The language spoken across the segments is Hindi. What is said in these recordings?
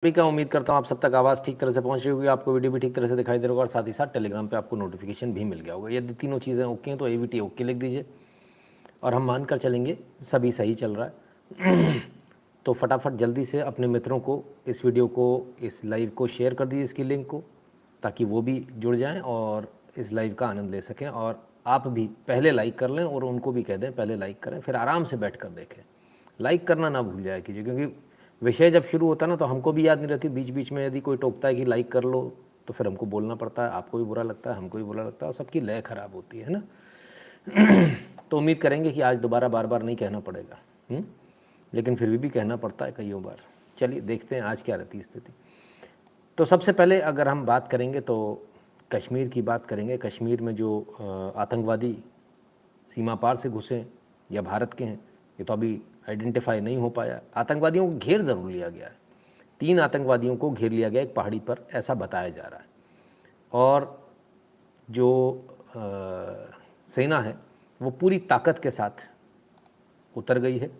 भी का उम्मीद करता हूँ आप सब तक आवाज़ ठीक तरह से पहुँच रही होगी, आपको वीडियो भी ठीक तरह से दिखाई दे रहा होगा और साथ ही साथ टेलीग्राम पे आपको नोटिफिकेशन भी मिल गया होगा। यदि तीनों चीज़ें ओके हैं तो AVT ओके लिख दीजिए और हम मान कर चलेंगे सभी सही चल रहा है। तो फटाफट जल्दी से अपने मित्रों को इस वीडियो को, इस लाइव को शेयर कर दीजिए, इसकी लिंक को, ताकि वो भी जुड़ जाएँ और इस लाइव का आनंद ले सकें। और आप भी पहले लाइक कर लें और उनको भी कह दें पहले लाइक करें, फिर आराम से बैठ कर देखें। लाइक करना ना भूल जाया कीजिए, क्योंकि विषय जब शुरू होता है ना तो हमको भी याद नहीं रहती। बीच बीच में यदि कोई टोकता है कि लाइक कर लो तो फिर हमको बोलना पड़ता है, आपको भी बुरा लगता है, हमको भी बुरा लगता है और सबकी लय ख़राब होती है ना। तो उम्मीद करेंगे कि आज दोबारा बार बार नहीं कहना पड़ेगा, लेकिन फिर भी कहना पड़ता है कईयों बार। चलिए देखते हैं आज क्या रहती स्थिति। तो सबसे पहले अगर हम बात करेंगे तो कश्मीर की बात करेंगे। कश्मीर में जो आतंकवादी सीमा पार से घुसे या भारत के हैं, ये तो अभी आइडेंटिफाई नहीं हो पाया। आतंकवादियों को घेर ज़रूर लिया गया है, 3 आतंकवादियों को घेर लिया गया एक पहाड़ी पर, ऐसा बताया जा रहा है। और जो सेना है वो पूरी ताकत के साथ उतर गई है।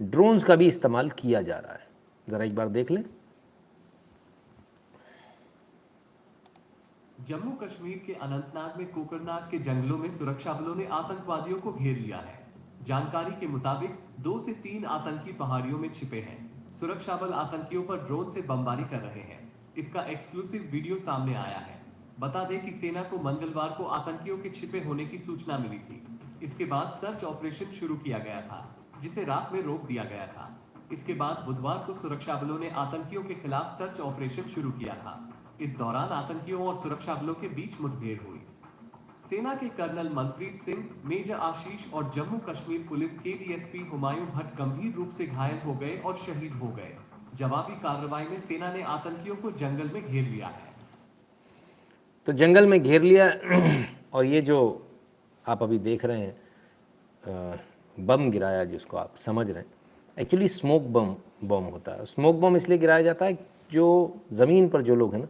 ड्रोन्स का भी इस्तेमाल किया जा रहा है, ज़रा एक बार देख लें। जम्मू कश्मीर के अनंतनाग में कोकरनाग के जंगलों में सुरक्षा बलों ने आतंकवादियों को घेर लिया है। जानकारी के मुताबिक 2 से 3 आतंकी पहाड़ियों में छिपे हैं। सुरक्षा बल आतंकियों पर ड्रोन से बमबारी कर रहे हैं। इसका एक्सक्लूसिव वीडियो सामने आया है। बता दें कि सेना को मंगलवार को आतंकियों के छिपे होने की सूचना मिली थी। इसके बाद सर्च ऑपरेशन शुरू किया गया था, जिसे रात में रोक दिया गया था। इसके बाद बुधवार को सुरक्षा बलों ने आतंकियों के खिलाफ सर्च ऑपरेशन शुरू किया था। इस दौरान आतंकियों और सुरक्षा बलों के बीच मुठभेड़ हुई। सेना के कर्नल मनप्रीत सिंह, मेजर आशीष और जम्मू कश्मीर पुलिस के डीएसपी हुमायूं भट्ट गंभीर रूप से घायल हो गए और शहीद हो गए। जवाबी कार्रवाई में सेना ने आतंकियों को जंगल में घेर लिया है। तो जंगल में घेर लिया और ये जो आप अभी देख रहे हैं बम गिराया, जिसको आप समझ रहे हैं, एक्चुअली स्मोक बम होता है। स्मोक बम इसलिए गिराया जाता है जो ज़मीन पर जो लोग हैं ना,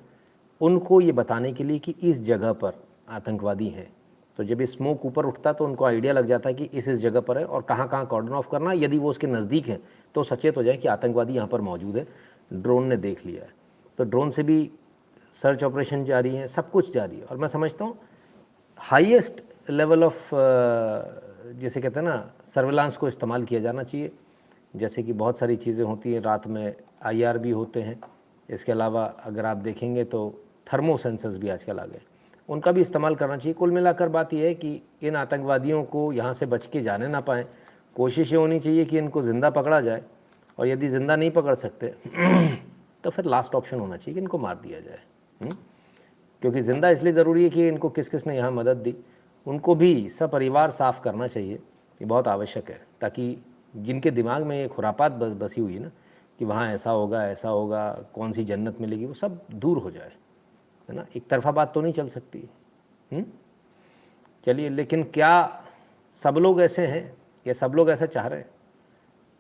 उनको ये बताने के लिए कि इस जगह पर आतंकवादी हैं। तो जब ये स्मोक ऊपर उठता है तो उनको आइडिया लग जाता है कि इस जगह पर है और कहाँ कहाँ कॉर्डन ऑफ करना। यदि वो उसके नज़दीक हैं तो सचेत हो जाए कि आतंकवादी यहाँ पर मौजूद है, ड्रोन ने देख लिया है। तो ड्रोन से भी सर्च ऑपरेशन जारी है, सब कुछ जारी है। और मैं समझता हूँ हाईएस्ट लेवल ऑफ जैसे कहते हैं ना सर्विलांस को इस्तेमाल किया जाना चाहिए। जैसे कि बहुत सारी चीज़ें होती हैं, रात में IR भी होते हैं। इसके अलावा अगर आप देखेंगे तो थर्मो सेंसर्स भी आजकल आ गए, उनका भी इस्तेमाल करना चाहिए। कुल मिलाकर बात यह है कि इन आतंकवादियों को यहाँ से बच के जाने ना पाएँ। कोशिश ये होनी चाहिए कि इनको ज़िंदा पकड़ा जाए, और यदि ज़िंदा नहीं पकड़ सकते तो फिर लास्ट ऑप्शन होना चाहिए कि इनको मार दिया जाए। क्योंकि ज़िंदा इसलिए ज़रूरी है कि इनको किस किस ने यहाँ मदद दी, उनको भी सपरिवार साफ़ करना चाहिए। ये बहुत आवश्यक है, ताकि जिनके दिमाग में ये खुरापात बसी हुई है ना कि वहाँ ऐसा होगा, कौन सी जन्नत मिलेगी, वो सब दूर हो जाए, है ना। एक तरफा बात तो नहीं चल सकती। चलिए, लेकिन क्या सब लोग ऐसे हैं या सब लोग ऐसा चाह रहे हैं?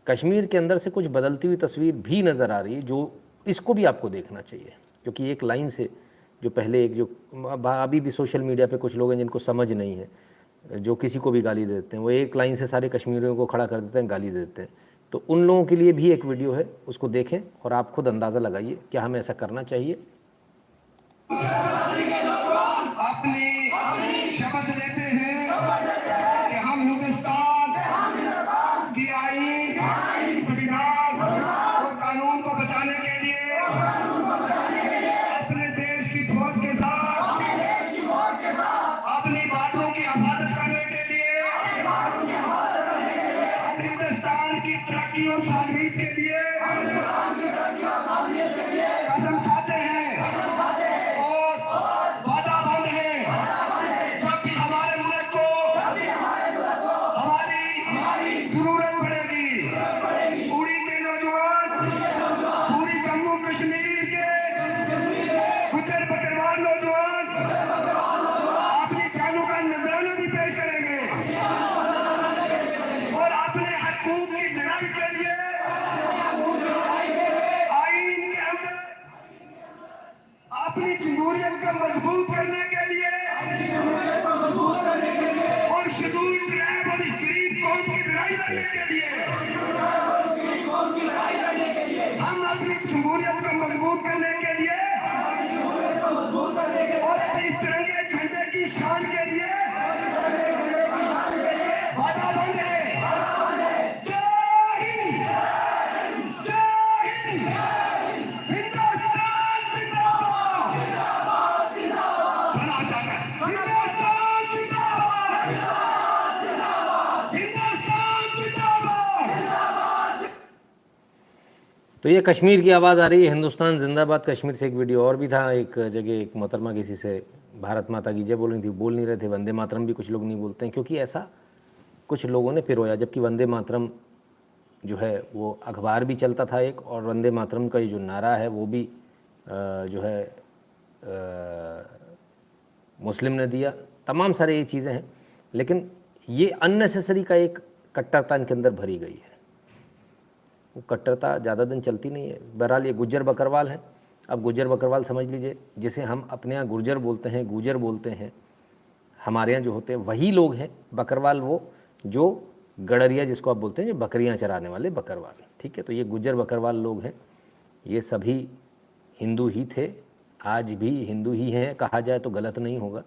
कश्मीर के अंदर से कुछ बदलती हुई तस्वीर भी नज़र आ रही है, जो इसको भी आपको देखना चाहिए। क्योंकि एक लाइन से जो पहले एक जो अभी भी सोशल मीडिया पे कुछ लोग हैं जिनको समझ नहीं है, जो किसी को भी गाली देते हैं, वो एक लाइन से सारे कश्मीरियों को खड़ा कर देते हैं, गाली देते हैं। तो उन लोगों के लिए भी एक वीडियो है, उसको देखें और आप खुद अंदाज़ा लगाइए क्या हमें ऐसा करना चाहिए। अपनी शपथ लेते हैं कि हम हिंदुस्तान की आईन, संविधान और कानून को बचाने के लिए अपने देश की फौज के साथ अपनी बातों की हिफाजत करने के लिए हिंदुस्तान की तरक्की और सादगी के लिए कसम खाते हैं और वादा बंद है। जब भी हमारे मुल्क को हमारी जरूरत पड़ेगी, पूरी के नौजवान, पूरी जम्मू कश्मीर के गुजर बकरवाल नौजवान अपनी जानों का नजराना भी पेश करेंगे और अपने हकूक की लड़ाई के लिए आईन के अंदर अपनी जमहूरियत को मजबूत करने के लिए और शेड्यूल ट्राइब और गरीब कौम की लड़ाई लड़ने के लिए हम अपनी जमहूरियत को मजबूत करने के लिए और इस तिरंगे झंडे की शान के लिए वादा बंद है। जय हिंद, जय हिंद, हिंदुस्तान जिंदाबाद, चला जाकर हिंदुस्तान जिंदाबाद, हिंदुस्तान जिंदाबाद। तो ये कश्मीर की आवाज़ आ रही है, हिंदुस्तान जिंदाबाद। कश्मीर से एक वीडियो और भी था, एक जगह एक मोहतरमा किसी से भारत माता की जय बोल रही थी, बोल नहीं रहे थे। वंदे मातरम भी कुछ लोग नहीं बोलते हैं, क्योंकि ऐसा कुछ लोगों ने पिरोया। जबकि वंदे मातरम जो है वो अखबार भी चलता था एक, और वंदे मातरम का ये जो नारा है वो भी जो है मुस्लिम ने दिया। तमाम सारे ये चीज़ें हैं, लेकिन ये अननेसेसरी का एक कट्टरता इनके अंदर भरी गई है। वो कट्टरता ज़्यादा दिन चलती नहीं है। बहरहाल ये गुज्जर बकरवाल है। अब गुज्जर बकरवाल समझ लीजिए, जिसे हम अपने यहाँ गुर्जर बोलते हैं, गुजर बोलते हैं, हमारे यहाँ जो होते हैं वही लोग हैं। बकरवाल वो जो गडरिया जिसको आप बोलते हैं, जो बकरियाँ चराने वाले बकरवाल, ठीक है। तो ये गुज्जर बकरवाल लोग हैं, ये सभी हिंदू ही थे, आज भी हिंदू ही हैं, कहा जाए तो गलत नहीं होगा।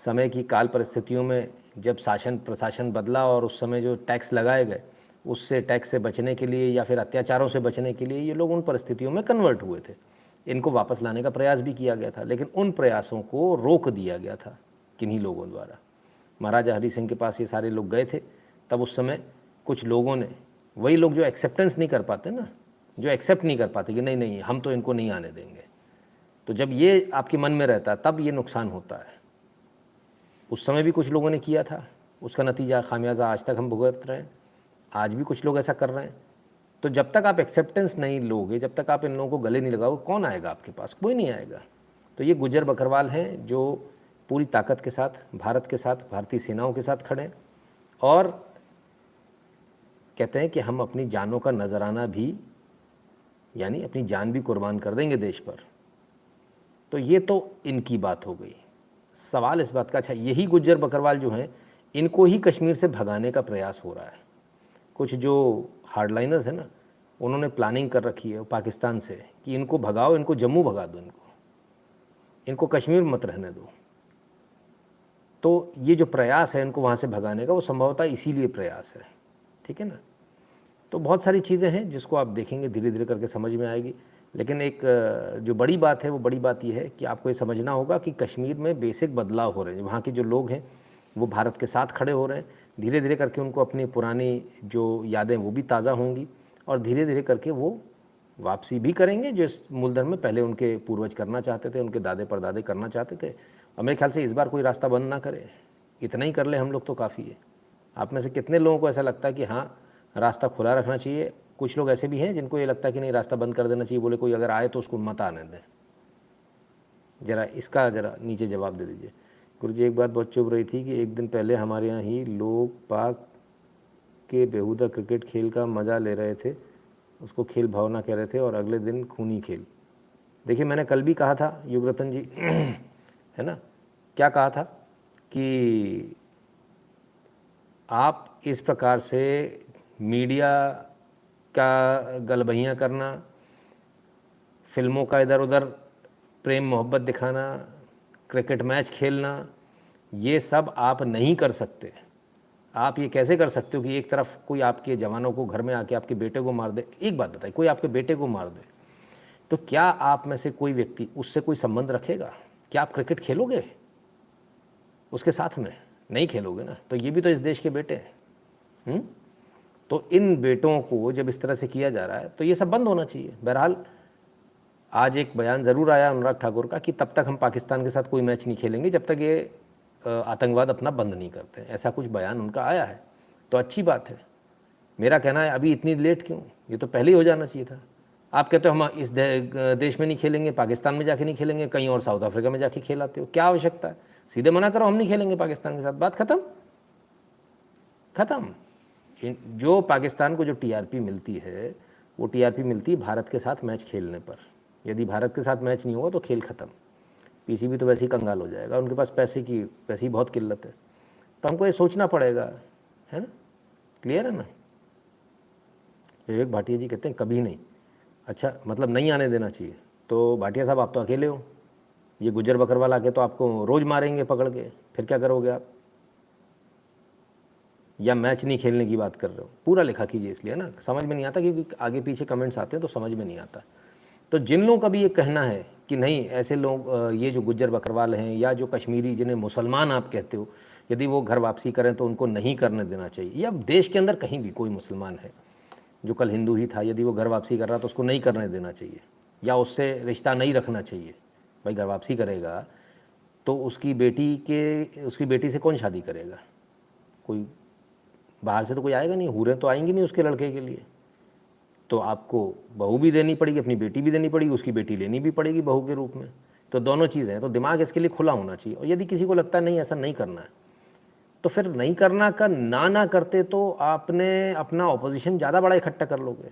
समय की काल परिस्थितियों में जब शासन प्रशासन बदला और उस समय जो टैक्स लगाए गए, उससे टैक्स से बचने के लिए या फिर अत्याचारों से बचने के लिए ये लोग उन परिस्थितियों में कन्वर्ट हुए थे। इनको वापस लाने का प्रयास भी किया गया था, लेकिन उन प्रयासों को रोक दिया गया था किन्हीं लोगों द्वारा। महाराजा हरि सिंह के पास ये सारे लोग गए थे, तब उस समय कुछ लोगों ने, वही लोग जो एक्सेप्टेंस नहीं कर पाते ना, जो एक्सेप्ट नहीं कर पाते कि नहीं नहीं हम तो इनको नहीं आने देंगे, तो जब ये आपके मन में रहता है तब ये नुकसान होता है। उस समय भी कुछ लोगों ने किया था, उसका नतीजा खामियाजा आज तक हम भुगत रहे हैं। आज भी कुछ लोग ऐसा कर रहे हैं। तो जब तक आप एक्सेप्टेंस नहीं लोगे, जब तक आप इन लोगों को गले नहीं लगाओगे, कौन आएगा आपके पास? कोई नहीं आएगा। तो ये गुज्जर बकरवाल हैं जो पूरी ताकत के साथ भारत के साथ, भारतीय सेनाओं के साथ खड़े हैं और कहते हैं कि हम अपनी जानों का नजराना भी, यानी अपनी जान भी कुर्बान कर देंगे देश पर। तो ये तो इनकी बात हो गई। सवाल इस बात का, अच्छा यही गुज्जर बकरवाल जो हैं, इनको ही कश्मीर से भगाने का प्रयास हो रहा है। कुछ जो हार्डलाइनर्स हैं ना, उन्होंने प्लानिंग कर रखी है पाकिस्तान से कि इनको भगाओ, इनको जम्मू भगा दो, इनको कश्मीर मत रहने दो। तो ये जो प्रयास है इनको वहाँ से भगाने का, वो संभवतः इसीलिए प्रयास है, ठीक है ना। तो बहुत सारी चीज़ें हैं जिसको आप देखेंगे, धीरे धीरे करके समझ में आएगी। लेकिन एक जो बड़ी बात है, वो बड़ी बात ये है कि आपको ये समझना होगा कि कश्मीर में बेसिक बदलाव हो रहे हैं। वहाँ के जो लोग हैं वो भारत के साथ खड़े हो रहे हैं। धीरे धीरे करके उनको अपनी पुरानी जो यादें वो भी ताज़ा होंगी, और धीरे धीरे करके वो वापसी भी करेंगे जो इस मूलधन में पहले उनके पूर्वज करना चाहते थे, उनके दादे परदादे करना चाहते थे। और मेरे ख्याल से इस बार कोई रास्ता बंद ना करे, इतना ही कर ले हम लोग तो काफ़ी है। आप में से कितने लोगों को ऐसा लगता है कि हाँ रास्ता खुला रखना चाहिए? कुछ लोग ऐसे भी हैं जिनको ये लगता है कि नहीं, रास्ता बंद कर देना चाहिए, बोले कोई अगर आए तो उसको मत आने दें। ज़रा इसका ज़रा नीचे जवाब दे दीजिए। गुरुजी एक बात बहुत चुभ रही थी कि एक दिन पहले हमारे यहाँ ही लोग पाक के बेहुदा क्रिकेट खेल का मज़ा ले रहे थे, उसको खेल भावना कह रहे थे, और अगले दिन खूनी खेल। देखिए मैंने कल भी कहा था युगरतन जी है ना, क्या कहा था कि आप इस प्रकार से मीडिया का गलबहियाँ करना, फिल्मों का इधर उधर प्रेम मोहब्बत दिखाना, क्रिकेट मैच खेलना, ये सब आप नहीं कर सकते। आप ये कैसे कर सकते हो कि एक तरफ कोई आपके जवानों को घर में आके आपके बेटे को मार दे? एक बात बताइए, कोई आपके बेटे को मार दे तो क्या आप में से कोई व्यक्ति उससे कोई संबंध रखेगा? क्या आप क्रिकेट खेलोगे उसके साथ में? नहीं खेलोगे ना। तो ये भी तो इस देश के बेटे हैं। तो इन बेटों को जब इस तरह से किया जा रहा है तो ये सब बंद होना चाहिए। बहरहाल आज एक बयान ज़रूर आया अनुराग ठाकुर का कि तब तक हम पाकिस्तान के साथ कोई मैच नहीं खेलेंगे जब तक ये आतंकवाद अपना बंद नहीं करते। ऐसा कुछ बयान उनका आया है, तो अच्छी बात है। मेरा कहना है अभी इतनी लेट क्यों, ये तो पहले ही हो जाना चाहिए था। आप कहते हो हम इस देश में नहीं खेलेंगे, पाकिस्तान में जाके नहीं खेलेंगे, कहीं और साउथ अफ्रीका में जाके खेलाते हो, क्या आवश्यकता है? सीधे मना करो हम नहीं खेलेंगे पाकिस्तान के साथ, बात खत्म। जो पाकिस्तान को जो टीआरपी मिलती है वो टीआरपी मिलती है भारत के साथ मैच खेलने पर। यदि भारत के साथ मैच नहीं होगा तो खेल ख़त्म। पीसीबी तो वैसे ही कंगाल हो जाएगा, उनके पास पैसे की वैसे ही बहुत किल्लत है। तो हमको ये सोचना पड़ेगा, है ना, क्लियर है ना। विवेक भाटिया जी कहते हैं कभी नहीं, अच्छा, मतलब नहीं आने देना चाहिए। तो भाटिया साहब, आप तो अकेले हो, ये गुज्जर बकरवाल आके तो आपको रोज़ मारेंगे पकड़ के, फिर क्या करोगे आप? या मैच नहीं खेलने की बात कर रहे हो? पूरा लिखा कीजिए, इसलिए ना समझ में नहीं आता, क्योंकि आगे पीछे कमेंट्स आते हैं तो समझ में नहीं आता। तो जिन लोगों का भी ये कहना है कि नहीं ऐसे लोग, ये जो गुज्जर बकरवाल हैं या जो कश्मीरी जिन्हें मुसलमान आप कहते हो, यदि वो घर वापसी करें तो उनको नहीं करने देना चाहिए, या देश के अंदर कहीं भी कोई मुसलमान है जो कल हिंदू ही था, यदि वो घर वापसी कर रहा तो उसको नहीं करने देना चाहिए, या उससे रिश्ता नहीं रखना चाहिए। भाई घर वापसी करेगा तो उसकी बेटी से कौन शादी करेगा? कोई बाहर से तो कोई आएगा नहीं, हूरें तो आएंगी नहीं उसके लड़के के लिए। तो आपको बहू भी देनी पड़ेगी, अपनी बेटी भी देनी पड़ेगी, उसकी बेटी लेनी भी पड़ेगी बहू के रूप में। तो दोनों चीज़ें हैं, तो दिमाग इसके लिए खुला होना चाहिए। और यदि किसी को लगता है नहीं ऐसा नहीं करना है, तो फिर नहीं करना का ना करते तो आपने अपना ऑपोजिशन ज़्यादा बड़ा इकट्ठा कर लोगे,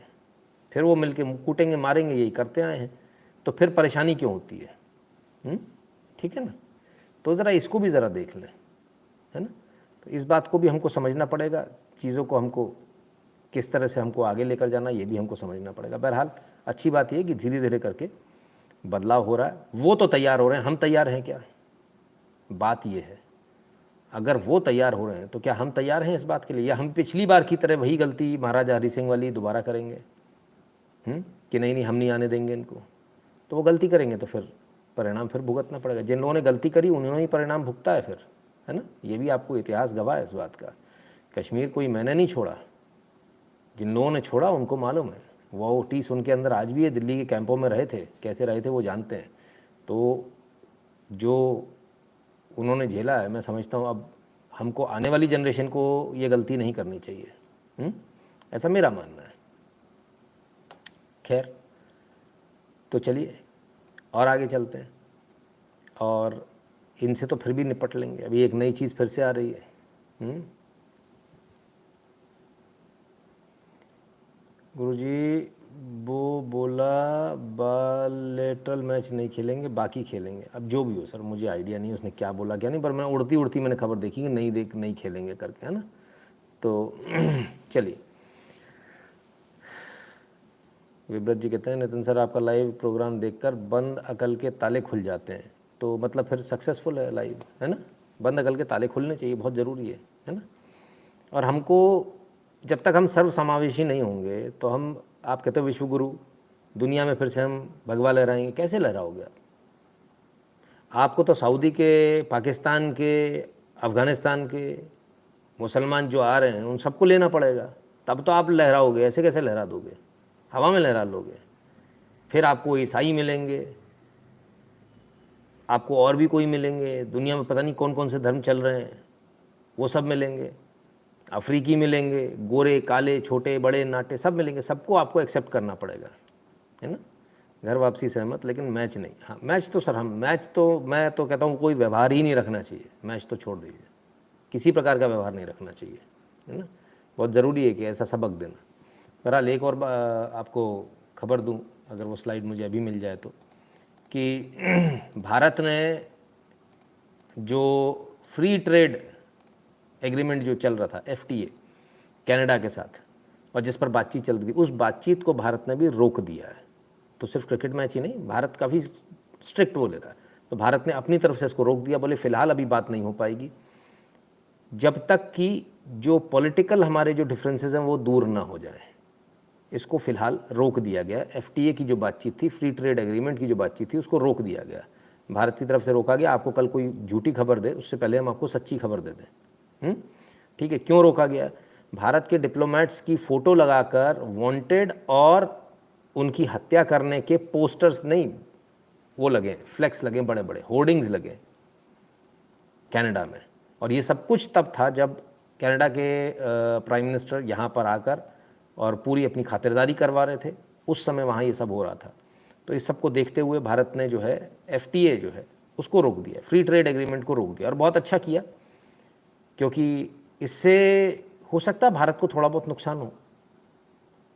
फिर वो मिलके कूटेंगे मारेंगे, यही करते आए हैं, तो फिर परेशानी क्यों होती है? ठीक है ना? तो ज़रा इसको भी ज़रा देख लें, है ना? तो इस बात को भी हमको समझना पड़ेगा, चीज़ों को हमको किस तरह से हमको आगे लेकर जाना, ये भी हमको समझना पड़ेगा। बहरहाल अच्छी बात यह है कि धीरे धीरे करके बदलाव हो रहा है। वो तो तैयार हो रहे हैं, हम तैयार हैं क्या? बात ये है, अगर वो तैयार हो रहे हैं तो क्या हम तैयार हैं इस बात के लिए, या हम पिछली बार की तरह वही गलती महाराजा हरि सिंह वाली दोबारा करेंगे कि नहीं हम नहीं आने देंगे इनको? तो वो गलती करेंगे तो फिर परिणाम फिर भुगतना पड़ेगा। जिन लोगों ने गलती करी उन्होंने ही परिणाम भुगता है फिर, है ना? ये भी आपको इतिहास गवाह है इस बात का। कश्मीर कोई मैंने नहीं छोड़ा, जिन लोगों ने छोड़ा उनको मालूम है। वो टीस उनके अंदर आज भी है, दिल्ली के कैंपों में रहे थे, कैसे रहे थे वो जानते हैं। तो जो उन्होंने झेला है, मैं समझता हूँ अब हमको आने वाली जनरेशन को ये गलती नहीं करनी चाहिए। ऐसा मेरा मानना है। खैर, तो चलिए और आगे चलते हैं, और इनसे तो फिर भी निपट लेंगे। अभी एक नई चीज़ फिर से आ रही है। गुरुजी वो बोला बायलैटरल मैच नहीं खेलेंगे, बाकी खेलेंगे। अब जो भी हो सर, मुझे आइडिया नहीं उसने क्या बोला क्या नहीं, पर मैं उड़ती उड़ती मैंने खबर देखी कि नहीं खेलेंगे करके, है ना? तो चलिए, विव्रत जी कहते हैं नितिन सर आपका लाइव प्रोग्राम देखकर बंद अकल के ताले खुल जाते हैं। तो मतलब फिर सक्सेसफुल है लाइव, है ना? बंद अकल के ताले खुलने चाहिए, बहुत ज़रूरी है ना? और हमको जब तक हम सर्व समावेशी नहीं होंगे तो हम, आप कहते हो विश्व गुरु, दुनिया में फिर से हम भगवा लहराएंगे, कैसे लहराओगे आप? आपको तो सऊदी के, पाकिस्तान के, अफ़गानिस्तान के मुसलमान जो आ रहे हैं उन सबको लेना पड़ेगा, तब तो आप लहराओगे। ऐसे कैसे लहरा दोगे? हवा में लहरा लोगे। फिर आपको ईसाई मिलेंगे, आपको और भी कोई मिलेंगे, दुनिया में पता नहीं कौन कौन से धर्म चल रहे हैं वो सब मिलेंगे, अफ्रीकी मिलेंगे, गोरे काले छोटे बड़े नाटे सब मिलेंगे, सबको आपको एक्सेप्ट करना पड़ेगा, है ना? घर वापसी सहमत, लेकिन मैच नहीं। हाँ मैच तो सर, हम मैच तो, मैं तो कहता हूँ कोई व्यवहार ही नहीं रखना चाहिए, मैच तो छोड़ दीजिए, किसी प्रकार का व्यवहार नहीं रखना चाहिए, है ना? बहुत ज़रूरी है कि ऐसा सबक देना। बहरहाल एक और आपको खबर दूं, अगर वो स्लाइड मुझे अभी मिल जाए तो, कि भारत ने जो फ्री ट्रेड एग्रीमेंट जो चल रहा था FTA कनाडा के साथ, और जिस पर बातचीत चल रही थी, उस बातचीत को भारत ने भी रोक दिया है। तो सिर्फ क्रिकेट मैच ही नहीं, भारत काफ़ी स्ट्रिक्ट वो ले रहा है, तो भारत ने अपनी तरफ से इसको रोक दिया। बोले फ़िलहाल अभी बात नहीं हो पाएगी जब तक कि जो पॉलिटिकल हमारे जो डिफरेंसेस हैं वो दूर ना हो जाए। इसको फ़िलहाल रोक दिया गया। FTA की जो बातचीत थी, फ्री ट्रेड एग्रीमेंट की जो बातचीत थी, उसको रोक दिया गया, भारत की तरफ से रोका गया। आपको कल कोई झूठी खबर दे उससे पहले हम आपको सच्ची खबर दे दें। ठीक है, क्यों रोका गया? भारत के डिप्लोमेट्स की फ़ोटो लगाकर वांटेड और उनकी हत्या करने के पोस्टर्स नहीं, वो लगे, फ्लैक्स लगे, बड़े बड़े होर्डिंग्स लगे कनाडा में। और ये सब कुछ तब था जब कनाडा के प्राइम मिनिस्टर यहाँ पर आकर और पूरी अपनी खातिरदारी करवा रहे थे, उस समय वहाँ ये सब हो रहा था। तो इस सब को देखते हुए भारत ने जो है FTA जो है उसको रोक दिया, फ्री ट्रेड एग्रीमेंट को रोक दिया, और बहुत अच्छा किया, क्योंकि इससे हो सकता है भारत को थोड़ा बहुत नुकसान हो,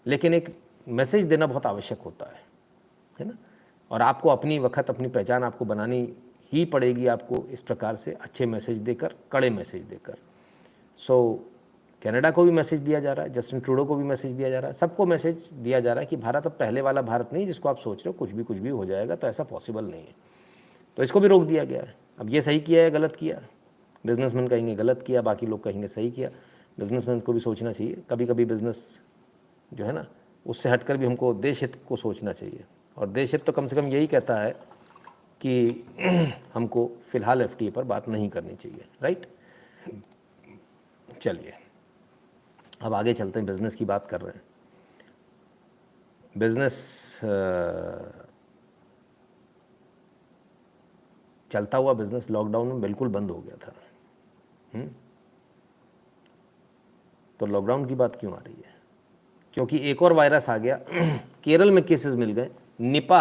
लेकिन एक मैसेज देना बहुत आवश्यक होता है ना? और आपको अपनी वक्त, अपनी पहचान आपको बनानी ही पड़ेगी, आपको इस प्रकार से अच्छे मैसेज देकर, कड़े मैसेज देकर। सो कनाडा को भी मैसेज दिया जा रहा है, जस्टिन ट्रूडो को भी मैसेज दिया जा रहा है, सबको मैसेज दिया जा रहा है कि भारत अब पहले वाला भारत नहीं जिसको आप सोच रहे हो कुछ भी हो जाएगा, तो ऐसा पॉसिबल नहीं है। तो इसको भी रोक दिया गया है। अब ये सही किया है गलत किया, बिजनेसमैन कहेंगे गलत किया, बाकी लोग कहेंगे सही किया। बिजनेसमैन को भी सोचना चाहिए, कभी कभी बिजनेस जो है ना उससे हटकर भी हमको देश हित को सोचना चाहिए। और देश हित तो कम से कम यही कहता है कि हमको फ़िलहाल FTA पर बात नहीं करनी चाहिए, राइट। चलिए अब आगे चलते हैं, बिज़नेस की बात कर रहे हैं। बिज़नेस चलता हुआ बिज़नेस लॉकडाउन में बिल्कुल बंद हो गया था। तो लॉकडाउन की बात क्यों आ रही है? क्योंकि एक और वायरस आ गया। केरल में केसेस मिल गए, निपा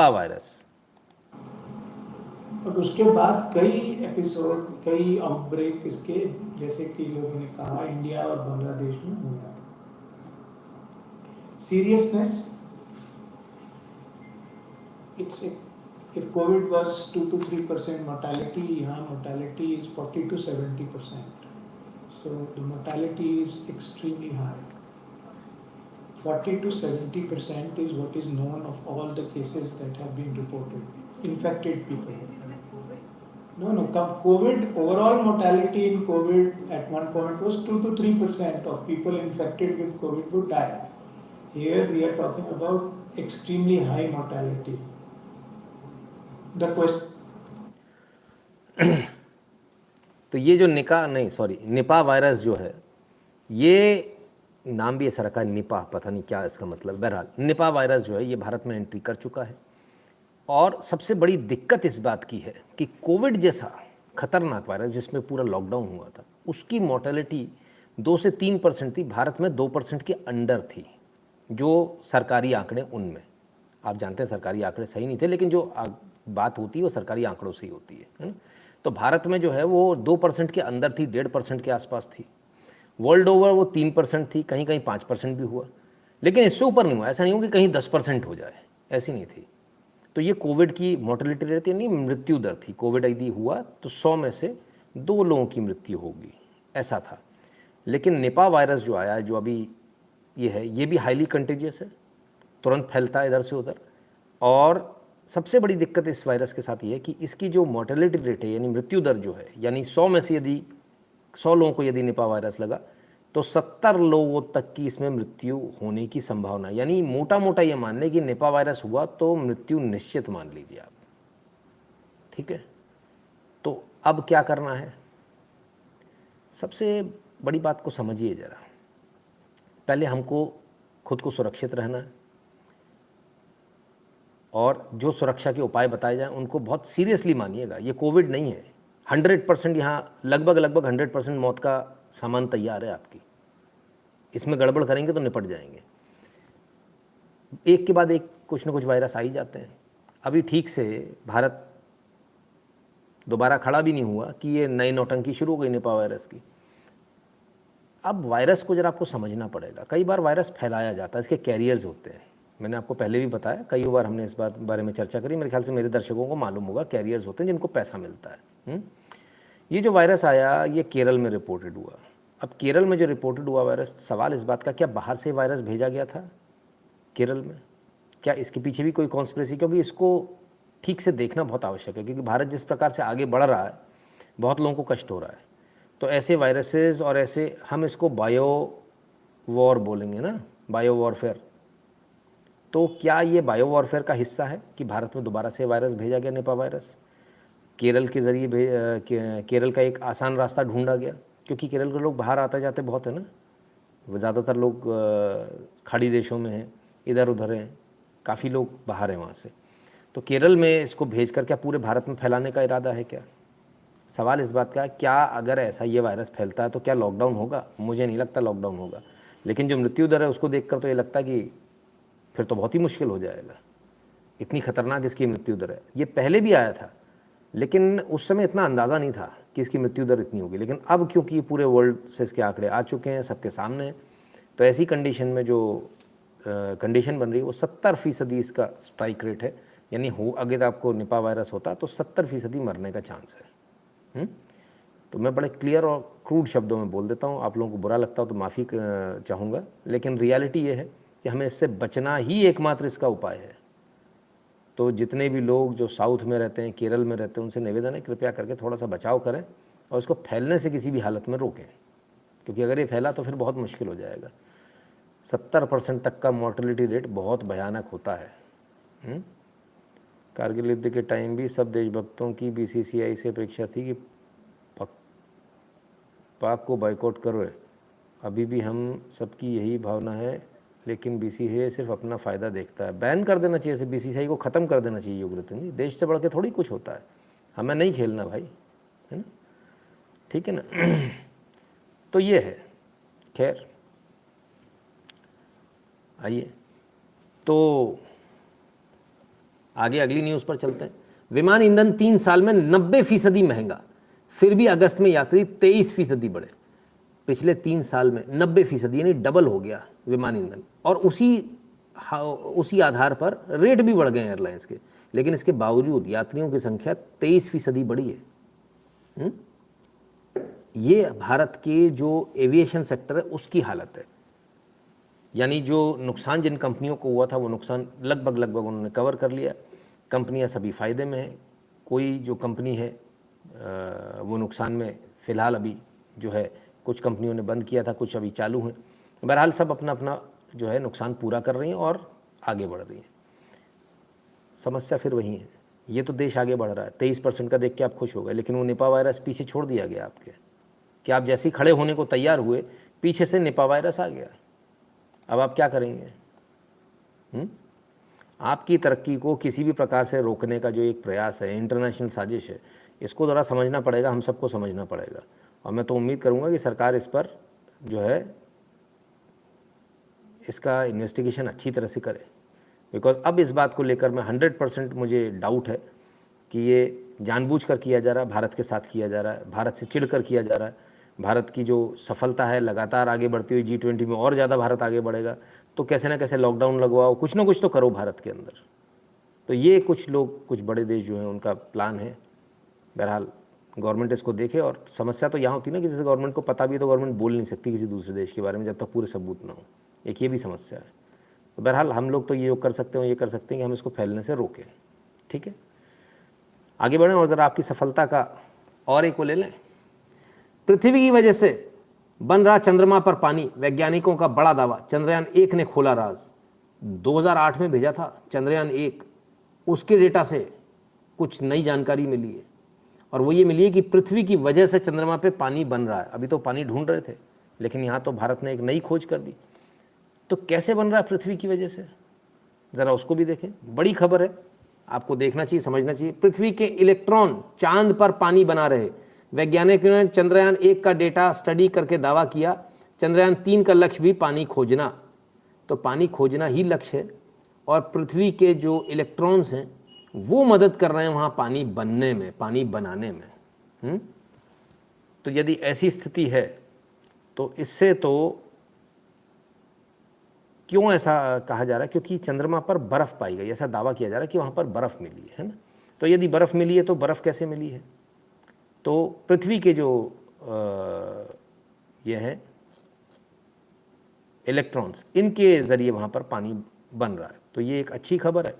वायरस। और उसके बाद कई एपिसोड, कई आउटब्रेक इसके, जैसे कि लोगों ने कहा, इंडिया और बांग्लादेश में हुआ। Seriousness, it's if COVID was 2 to 3% mortality, यहाँ mortality is 40 to 70%. So the mortality is extremely high. 40 to 70% is what is known of all the cases that have been reported. Infected people. No. COVID, overall mortality in COVID at one point was 2 to 3% of people infected with COVID would die. Here we are talking about extremely high mortality. The question. तो ये जो निपा वायरस जो है, ये नाम भी ऐसा रखा है निपा, पता नहीं क्या इसका मतलब। बहरहाल निपा वायरस जो है ये भारत में एंट्री कर चुका है। और सबसे बड़ी दिक्कत इस बात की है कि कोविड जैसा खतरनाक वायरस जिसमें पूरा लॉकडाउन हुआ था, उसकी मोर्टेलिटी 2 से 3% थी, भारत में 2% के अंडर थी। जो सरकारी आंकड़े उनमें, आप जानते हैं सरकारी आंकड़े सही नहीं थे, लेकिन जो बात होती है वो सरकारी आंकड़ों से ही होती है ना। तो भारत में जो है वो 2% के अंदर थी, 1.5% के आसपास थी। वर्ल्ड ओवर वो 3% थी, कहीं कहीं 5% भी हुआ, लेकिन इससे ऊपर नहीं हुआ। ऐसा नहीं हो कि कहीं 10% हो जाए, ऐसी नहीं थी। तो ये कोविड की मोर्टेलिटी रहती नहीं, मृत्यु दर थी। कोविड यदि हुआ तो 100 में से 2 लोगों की मृत्यु होगी, ऐसा था। लेकिन निपा वायरस जो आया है, जो अभी ये है, ये भी हाईली कंटेजियस है, तुरंत फैलता है इधर से उधर। और सबसे बड़ी दिक्कत इस वायरस के साथ ये है कि इसकी जो मोर्टेलिटी रेट है, यानी मृत्यु दर जो है, यानी 100 में से यदि 100 लोगों को यदि निपा वायरस लगा तो 70 लोगों तक की इसमें मृत्यु होने की संभावना। यानी मोटा मोटा ये मान लें कि निपा वायरस हुआ तो मृत्यु निश्चित मान लीजिए आप, ठीक है। तो अब क्या करना है? सबसे बड़ी बात को समझिए ज़रा। पहले हमको खुद को सुरक्षित रहना है, और जो सुरक्षा के उपाय बताए जाएं उनको बहुत सीरियसली मानिएगा। ये कोविड नहीं है। 100% यहाँ लगभग 100% मौत का सामान तैयार है आपकी। इसमें गड़बड़ करेंगे तो निपट जाएंगे। एक के बाद एक कुछ न कुछ वायरस आ ही जाते हैं। अभी ठीक से भारत दोबारा खड़ा भी नहीं हुआ कि ये नई नौटंकी शुरू हो गई निपा वायरस की। अब वायरस को जरा आपको समझना पड़ेगा। कई बार वायरस फैलाया जाता है, इसके कैरियर्स होते हैं। मैंने आपको पहले भी बताया, कई बार हमने इस बारे में चर्चा करी। मेरे ख्याल से मेरे दर्शकों को मालूम होगा, कैरियर्स होते हैं जिनको पैसा मिलता है। ये जो वायरस आया ये केरल में रिपोर्टेड हुआ। अब केरल में जो रिपोर्टेड हुआ वायरस, सवाल इस बात का, क्या बाहर से वायरस भेजा गया था केरल में? क्या इसके पीछे भी कोई कॉन्स्पिरेसी? क्योंकि इसको ठीक से देखना बहुत आवश्यक है, क्योंकि भारत जिस प्रकार से आगे बढ़ रहा है, बहुत लोगों को कष्ट हो रहा है। तो ऐसे वायरसेस और ऐसे, हम इसको बायो वॉर बोलेंगे ना, बायो वॉरफेयर। तो क्या ये बायो वॉरफेयर का हिस्सा है कि भारत में दोबारा से वायरस भेजा गया, निपा वायरस? केरल के ज़रिए केरल का एक आसान रास्ता ढूंढा गया, क्योंकि केरल के लोग बाहर आते जाते बहुत है ना, ज़्यादातर लोग खाड़ी देशों में हैं, इधर उधर हैं, काफ़ी लोग बाहर हैं वहाँ से। तो केरल में इसको भेजकर क्या पूरे भारत में फैलाने का इरादा है क्या? सवाल इस बात का है, क्या अगर ऐसा ये वायरस फैलता है तो क्या लॉकडाउन होगा? मुझे नहीं लगता लॉकडाउन होगा, लेकिन जो मृत्यु दर है उसको देखकर तो ये लगता है कि फिर तो बहुत ही मुश्किल हो जाएगा। इतनी खतरनाक इसकी मृत्यु दर है। ये पहले भी आया था, लेकिन उस समय इतना अंदाज़ा नहीं था कि इसकी मृत्यु दर इतनी होगी। लेकिन अब क्योंकि पूरे वर्ल्ड से इसके आंकड़े आ चुके हैं, सबके सामने हैं, तो ऐसी कंडीशन में जो कंडीशन बन रही है वो 70% इसका स्ट्राइक रेट है। यानी अगर आपको निपा वायरस होता तो 70% मरने का चांस है। तो मैं बड़े क्लियर और क्रूड शब्दों में बोल देता हूँ, आप लोगों को बुरा लगता हो तो माफ़ी चाहूँगा, लेकिन रियलिटी ये है कि हमें इससे बचना ही एकमात्र इसका उपाय है। तो जितने भी लोग जो साउथ में रहते हैं, केरल में रहते हैं, उनसे निवेदन है कृपया करके थोड़ा सा बचाव करें और इसको फैलने से किसी भी हालत में रोकें, क्योंकि अगर ये फैला तो फिर बहुत मुश्किल हो जाएगा। 70% तक का मॉर्टेलिटी रेट बहुत भयानक होता है। कारगिल युद्ध के टाइम भी सब देशभक्तों की बीसीसीआई से अपेक्षा थी कि पाक को बाइकआउट करो। अभी भी हम सबकी यही भावना है, लेकिन बीसीसीआई सिर्फ अपना फ़ायदा देखता है। बैन कर देना चाहिए, बीसीसीआई को ख़त्म कर देना चाहिए युगरतन जी। देश से बढ़ के थोड़ी कुछ होता है, हमें नहीं खेलना भाई, है ना, ठीक है ना। तो ये है, खैर आइए तो आगे अगली न्यूज़ पर चलते हैं। विमान ईंधन 3 साल में 90% महंगा, फिर भी अगस्त में यात्री 23% बढ़े। पिछले 3 साल में 90% यानी डबल हो गया विमान ईंधन, और उसी आधार पर रेट भी बढ़ गए एयरलाइंस के, लेकिन इसके बावजूद यात्रियों की संख्या 23% बढ़ी है। ये भारत के जो एविएशन सेक्टर है उसकी हालत है। यानी जो नुकसान जिन कंपनियों को हुआ था वो नुकसान लगभग उन्होंने कवर कर लिया। कंपनियां सभी फ़ायदे में हैं। कोई जो कंपनी है वो नुकसान में फ़िलहाल अभी जो है, कुछ कंपनियों ने बंद किया था, कुछ अभी चालू हैं। बहरहाल सब अपना अपना जो है नुकसान पूरा कर रही हैं और आगे बढ़ रही हैं। समस्या फिर वही है, ये तो देश आगे बढ़ रहा है, 23% का देख के आप खुश हो गए, लेकिन वो निपा वायरस पीछे छोड़ दिया गया आपके, कि आप जैसे ही खड़े होने को तैयार हुए पीछे से निपा वायरस आ गया। अब आप क्या करेंगे? आपकी तरक्की को किसी भी प्रकार से रोकने का जो एक प्रयास है, इंटरनेशनल साजिश है, इसको ज़रा समझना पड़ेगा, हम सबको समझना पड़ेगा। और मैं तो उम्मीद करूंगा कि सरकार इस पर जो है इसका इन्वेस्टिगेशन अच्छी तरह से करे, बिकॉज अब इस बात को लेकर मैं 100% मुझे डाउट है कि ये जानबूझकर किया जा रहा है, भारत के साथ किया जा रहा है, भारत से चिढ़कर किया जा रहा है। भारत की जो सफलता है लगातार आगे बढ़ती हुई, G20 में और ज़्यादा भारत आगे बढ़ेगा, तो कैसे ना कैसे लॉकडाउन लगवाओ, कुछ ना कुछ तो करो भारत के अंदर। तो ये कुछ लोग, कुछ बड़े देश जो हैं उनका प्लान है। बहरहाल गवर्नमेंट इसको देखे, और समस्या तो यहाँ होती है ना कि जैसे गवर्नमेंट को पता भी है तो गवर्नमेंट बोल नहीं सकती किसी दूसरे देश के बारे में जब तक पूरे सबूत ना हो, एक ये भी समस्या है। तो बहरहाल हम लोग तो ये कर सकते हैं, ये कर सकते हैं कि हम इसको फैलने से रोकें, ठीक है। आगे बढ़ें और ज़रा आपकी सफलता का और एक वो ले लें। पृथ्वी की वजह से बन रहा चंद्रमा पर पानी, वैज्ञानिकों का बड़ा दावा, चंद्रयान 1 ने खोला राज। 2008 में भेजा था चंद्रयान 1, उसके डेटा से कुछ नई जानकारी मिली है, और वो ये मिली है कि पृथ्वी की वजह से चंद्रमा पे पानी बन रहा है। अभी तो पानी ढूंढ रहे थे, लेकिन यहाँ तो भारत ने एक नई खोज कर दी। तो कैसे बन रहा है पृथ्वी की वजह से, ज़रा उसको भी देखें। बड़ी खबर है, आपको देखना चाहिए, समझना चाहिए। पृथ्वी के इलेक्ट्रॉन चांद पर पानी बना रहे। वैज्ञानिकों ने चंद्रयान 1 का डेटा स्टडी करके दावा किया चंद्रयान 3 का लक्ष्य भी पानी खोजना। तो पानी खोजना ही लक्ष्य है, और पृथ्वी के जो इलेक्ट्रॉन्स हैं वो मदद कर रहे हैं वहाँ पानी बनने में, पानी बनाने में। तो यदि ऐसी स्थिति है तो इससे तो क्यों ऐसा कहा जा रहा है? क्योंकि चंद्रमा पर बर्फ़ पाई गई, ऐसा दावा किया जा रहा है कि वहाँ पर बर्फ़ मिली है ना। तो यदि बर्फ़ मिली है तो बर्फ़ कैसे मिली है? तो पृथ्वी के जो ये हैं इलेक्ट्रॉन्स, इनके ज़रिए वहाँ पर पानी बन रहा है। तो ये एक अच्छी खबर है।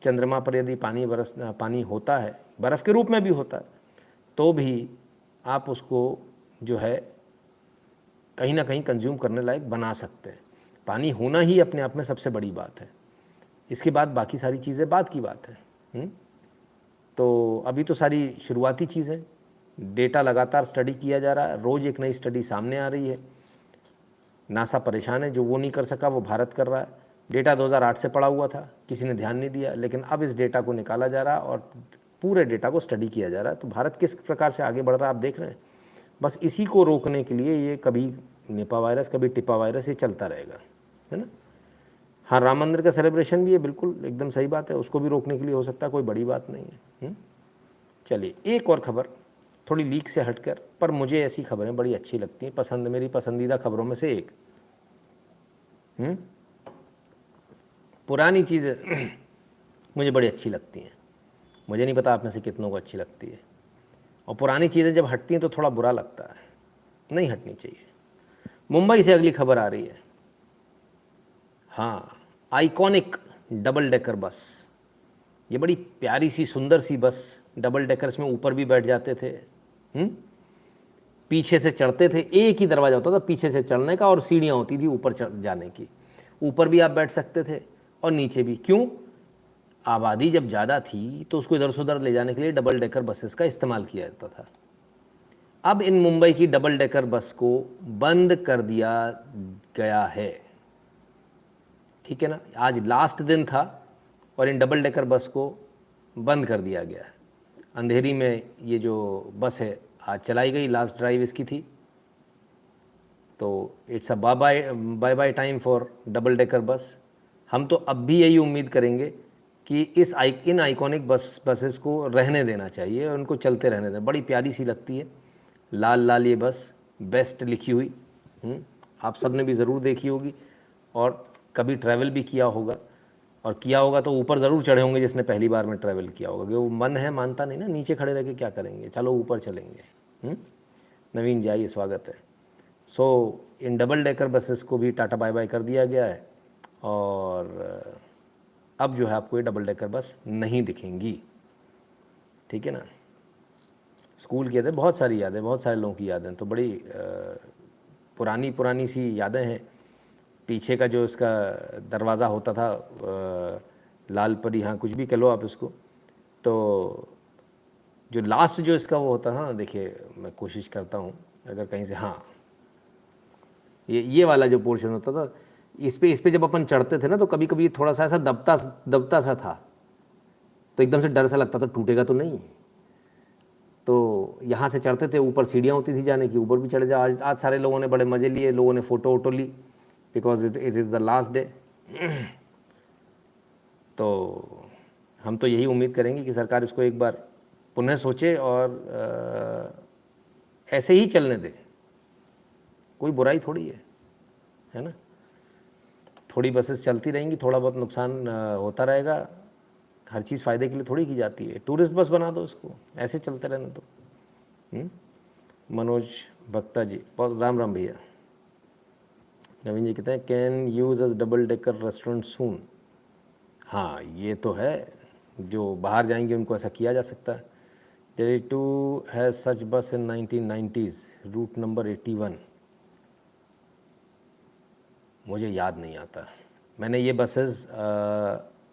चंद्रमा पर यदि पानी होता है, बर्फ़ के रूप में भी होता है, तो भी आप उसको जो है कहीं ना कहीं कंज्यूम करने लायक बना सकते हैं। पानी होना ही अपने आप में सबसे बड़ी बात है, इसके बाद बाकी सारी चीज़ें बाद की बात है। तो अभी तो सारी शुरुआती चीज़ें, डेटा लगातार स्टडी किया जा रहा है, रोज़ एक नई स्टडी सामने आ रही है। नासा परेशान है, जो वो नहीं कर सका वो भारत कर रहा है। डेटा 2008 से पड़ा हुआ था, किसी ने ध्यान नहीं दिया, लेकिन अब इस डेटा को निकाला जा रहा है और पूरे डेटा को स्टडी किया जा रहा है। तो भारत किस प्रकार से आगे बढ़ रहा है आप देख रहे हैं। बस इसी को रोकने के लिए ये कभी निपा वायरस, कभी टिपा वायरस, ये चलता रहेगा, है ना। हाँ, राम मंदिर का सेलिब्रेशन भी है, बिल्कुल एकदम सही बात है, उसको भी रोकने के लिए हो सकता है, कोई बड़ी बात नहीं है। चलिए एक और खबर, थोड़ी लीक से हटकर, पर मुझे ऐसी खबरें बड़ी अच्छी लगती हैं, पसंद, मेरी पसंदीदा खबरों में से एक। पुरानी चीज़ें मुझे बड़ी अच्छी लगती हैं। मुझे नहीं पता आप में से कितनों को अच्छी लगती है। और पुरानी चीज़ें जब हटती हैं तो थोड़ा बुरा लगता है, नहीं हटनी चाहिए। मुंबई से अगली खबर आ रही है। हाँ, आइकॉनिक डबल डेकर बस, ये बड़ी प्यारी सी सुंदर सी बस, डबल डेकर्स में ऊपर भी बैठ जाते थे, पीछे से चढ़ते थे, एक ही दरवाज़ा होता था पीछे से चढ़ने का और सीढ़ियाँ होती थी ऊपर जाने की। ऊपर भी आप बैठ सकते थे और नीचे भी। क्यों? आबादी जब ज़्यादा थी तो उसको इधर से उधर ले जाने के लिए डबल डेकर बसेस का इस्तेमाल किया जाता था। अब इन मुंबई की डबल डेकर बस को बंद कर दिया गया है, ठीक है ना। आज लास्ट दिन था और इन डबल डेकर बस को बंद कर दिया गया है। अंधेरी में ये जो बस है आज चलाई गई, लास्ट ड्राइव इसकी थी। तो it's a bye bye time for double decker bus. हम तो अब भी यही उम्मीद करेंगे कि इन आइकॉनिक बसेस को रहने देना चाहिए और उनको चलते रहने देना। बड़ी प्यारी सी लगती है, लाल लाल ये बस, बेस्ट लिखी हुई। आप सब ने भी ज़रूर देखी होगी और कभी ट्रैवल भी किया होगा, और किया होगा तो ऊपर ज़रूर चढ़े होंगे जिसने पहली बार में ट्रैवल किया होगा। कि वो मन है मानता नहीं ना, नीचे खड़े रह के क्या करेंगे, चलो ऊपर चलेंगे। नवीन जी आइए, स्वागत है। सो इन डबल डेकर बसेस को भी टाटा बाय बाय कर दिया गया है और अब जो है आपको ये डबल डेकर बस नहीं दिखेंगी, ठीक है ना। स्कूल की यादें, बहुत सारी यादें, बहुत सारे लोगों की यादें, तो बड़ी पुरानी सी यादें हैं। पीछे का जो इसका दरवाज़ा होता था, लाल परी, हाँ कुछ भी कह लो आप इसको, तो जो लास्ट जो इसका वो होता था, देखिए मैं कोशिश करता हूँ अगर कहीं से, हाँ ये वाला जो पोर्शन होता था, इस पे जब अपन चढ़ते थे ना तो कभी कभी थोड़ा सा ऐसा दबता सा था, तो एकदम से डर सा लगता था टूटेगा तो नहीं। तो यहाँ से चढ़ते थे, ऊपर सीढ़ियाँ होती थी जाने की, ऊपर भी चढ़े जाओ। आज सारे लोगों ने बड़े मज़े लिए, लोगों ने फ़ोटो वोटो ली, because it is the last day. तो हम तो यही उम्मीद करेंगे कि सरकार इसको एक बार पुनः सोचे और ऐसे ही चलने दे। कोई बुराई थोड़ी है ना। थोड़ी बसेस चलती रहेंगी, थोड़ा बहुत नुकसान होता रहेगा, हर चीज़ फ़ायदे के लिए थोड़ी की जाती है। टूरिस्ट बस बना दो इसको, ऐसे चलते रहने दो। मनोज भक्ता जी, बहुत राम राम भैया। नवीन जी कहते हैं can use as double decker restaurant soon. हाँ ये तो है, जो बाहर जाएंगे उनको ऐसा किया जा सकता है। दिल्ली टू हैज़ सच बस इन 1990s, रूट नंबर 81। मुझे याद नहीं आता। मैंने ये बसेस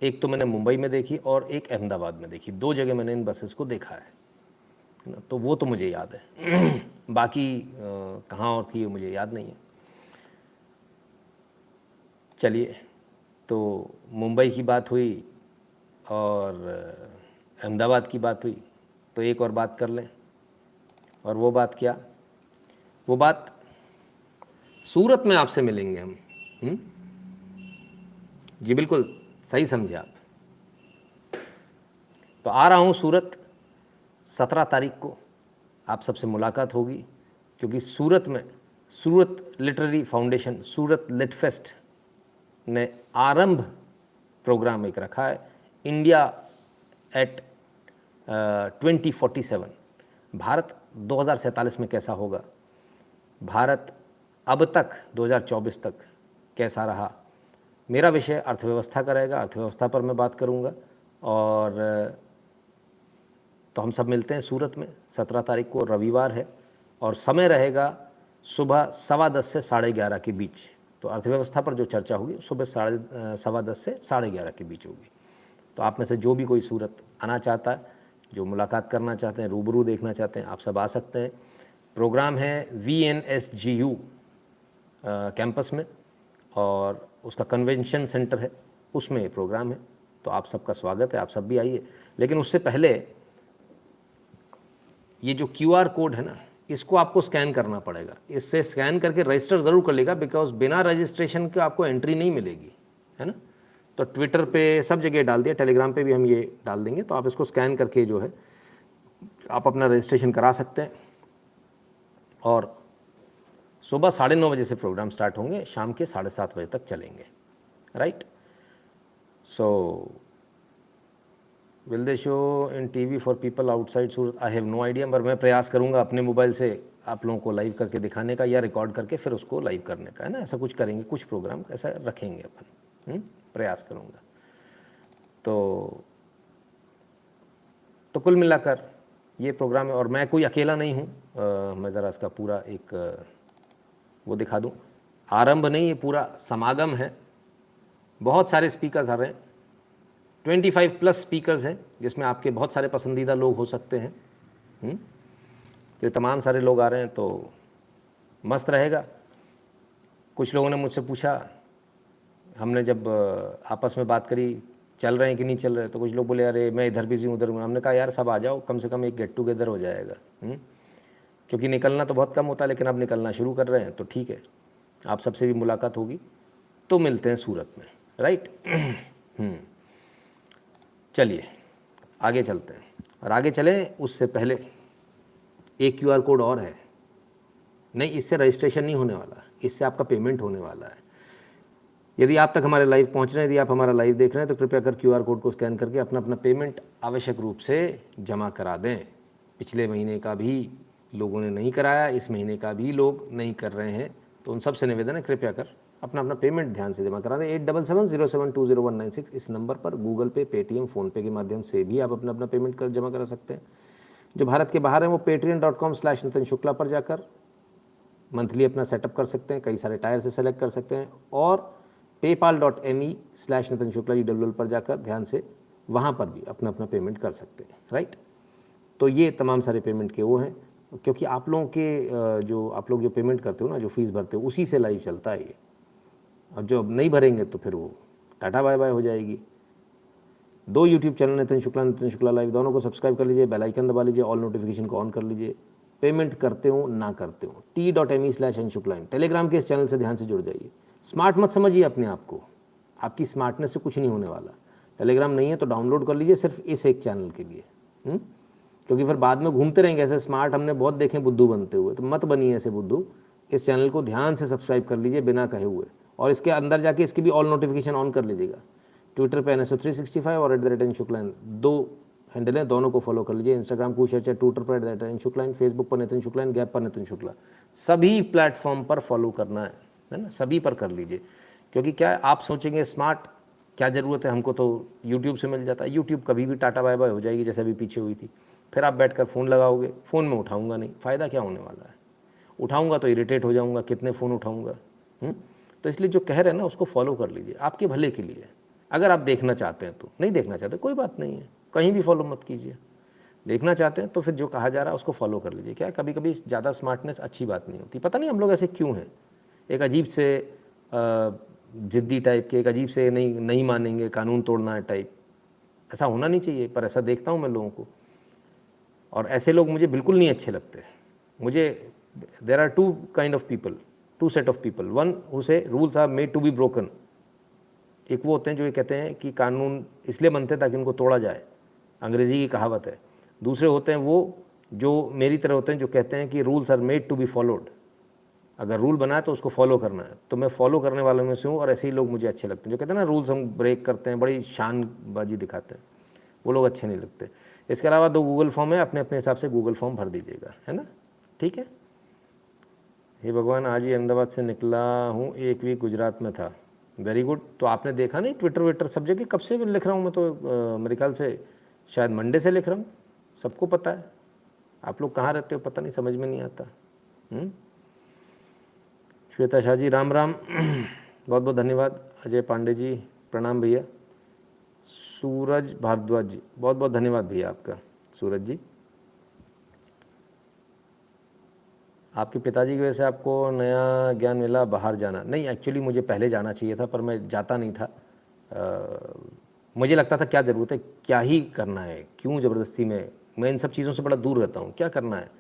एक तो मैंने मुंबई में देखी और एक अहमदाबाद में देखी, 2 जगह मैंने इन बसेस को देखा है ना, तो वो तो मुझे याद है। बाकी कहाँ और थी मुझे याद नहीं है। चलिए, तो मुंबई की बात हुई और अहमदाबाद की बात हुई, तो एक और बात कर लें। और वो बात क्या? वो बात सूरत में आपसे मिलेंगे हम। जी बिल्कुल सही समझे आप। तो आ रहा हूँ सूरत, 17 तारीख को आप सबसे मुलाकात होगी, क्योंकि सूरत में सूरत लिटरेरी फाउंडेशन, सूरत लिट फेस्ट ने आरंभ प्रोग्राम एक रखा है, इंडिया एट 2047। भारत 2047 में कैसा होगा, भारत अब तक 2024 तक कैसा रहा। मेरा विषय अर्थव्यवस्था का रहेगा, अर्थव्यवस्था पर मैं बात करूंगा। और तो हम सब मिलते हैं सूरत में 17 तारीख को, रविवार है, और समय रहेगा सुबह 10:15 से 11:30 के बीच। तो अर्थव्यवस्था पर जो चर्चा होगी सुबह 10:15 से 11:30 के बीच होगी। तो आप में से जो भी कोई सूरत आना चाहता है, जो मुलाकात करना चाहते हैं, रूबरू देखना चाहते हैं, आप सब आ सकते हैं। प्रोग्राम है VNSGU कैंपस में, और उसका कन्वेंशन सेंटर है, उसमें ये प्रोग्राम है। तो आप सबका स्वागत है, आप सब भी आइए। लेकिन उससे पहले ये जो QR कोड है ना, इसको आपको स्कैन करना पड़ेगा। इससे स्कैन करके रजिस्टर ज़रूर कर लेगा, बिकॉज बिना रजिस्ट्रेशन के आपको एंट्री नहीं मिलेगी, है ना। तो ट्विटर पे सब जगह डाल दिया, टेलीग्राम पे भी हम ये डाल देंगे। तो आप इसको स्कैन करके जो है आप अपना रजिस्ट्रेशन करा सकते हैं। और सुबह 9:30 बजे से प्रोग्राम स्टार्ट होंगे, शाम के 7:30 बजे तक चलेंगे, right. So will they show in TV for people outside Surat? I have no idea, पर मैं प्रयास करूंगा अपने मोबाइल से आप लोगों को लाइव करके दिखाने का या रिकॉर्ड करके फिर उसको लाइव करने का, है ना। ऐसा कुछ करेंगे, कुछ प्रोग्राम ऐसा रखेंगे अपन, प्रयास करूंगा। तो कुल मिलाकर ये प्रोग्राम है और मैं कोई अकेला नहीं हूँ। मैं ज़रा इसका पूरा एक वो दिखा दूँ। आरंभ नहीं, ये पूरा समागम है। बहुत सारे स्पीकर्स आ रहे हैं, 25 प्लस स्पीकर्स हैं जिसमें आपके बहुत सारे पसंदीदा लोग हो सकते हैं। तो ये तमाम सारे लोग आ रहे हैं तो मस्त रहेगा। कुछ लोगों ने मुझसे पूछा, हमने जब आपस में बात करी चल रहे हैं कि नहीं चल रहे, तो कुछ लोग बोले अरे मैं इधर बिजी हूँ उधर। हमने कहा यार सब आ जाओ, कम से कम एक गेट टुगेदर हो जाएगा। क्योंकि निकलना तो बहुत कम होता है, लेकिन अब निकलना शुरू कर रहे हैं तो ठीक है, आप सबसे भी मुलाकात होगी। तो मिलते हैं सूरत में, राइट। चलिए आगे चलते हैं, और आगे चलें उससे पहले एक QR कोड और है। नहीं, इससे रजिस्ट्रेशन नहीं होने वाला, इससे आपका पेमेंट होने वाला है। यदि आप तक हमारे लाइव पहुंच रहे हैं, यदि आप हमारा लाइव देख रहे हैं, तो कृपया कर QR कोड को स्कैन करके अपना अपना पेमेंट आवश्यक रूप से जमा करा दें। पिछले महीने का भी लोगों ने नहीं कराया, इस महीने का भी लोग नहीं कर रहे हैं, तो उन सबसे निवेदन है कृपया कर अपना अपना पेमेंट ध्यान से जमा करा दें। 8770720196 इस नंबर पर गूगल पे, पेटीएम, फ़ोनपे के माध्यम से भी आप अपना अपना पेमेंट कर जमा करा सकते हैं। जो भारत के बाहर हैं वो patreon.com/नितिन शुक्ला पर जाकर मंथली अपना सेटअप कर सकते हैं, कई सारे टायर से सेलेक्ट कर सकते हैं, और paypal.me/नितिन शुक्ला UWL पर जाकर ध्यान से वहाँ पर भी अपना अपना पेमेंट कर सकते हैं, राइट। तो ये तमाम सारे पेमेंट के वो हैं, क्योंकि आप लोगों के जो आप लोग जो पेमेंट करते हो ना, जो फीस भरते हो, उसी से लाइव चलता है ये। अब जो अब नहीं भरेंगे तो फिर वो टाटा बाय बाय हो जाएगी। 2 YouTube channel Nitin Shukla live, दोनों को सब्सक्राइब कर लीजिए, बेल आइकन दबा लीजिए, ऑल नोटिफिकेशन को ऑन कर लीजिए। पेमेंट करते हो ना करते हो, t.me/n-shukla। टेलीग्राम के इस चैनल से ध्यान से जुड़ जाइए। स्मार्ट मत समझिए अपने आप को, आपकी स्मार्टनेस से कुछ नहीं होने वाला। टेलीग्राम नहीं है तो डाउनलोड कर लीजिए, सिर्फ इस एक चैनल के लिए, क्योंकि फिर बाद में घूमते रहेंगे ऐसे स्मार्ट, हमने बहुत देखे बुद्धू बनते हुए, तो मत बनिए ऐसे बुद्धू। इस चैनल को ध्यान से सब्सक्राइब कर लीजिए बिना कहे हुए, और इसके अंदर जाके इसकी भी ऑल नोटिफिकेशन ऑन कर लीजिएगा। ट्विटर पे NSO365 और @NShuklain 2 हैंडल है, दोनों को फॉलो कर लीजिए। इंस्टाग्राम को शेयर, ट्विटर पर @NShuklain, फेसबुक पर नितिन शुक्लाइन, गैप पर नितिन शुक्ला, सभी प्लेटफॉर्म पर फॉलो करना है ना, सभी पर कर लीजिए। क्योंकि क्या है, आप सोचेंगे स्मार्ट क्या ज़रूरत है, हमको तो यूट्यूब से मिल जाता है। यूट्यूब कभी भी टाटा बाय बाय हो जाएगी, जैसे अभी पीछे हुई थी। फिर आप बैठकर फ़ोन लगाओगे, फ़ोन में उठाऊंगा नहीं, फ़ायदा क्या होने वाला है। उठाऊंगा तो इरिटेट हो जाऊंगा, कितने फ़ोन उठाऊंगा। तो इसलिए जो कह रहे हैं ना उसको फॉलो कर लीजिए, आपके भले के लिए। अगर आप देखना चाहते हैं तो, नहीं देखना चाहते कोई बात नहीं है, कहीं भी फॉलो मत कीजिए। देखना चाहते हैं तो फिर जो कहा जा रहा है उसको फॉलो कर लीजिए। क्या है, कभी कभी ज़्यादा स्मार्टनेस अच्छी बात नहीं होती। पता नहीं हम लोग ऐसे क्यों हैं, एक अजीब से ज़िद्दी टाइप के, एक अजीब से नहीं मानेंगे, कानून तोड़ना है टाइप। ऐसा होना नहीं चाहिए, पर ऐसा देखता हूँ मैं लोगों को, और ऐसे लोग मुझे बिल्कुल नहीं अच्छे लगते। मुझे there are 2 kind of people, 2 set of people. One who say rules are made to be broken. एक वो होते हैं जो ये कहते हैं कि कानून इसलिए बनते हैं ताकि उनको तोड़ा जाए, अंग्रेज़ी की कहावत है। दूसरे होते हैं वो जो मेरी तरह होते हैं, जो कहते हैं कि rules are made to be followed. अगर रूल बना है तो उसको फॉलो करना है। तो मैं फॉलो करने वालों में से हूँ, और ऐसे ही लोग मुझे अच्छे लगते हैं जो कहते हैं ना रूल्स हम ब्रेक करते हैं, बड़ी शानबाजी दिखाते हैं, वो लोग अच्छे नहीं लगते। इसके अलावा 2 गूगल फॉर्म है, अपने अपने हिसाब से गूगल फॉर्म भर दीजिएगा, है ना, ठीक है। हे भगवान, आज ही अहमदाबाद से निकला हूँ, 1 वीक गुजरात में था। Very good. तो आपने देखा नहीं ट्विटर विटर सब जगह, कब से लिख रहा हूँ मैं तो मेरे ख्याल से शायद मंडे से लिख रहा हूँ, सबको पता है। आप लोग कहाँ रहते हो पता नहीं, समझ में नहीं आता। श्वेता शाह जी राम राम, बहुत बहुत धन्यवाद। अजय पांडे जी प्रणाम भैया। सूरज भारद्वाज जी बहुत बहुत धन्यवाद भैया आपका। सूरज जी, आपके पिताजी की वजह से आपको नया ज्ञान मिला, बाहर जाना? नहीं, एक्चुअली मुझे पहले जाना चाहिए था, पर मैं जाता नहीं था। मुझे लगता था क्या ज़रूरत है, क्या ही करना है, क्यों ज़बरदस्ती में। मैं इन सब चीज़ों से बड़ा दूर रहता हूँ, क्या करना है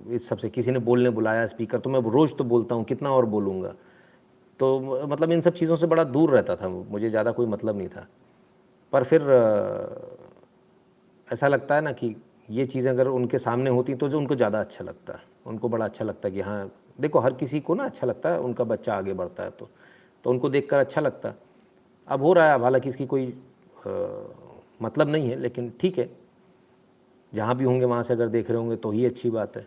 इस सबसे। किसी ने बोलने बुलाया स्पीकर, तो मैं रोज़ तो बोलता हूँ, कितना और बोलूँगा। तो मतलब इन सब चीज़ों से बड़ा दूर रहता था, मुझे ज़्यादा कोई मतलब नहीं था। पर फिर ऐसा लगता है ना कि ये चीज़ें अगर उनके सामने होती तो जो उनको ज़्यादा अच्छा लगता है, उनको बड़ा अच्छा लगता है कि हाँ देखो, हर किसी को ना अच्छा लगता है उनका बच्चा आगे बढ़ता है, तो उनको देखकर अच्छा लगता है। अब हो रहा है, अब हालांकि इसकी कोई मतलब नहीं है, लेकिन ठीक है, जहाँ भी होंगे वहाँ से अगर देख रहे होंगे तो ही अच्छी बात है।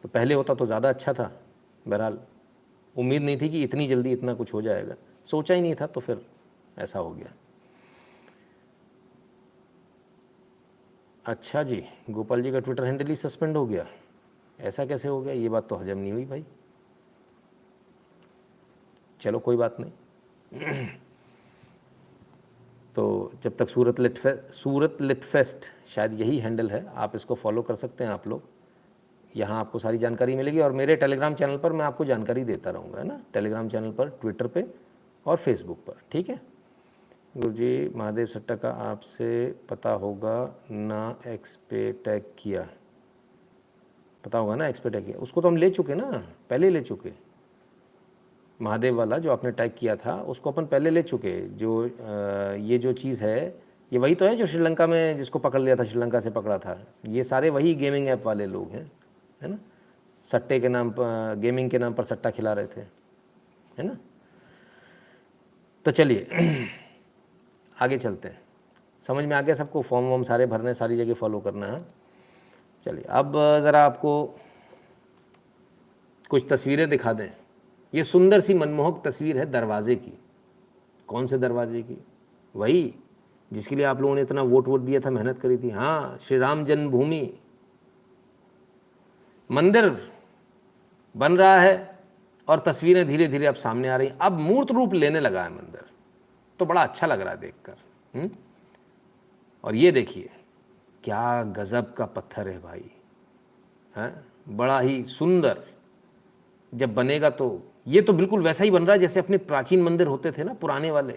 तो पहले होता तो ज़्यादा अच्छा था। बहरहाल उम्मीद नहीं थी कि इतनी जल्दी इतना कुछ हो जाएगा, सोचा ही नहीं था, तो फिर ऐसा हो गया। अच्छा जी, गोपाल जी का ट्विटर हैंडल ही सस्पेंड हो गया, ऐसा कैसे हो गया? ये बात तो हजम नहीं हुई भाई। चलो कोई बात नहीं। तो जब तक सूरत लिट फेस्ट, शायद यही हैंडल है, आप इसको फॉलो कर सकते हैं आप लोग। यहाँ आपको सारी जानकारी मिलेगी और मेरे टेलीग्राम चैनल पर मैं आपको जानकारी देता रहूँगा, है ना, टेलीग्राम चैनल पर, ट्विटर पे और फेसबुक पर, ठीक है। गुरुजी, महादेव सट्टा का आपसे पता होगा ना, एक्स पे टैग किया, पता होगा ना, एक्स पे टैग किया, उसको तो हम ले चुके ना, पहले ले चुके। महादेव वाला जो आपने टैग किया था उसको अपन पहले ले चुके। जो ये जो चीज़ है ये वही तो है जो श्रीलंका में जिसको पकड़ लिया था, श्रीलंका से पकड़ा था। ये सारे वही गेमिंग ऐप वाले लोग हैं, है ना, सट्टे के नाम पर, गेमिंग के नाम पर सट्टा खिला रहे थे, है ना। तो चलिए आगे चलते हैं। समझ में आ गया सबको? फॉर्म वॉर्म सारे भरने, सारी जगह फॉलो करना है। चलिए अब ज़रा आपको कुछ तस्वीरें दिखा दें। ये सुंदर सी मनमोहक तस्वीर है दरवाजे की। कौन से दरवाजे की? वही जिसके लिए आप लोगों ने इतना वोट दिया था, मेहनत करी थी। हाँ, श्री राम जन्मभूमि मंदिर बन रहा है और तस्वीरें धीरे धीरे अब सामने आ रही। अब मूर्त रूप लेने लगा है मंदिर, तो बड़ा अच्छा लग रहा है देखकर। और ये देखिए क्या गजब का पत्थर है भाई, हैं, बड़ा ही सुंदर। जब बनेगा तो ये तो बिल्कुल वैसा ही बन रहा है जैसे अपने प्राचीन मंदिर होते थे ना, पुराने वाले,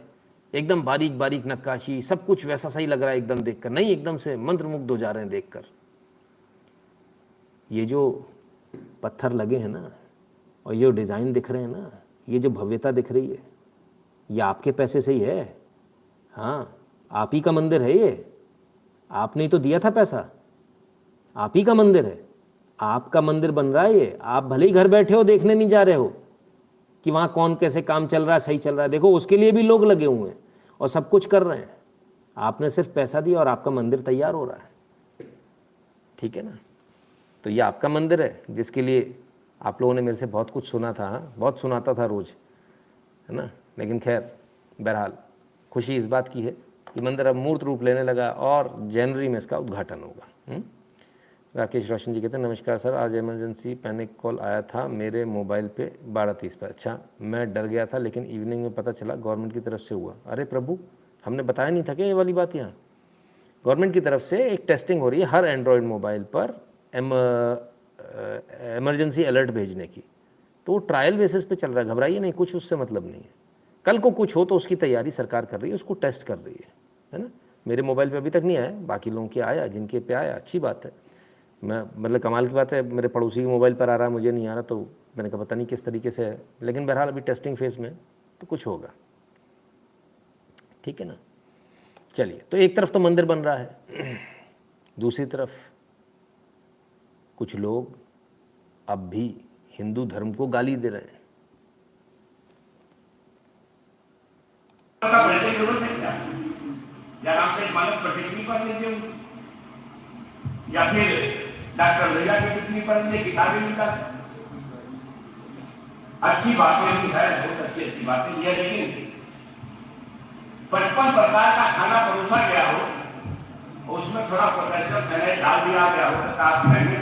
एकदम बारीक बारीक नक्काशी, सब कुछ वैसा सही लग रहा है एकदम देखकर। नहीं, एकदम से मंत्रमुग्ध हो जा रहे हैं देखकर। ये जो पत्थर लगे हैं ना और ये जो डिज़ाइन दिख रहे हैं ना, ये जो भव्यता दिख रही है, ये आपके पैसे से ही है। हाँ, आप ही का मंदिर है ये, आपने ही तो दिया था पैसा, आप ही का मंदिर है, आपका मंदिर बन रहा है ये। आप भले ही घर बैठे हो, देखने नहीं जा रहे हो कि वहाँ कौन कैसे काम चल रहा है, सही चल रहा है। देखो उसके लिए भी लोग लगे हुए हैं और सब कुछ कर रहे हैं। आपने सिर्फ पैसा दिया और आपका मंदिर तैयार हो रहा है, ठीक है ना। तो ये आपका मंदिर है जिसके लिए आप लोगों ने मेरे से बहुत कुछ सुना था, बहुत सुनाता था रोज़, है ना। लेकिन खैर, बहरहाल खुशी इस बात की है कि मंदिर अब मूर्त रूप लेने लगा और जनवरी में इसका उद्घाटन होगा। राकेश रोशन जी कहते हैं, नमस्कार सर, आज इमरजेंसी पैनिक कॉल आया था मेरे मोबाइल पे 12:30 पर। अच्छा, मैं डर गया था लेकिन इवनिंग में पता चला गवर्नमेंट की तरफ से हुआ। अरे प्रभु, हमने बताया नहीं था क्या ये वाली बात? यहाँ गवर्नमेंट की तरफ से एक टेस्टिंग हो रही है हर एंड्रॉयड मोबाइल पर इमरजेंसी अलर्ट भेजने की। तो वो ट्रायल बेसिस पे चल रहा है, घबराइए नहीं, कुछ उससे मतलब नहीं है। कल को कुछ हो तो उसकी तैयारी सरकार कर रही है, उसको टेस्ट कर रही है ना। मेरे मोबाइल पे अभी तक नहीं आया, बाकी लोगों के आया, जिनके पे आया अच्छी बात है। मैं मतलब कमाल की बात है, मेरे पड़ोसी के मोबाइल पर आ रहा है, मुझे नहीं आ रहा, तो मैंने कहा पता नहीं किस तरीके से है। लेकिन बहरहाल अभी टेस्टिंग फेज़ में, तो कुछ होगा, ठीक है ना। चलिए, तो एक तरफ तो मंदिर बन रहा है, दूसरी तरफ कुछ लोग अब भी हिंदू धर्म को गाली दे रहे हैं। या राम से मानव प्रतिक्रिया पढ़ लीजिए, या फिर डॉक्टर लैला की टिप्पणी पढ़ लीजिए, किताबें निकाल। अच्छी बातें भी है, बहुत अच्छी अच्छी बातें ये, लेकिन 55 प्रकार का खाना परोसा गया हो, उसमें थोड़ा पोटेशियम साइनाइड डाल दिया गया हो तो आप खाएंगे।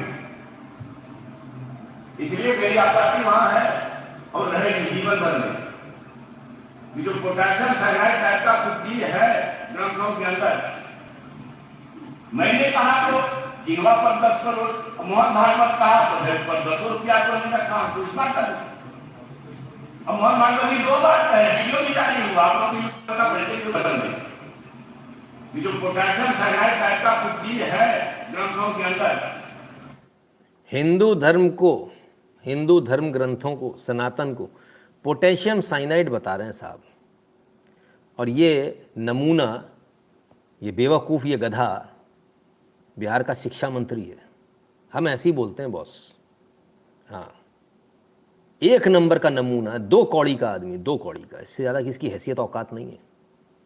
इसलिए मेरी आपत्ति वहां है और रहेगी जीवन भर में। ये जो पोटेशियम साइनाइड टाइप का कुछ चीज है ग्रंथों के अंदर, मैंने कहा तो जीवा पर 10 करोड़, मोहन भागवत कहा तो पर 10 रुपया तो नहीं रखा, दूसरा कर। अब मोहन भागवत की 2 बात है, वीडियो भी जारी हुआ, आप लोग का बैठे क्यों बदल दें। ये जो पोटेशियम साइनाइड टाइप का कुछ चीज है ग्रंथों के अंदर, हिंदू धर्म ग्रंथों को, सनातन को पोटेशियम साइनाइड बता रहे हैं साहब। और ये नमूना, ये बेवकूफ़, ये गधा बिहार का शिक्षा मंत्री है। हम ऐसे ही बोलते हैं बॉस। हाँ, 1 नंबर का नमूना, 2 कौड़ी का आदमी, 2 कौड़ी का, इससे ज़्यादा किसकी हैसियत औकात नहीं है।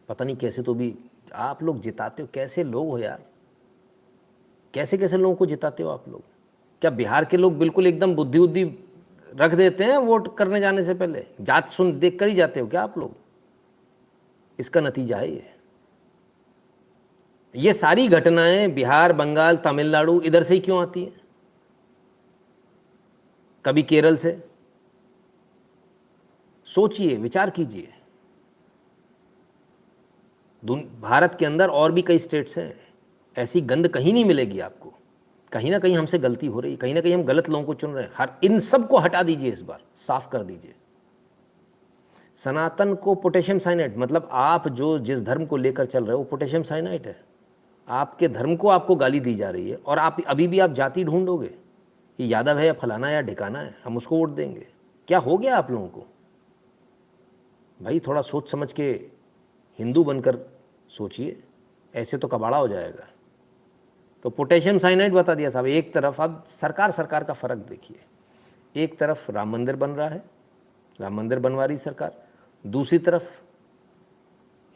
पता नहीं कैसे तो भी आप लोग जिताते हो, कैसे लोग हो यार, कैसे कैसे लोगों को जिताते हो आप लोग? क्या बिहार के लोग बिल्कुल एकदम बुद्धि उद्धि रख देते हैं वोट करने जाने से पहले? जात सुन देख कर ही जाते हो क्या आप लोग? इसका नतीजा है ये सारी घटनाएं बिहार, बंगाल, तमिलनाडु इधर से ही क्यों आती हैं? कभी केरल से। सोचिए, विचार कीजिए। भारत के अंदर और भी कई स्टेट्स हैं, ऐसी गंद कहीं नहीं मिलेगी आपको। कहीं ना कहीं हमसे गलती हो रही है, कहीं ना कहीं हम गलत लोगों को चुन रहे हैं। हर इन सब को हटा दीजिए, इस बार साफ कर दीजिए। सनातन को पोटेशियम साइनाइड, मतलब आप जो जिस धर्म को लेकर चल रहे हो वो पोटेशियम साइनाइड है। आपके धर्म को आपको गाली दी जा रही है और आप अभी भी आप जाति ढूंढोगे कि यादव है या फलाना या ढिकाना है, हम उसको वोट देंगे। क्या हो गया आप लोगों को? भाई थोड़ा सोच समझ के हिंदू बनकर सोचिए, ऐसे तो कबाड़ा हो जाएगा। तो पोटेशियम साइनाइड बता दिया साहब। एक तरफ अब सरकार का फ़र्क देखिए, एक तरफ राम मंदिर बन रहा है, राम मंदिर बनवा रही सरकार, दूसरी तरफ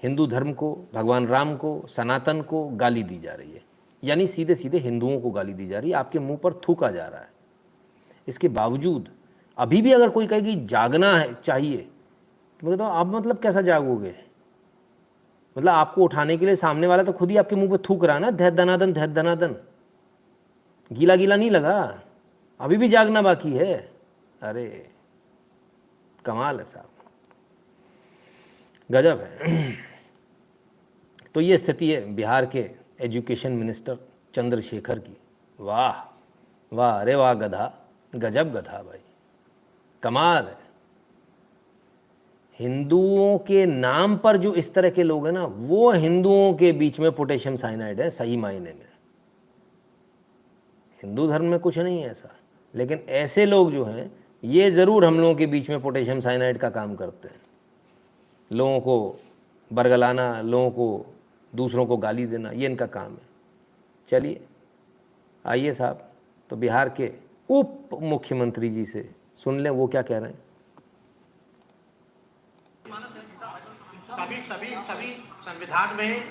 हिंदू धर्म को, भगवान राम को, सनातन को गाली दी जा रही है। यानी सीधे सीधे हिंदुओं को गाली दी जा रही है, आपके मुंह पर थूका जा रहा है। इसके बावजूद अभी भी अगर कोई कहे कि जागना है चाहिए, तो मैं कहता हूँ आप मतलब कैसा जागोगे? मतलब आपको उठाने के लिए सामने वाला तो खुद ही आपके मुंह पे थूक रहा है ना, धैत दनादन धैत दनादन। गीला गीला नहीं लगा, अभी भी जागना बाकी है। अरे कमाल है साहब, गजब है। तो ये स्थिति है बिहार के एजुकेशन मिनिस्टर चंद्रशेखर की। वाह वाह, अरे वाह गधा, गजब गधा भाई, कमाल है। हिंदुओं के नाम पर जो इस तरह के लोग हैं ना, वो हिंदुओं के बीच में पोटेशियम साइनाइड है सही मायने में। हिंदू धर्म में कुछ नहीं है ऐसा, लेकिन ऐसे लोग जो हैं ये ज़रूर हम लोगों के बीच में पोटेशियम साइनाइड का काम करते हैं। लोगों को बरगलाना, लोगों को दूसरों को गाली देना, ये इनका काम है। चलिए आइए साहब, तो बिहार के उप मुख्यमंत्री जी से सुन लें वो क्या कह रहे हैं। सभी संविधान में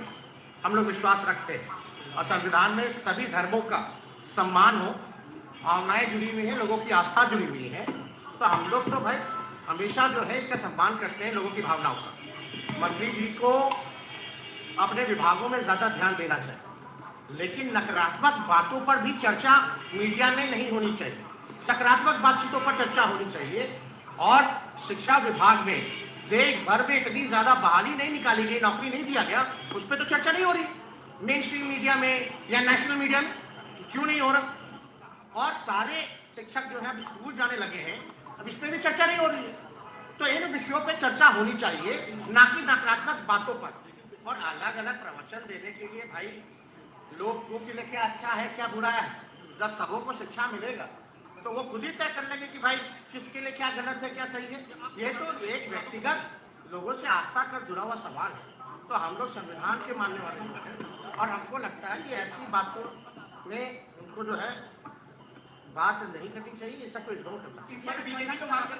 हम लोग विश्वास रखते हैं और संविधान में सभी धर्मों का सम्मान हो, भावनाएं जुड़ी हुई हैं, लोगों की आस्था जुड़ी हुई है। तो हम लोग तो भाई हमेशा जो है इसका सम्मान करते हैं, लोगों की भावनाओं का। मंत्री जी को अपने विभागों में ज़्यादा ध्यान देना चाहिए, लेकिन नकारात्मक बातों पर भी चर्चा मीडिया में नहीं होनी चाहिए। सकारात्मक बातचीतों पर चर्चा होनी चाहिए। और शिक्षा विभाग में देश भर में इतनी ज़्यादा बहाली नहीं निकाली गई, नौकरी नहीं दिया गया, उस पर तो चर्चा नहीं हो रही। मेन स्ट्रीम मीडिया में या नेशनल मीडिया में क्यों नहीं हो रहा? और सारे शिक्षक जो है अब स्कूल जाने लगे हैं, अब इस पर भी चर्चा नहीं हो रही है। तो इन विषयों पर चर्चा होनी चाहिए, ना कि नकारात्मक बातों पर। और अलग अलग प्रवचन देने के लिए भाई लोगों के लिए क्या अच्छा है क्या बुरा है, जब सबों को शिक्षा मिलेगा तो वो खुद ही तय कर लेंगे कि भाई किसके लिए क्या गलत है क्या सही है। ये तो एक व्यक्तिगत लोगों से आस्था का जुड़ा हुआ सवाल है। तो हम लोग संविधान के मानने वाले लोग हैं और हमको लगता है कि ऐसी बातों में उनको जो है बात नहीं करनी चाहिए, ऐसा कोई लोग करना।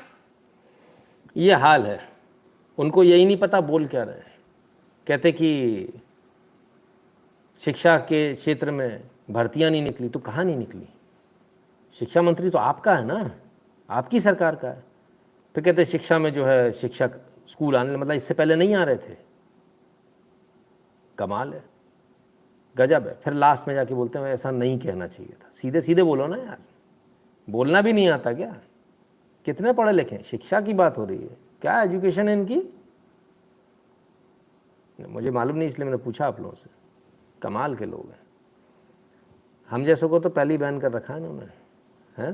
ये हाल है, उनको यही नहीं पता बोल क्या रहे हैं। कहते कि शिक्षा के क्षेत्र में भर्तियां नहीं निकली, तो कहाँ नहीं निकली? शिक्षा मंत्री तो आपका है ना, आपकी सरकार का है। फिर कहते शिक्षा में जो है शिक्षक स्कूल आने, मतलब इससे पहले नहीं आ रहे थे। कमाल है, गजब है। फिर लास्ट में जाके बोलते हैं ऐसा नहीं कहना चाहिए था। सीधे सीधे बोलो ना यार, बोलना भी नहीं आता क्या? कितने पढ़े लिखे? शिक्षा की बात हो रही है, क्या एजुकेशन है इनकी? मुझे मालूम नहीं, इसलिए मैंने पूछा आप लोगों से। कमाल के लोग हैं। हम जैसों को तो पहले ही बैन कर रखा है इन्होंने, हैं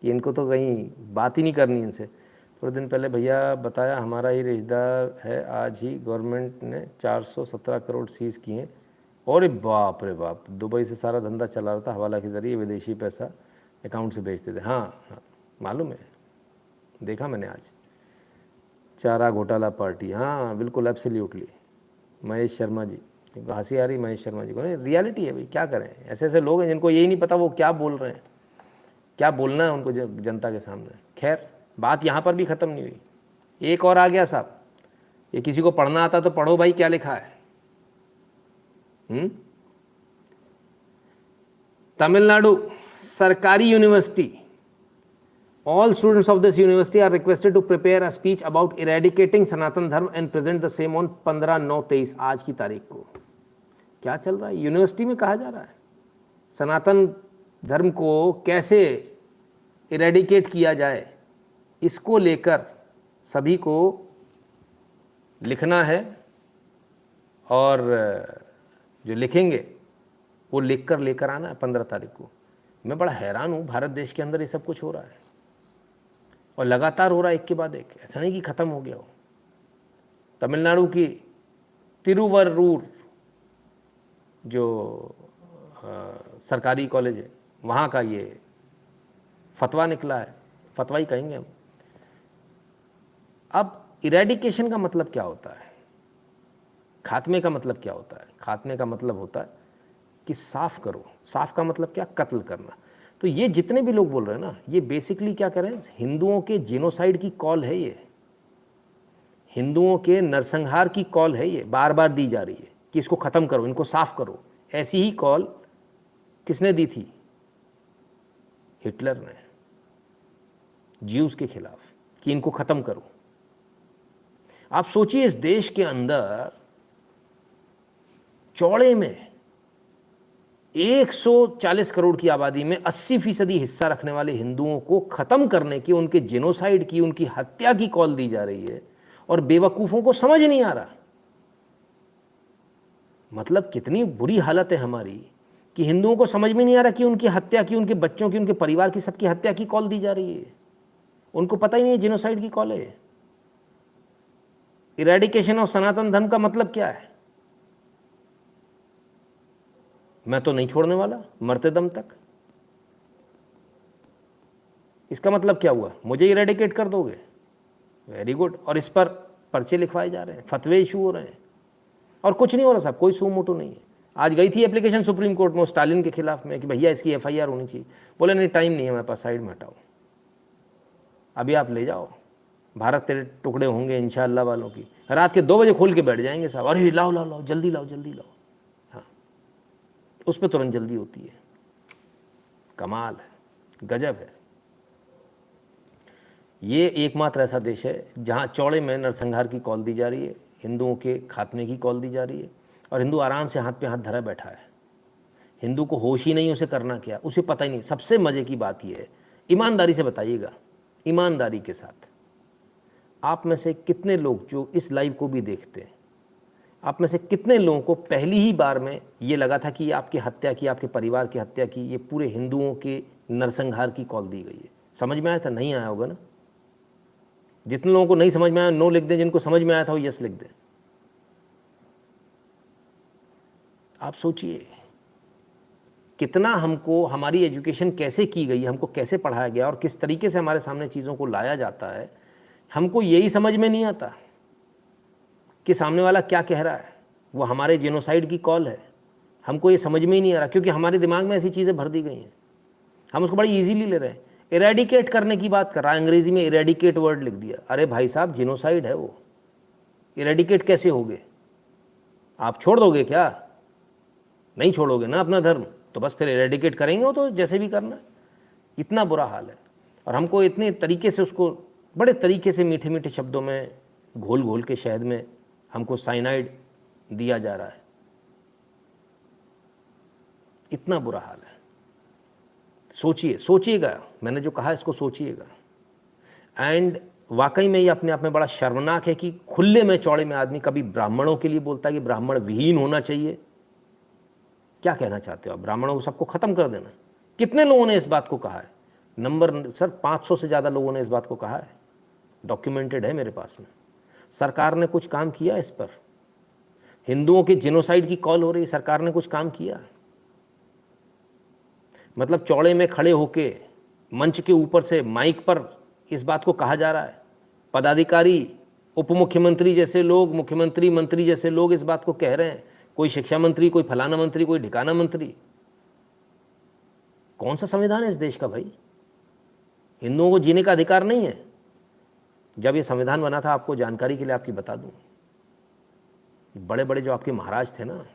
कि इनको तो कहीं बात ही नहीं करनी इनसे। थोड़े दिन पहले भैया बताया हमारा ही रिश्तेदार है, आज ही गवर्नमेंट ने 417 करोड़ सीज किए। और बाप रे बाप, दुबई से सारा धंधा चला रहा था, हवाला के ज़रिए विदेशी पैसा अकाउंट से भेजते थे। हाँ मालूम है, देखा मैंने आज। चारा घोटाला पार्टी, हाँ बिल्कुल एब्सोल्युटली। महेश शर्मा जी, हंसी आ रही महेश शर्मा जी को। नहीं, रियलिटी है भाई, क्या करें। ऐसे ऐसे लोग हैं जिनको यही नहीं पता वो क्या बोल रहे हैं, क्या बोलना है उनको जनता के सामने। खैर, बात यहाँ पर भी ख़त्म नहीं हुई। एक और आ गया साहब, ये किसी को पढ़ना आता तो पढ़ो भाई क्या लिखा है। तमिलनाडु सरकारी university, all students of this university are requested to prepare a speech about eradicating सनातन धर्म and present the same on 15/9/23, आज की तारीख को। क्या चल रहा है? यूनिवर्सिटी में कहा जा रहा है सनातन धर्म को कैसे इरेडिकेट किया जाए, इसको लेकर सभी को लिखना है, और जो लिखेंगे वो लिख कर लेकर आना है 15 तारीख को। मैं बड़ा हैरान हूँ, भारत देश के अंदर ये सब कुछ हो रहा है और लगातार हो रहा है, एक के बाद एक, ऐसा नहीं कि ख़त्म हो गया हो। तमिलनाडु की तिरुवरूर जो सरकारी कॉलेज है, वहाँ का ये फतवा निकला है, फतवा ही कहेंगे हम। अब इरेडिकेशन का मतलब क्या होता है, खात्मे का मतलब क्या होता है? खात्मे का मतलब होता है कि साफ करो। साफ का मतलब क्या? कत्ल करना। तो ये जितने भी लोग बोल रहे हैं ना, ये बेसिकली क्या कर रहे हैं? हिंदुओं के जेनोसाइड की कॉल है ये, हिंदुओं के नरसंहार की कॉल है ये, बार बार दी जा रही है कि इसको ख़त्म करो, इनको साफ करो। ऐसी ही कॉल किसने दी थी? हिटलर ने ज्यूज के खिलाफ, कि इनको ख़त्म करो। आप सोचिए, इस देश के अंदर चौड़े में 140 करोड़ की आबादी में 80% हिस्सा रखने वाले हिंदुओं को ख़त्म करने की, उनके जेनोसाइड की, उनकी हत्या की कॉल दी जा रही है, और बेवकूफ़ों को समझ नहीं आ रहा। मतलब कितनी बुरी हालत है हमारी कि हिंदुओं को समझ में नहीं आ रहा कि उनकी हत्या की, उनके बच्चों की, उनके परिवार की, सबकी हत्या की कॉल दी जा रही है। उनको पता ही नहीं है जेनोसाइड की कॉल है। इरेडिकेशन ऑफ सनातन धर्म का मतलब क्या है? मैं तो नहीं छोड़ने वाला मरते दम तक। इसका मतलब क्या हुआ? मुझे इरेडिकेट कर दोगे? Very good. और इस पर पर्चे लिखवाए जा रहे हैं, फतवे इशू हो रहे हैं, और कुछ नहीं हो रहा साहब, कोई सू मोटो नहीं है। आज गई थी एप्लीकेशन सुप्रीम कोर्ट में स्टालिन के खिलाफ में कि भैया इसकी FIR होनी चाहिए। बोले नहीं, टाइम नहीं है हमारे पास, साइड में हटाओ, अभी आप ले जाओ, भारत तेरे टुकड़े होंगे इंशाअल्लाह वालों की। रात के 2 बजे खोल के बैठ जाएंगे साहब, अरे लाओ लाओ लाओ, जल्दी लाओ जल्दी लाओ। हाँ, उस पर तुरंत जल्दी होती है। कमाल है, गजब है। ये एकमात्र ऐसा देश है जहाँ चौड़े में नरसंहार की कॉल दी जा रही है, हिंदुओं के खात्मे की कॉल दी जा रही है, और हिंदू आराम से हाथ पे हाथ धरा बैठा है। हिंदू को होश ही नहीं उसे करना क्या, उसे पता ही नहीं। सबसे मज़े की बात यह है, ईमानदारी से बताइएगा, ईमानदारी के साथ, आप में से कितने लोग जो इस लाइव को भी देखते हैं, आप में से कितने लोगों को पहली ही बार में ये लगा था कि ये आपकी हत्या की, आपके परिवार की हत्या की, ये पूरे हिंदुओं के नरसंहार की कॉल दी गई है? समझ में आया था? नहीं आया होगा ना। जितने लोगों को नहीं समझ में आया नो लिख दें, जिनको समझ में आया था वो यस लिख दें। आप सोचिए कितना हमको, हमारी एजुकेशन कैसे की गई, हमको कैसे पढ़ाया गया और किस तरीके से हमारे सामने चीज़ों को लाया जाता है। हमको यही समझ में नहीं आता कि सामने वाला क्या कह रहा है, वो हमारे जेनोसाइड की कॉल है। हमको ये समझ में ही नहीं आ रहा, क्योंकि हमारे दिमाग में ऐसी चीज़ें भर दी गई हैं, हम उसको बड़ी ईजीली ले रहे हैं। इरेडिकेट करने की बात कर रहा है, अंग्रेज़ी में इरेडिकेट वर्ड लिख दिया। अरे भाई साहब, जेनोसाइड है वो, इरेडिकेट कैसे होगे? आप छोड़ दोगे क्या? नहीं छोड़ोगे ना अपना धर्म, तो बस फिर इरेडिकेट करेंगे वो तो जैसे भी करना है। इतना बुरा हाल है, और हमको इतने तरीके से उसको, बड़े तरीके से मीठे मीठे शब्दों में घोल घोल के शहद में हमको साइनाइड दिया जा रहा है। इतना बुरा हाल है। सोचिए, सोचिएगा, मैंने जो कहा इसको सोचिएगा। एंड वाकई में ये अपने आप में बड़ा शर्मनाक है कि खुले में चौड़े में आदमी कभी ब्राह्मणों के लिए बोलता है कि ब्राह्मण विहीन होना चाहिए। क्या कहना चाहते हो आप? ब्राह्मणों को सबको ख़त्म कर देना? कितने लोगों ने इस बात को कहा है? नंबर सर 500 से ज़्यादा लोगों ने इस बात को कहा है, डॉक्यूमेंटेड है मेरे पास में। सरकार ने कुछ काम किया इस पर? हिंदुओं के जेनोसाइड की कॉल हो रही है, सरकार ने कुछ काम किया? मतलब चौड़े में खड़े होके मंच के ऊपर से माइक पर इस बात को कहा जा रहा है, पदाधिकारी, उप मुख्यमंत्री जैसे लोग, मुख्यमंत्री, मंत्री जैसे लोग इस बात को कह रहे हैं, कोई शिक्षा मंत्री, कोई फलाना मंत्री, कोई ढिकाना मंत्री। कौन सा संविधान है इस देश का भाई? हिंदुओं को जीने का अधिकार नहीं है? जब ये संविधान बना था, आपको जानकारी के लिए आपकी बता दूं, बड़े बड़े जो आपके महाराज थे ना,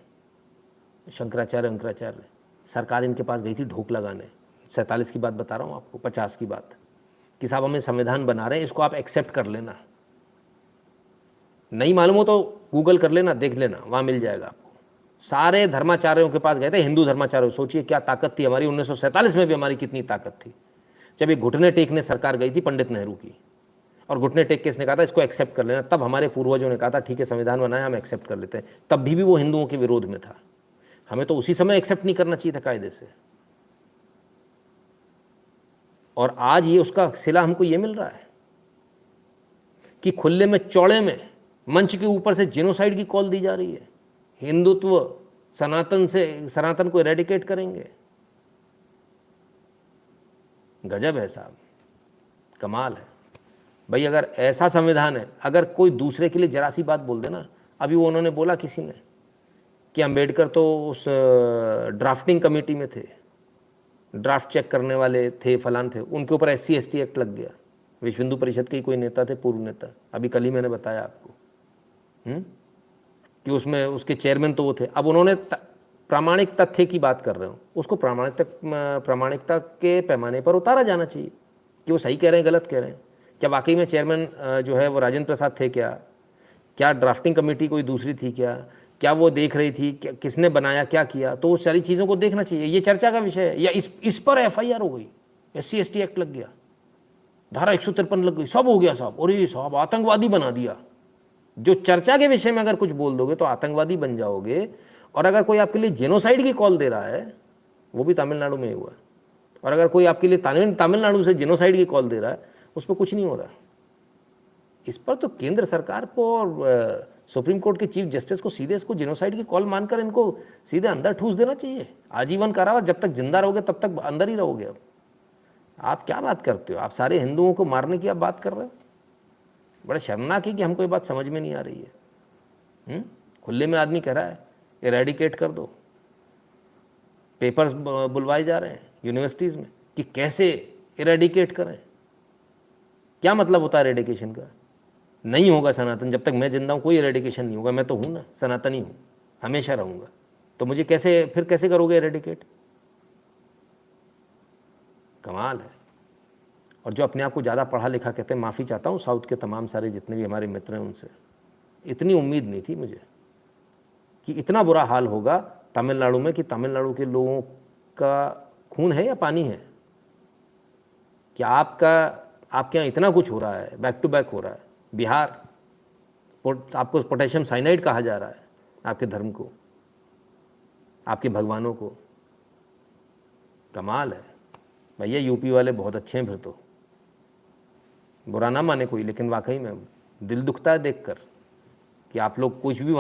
शंकराचार्य सरकार इनके पास गई थी ढोक लगाने। 47 की बात बता रहा हूँ आपको, 50 की बात, कि साहब हमें संविधान बना रहे हैं, इसको आप एक्सेप्ट कर लेना। नहीं मालूम हो तो गूगल कर लेना, देख लेना, वहाँ मिल जाएगा आपको। सारे धर्माचार्यों के पास गए थे, हिंदू धर्माचार्य। सोचिए क्या ताकत थी हमारी, 1947 में भी हमारी कितनी ताकत थी। जब ये घुटने टेकने सरकार गई थी पंडित नेहरू की, और घुटने टेक के इसने कहा था इसको एक्सेप्ट कर लेना, तब हमारे पूर्वजों ने कहा था ठीक है संविधान बनाया, हम एक्सेप्ट कर लेते हैं। तब भी वो हिंदुओं के विरोध में था। हमें तो उसी समय एक्सेप्ट नहीं करना चाहिए था कायदे से। और आज ये उसका सिला हमको ये मिल रहा है कि खुले में चौड़े में मंच के ऊपर से जेनोसाइड की कॉल दी जा रही है। हिंदुत्व सनातन को इरेडिकेट करेंगे। गजब है साहब, कमाल है भाई। अगर ऐसा संविधान है, अगर कोई दूसरे के लिए जरा सी बात बोल देना, अभी वो उन्होंने बोला किसी ने कि अंबेडकर तो उस ड्राफ्टिंग कमेटी में थे, ड्राफ्ट चेक करने वाले थे, फलान थे, उनके ऊपर SC ST एक्ट लग गया। विश्व हिंदू परिषद के ही कोई नेता थे, पूर्व नेता, अभी कल ही मैंने बताया आपको कि उसमें उसके चेयरमैन तो वो थे। अब उन्होंने प्रामाणिक तथ्य की बात कर रहे हो, उसको प्रामाणिकता के पैमाने पर उतारा जाना चाहिए कि वो सही कह रहे हैं, गलत कह रहे हैं। क्या वाकई में चेयरमैन जो है वो राजेंद्र प्रसाद थे क्या ड्राफ्टिंग कमेटी कोई दूसरी थी क्या वो देख रही थी, किसने बनाया, क्या किया? तो वो सारी चीज़ों को देखना चाहिए। ये चर्चा का विषय है। या इस पर FIR हो गई, SC ST एक्ट लग गया, धारा 153 लग गई, सब हो गया साहब, और ये साहब आतंकवादी बना दिया। जो चर्चा के विषय में अगर कुछ बोल दोगे तो आतंकवादी बन जाओगे। और अगर कोई आपके लिए जेनोसाइड की कॉल दे रहा है, वो भी तमिलनाडु में हुआ, और अगर कोई आपके लिए तमिलनाडु से जेनोसाइड की कॉल दे रहा है, उस पर कुछ नहीं हो रहा। इस पर तो केंद्र सरकार को और सुप्रीम कोर्ट के चीफ जस्टिस को सीधे इसको जेनोसाइड की कॉल मानकर इनको सीधे अंदर ठूस देना चाहिए। आजीवन कारावास, जब तक जिंदा रहोगे तब तक अंदर ही रहोगे। अब आप क्या बात करते हो? आप सारे हिंदुओं को मारने की आप बात कर रहे हो। बड़ा शर्मनाक है कि हमको ये बात समझ में नहीं आ रही है। खुले में आदमी कह रहा है इरेडिकेट कर दो, पेपर्स बुलवाए जा रहे हैं यूनिवर्सिटीज़ में कि कैसे इरेडिकेट करें। क्या मतलब होता है इरेडिकेशन का? नहीं होगा सनातन, जब तक मैं जिंदा हूँ कोई इरेडिकेशन नहीं होगा। मैं तो हूँ ना, सनातनी हूँ, हमेशा रहूँगा। तो मुझे कैसे करोगे इरेडिकेट? कमाल है। और जो अपने आप को ज़्यादा पढ़ा लिखा कहते हैं, माफ़ी चाहता हूँ साउथ के तमाम सारे जितने भी हमारे मित्र हैं उनसे, इतनी उम्मीद नहीं थी मुझे कि इतना बुरा हाल होगा तमिलनाडु में, कि तमिलनाडु के लोगों का खून है या पानी है? क्या आपके यहाँ इतना कुछ हो रहा है, बैक टू बैक हो रहा है। बिहार, आपको पोटेशियम साइनाइड कहा जा रहा है, आपके धर्म को, आपके भगवानों को। कमाल है भैया। यूपी वाले बहुत अच्छे हैं फिर तो, बुरा ना माने कोई, लेकिन वाकई में दिल दुखता है देखकर कि आप लोग कुछ भी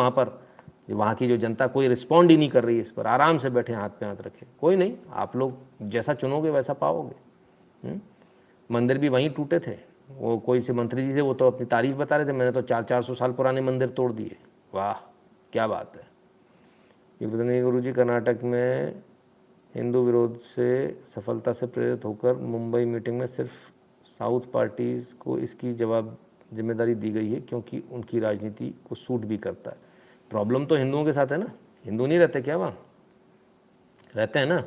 वहाँ की जो जनता कोई रिस्पॉन्ड ही नहीं कर रही है इस पर। आराम से बैठे, हाथ पे हाथ रखे, कोई नहीं, आप लोग जैसा चुनोगे वैसा पाओगे। मंदिर भी वहीं टूटे थे, वो कोई से मंत्री जी थे, वो तो अपनी तारीफ बता रहे थे, मैंने तो 400 साल पुराने मंदिर तोड़ दिए। वाह क्या बात है। युवदनी गुरु जी कर्नाटक में हिंदू विरोध से सफलता से प्रेरित होकर मुंबई मीटिंग में सिर्फ साउथ पार्टीज़ को इसकी जिम्मेदारी दी गई है, क्योंकि उनकी राजनीति को सूट भी करता है। प्रॉब्लम तो हिंदुओं के साथ है ना, हिंदू नहीं रहते क्या वहाँ? रहते हैं ना।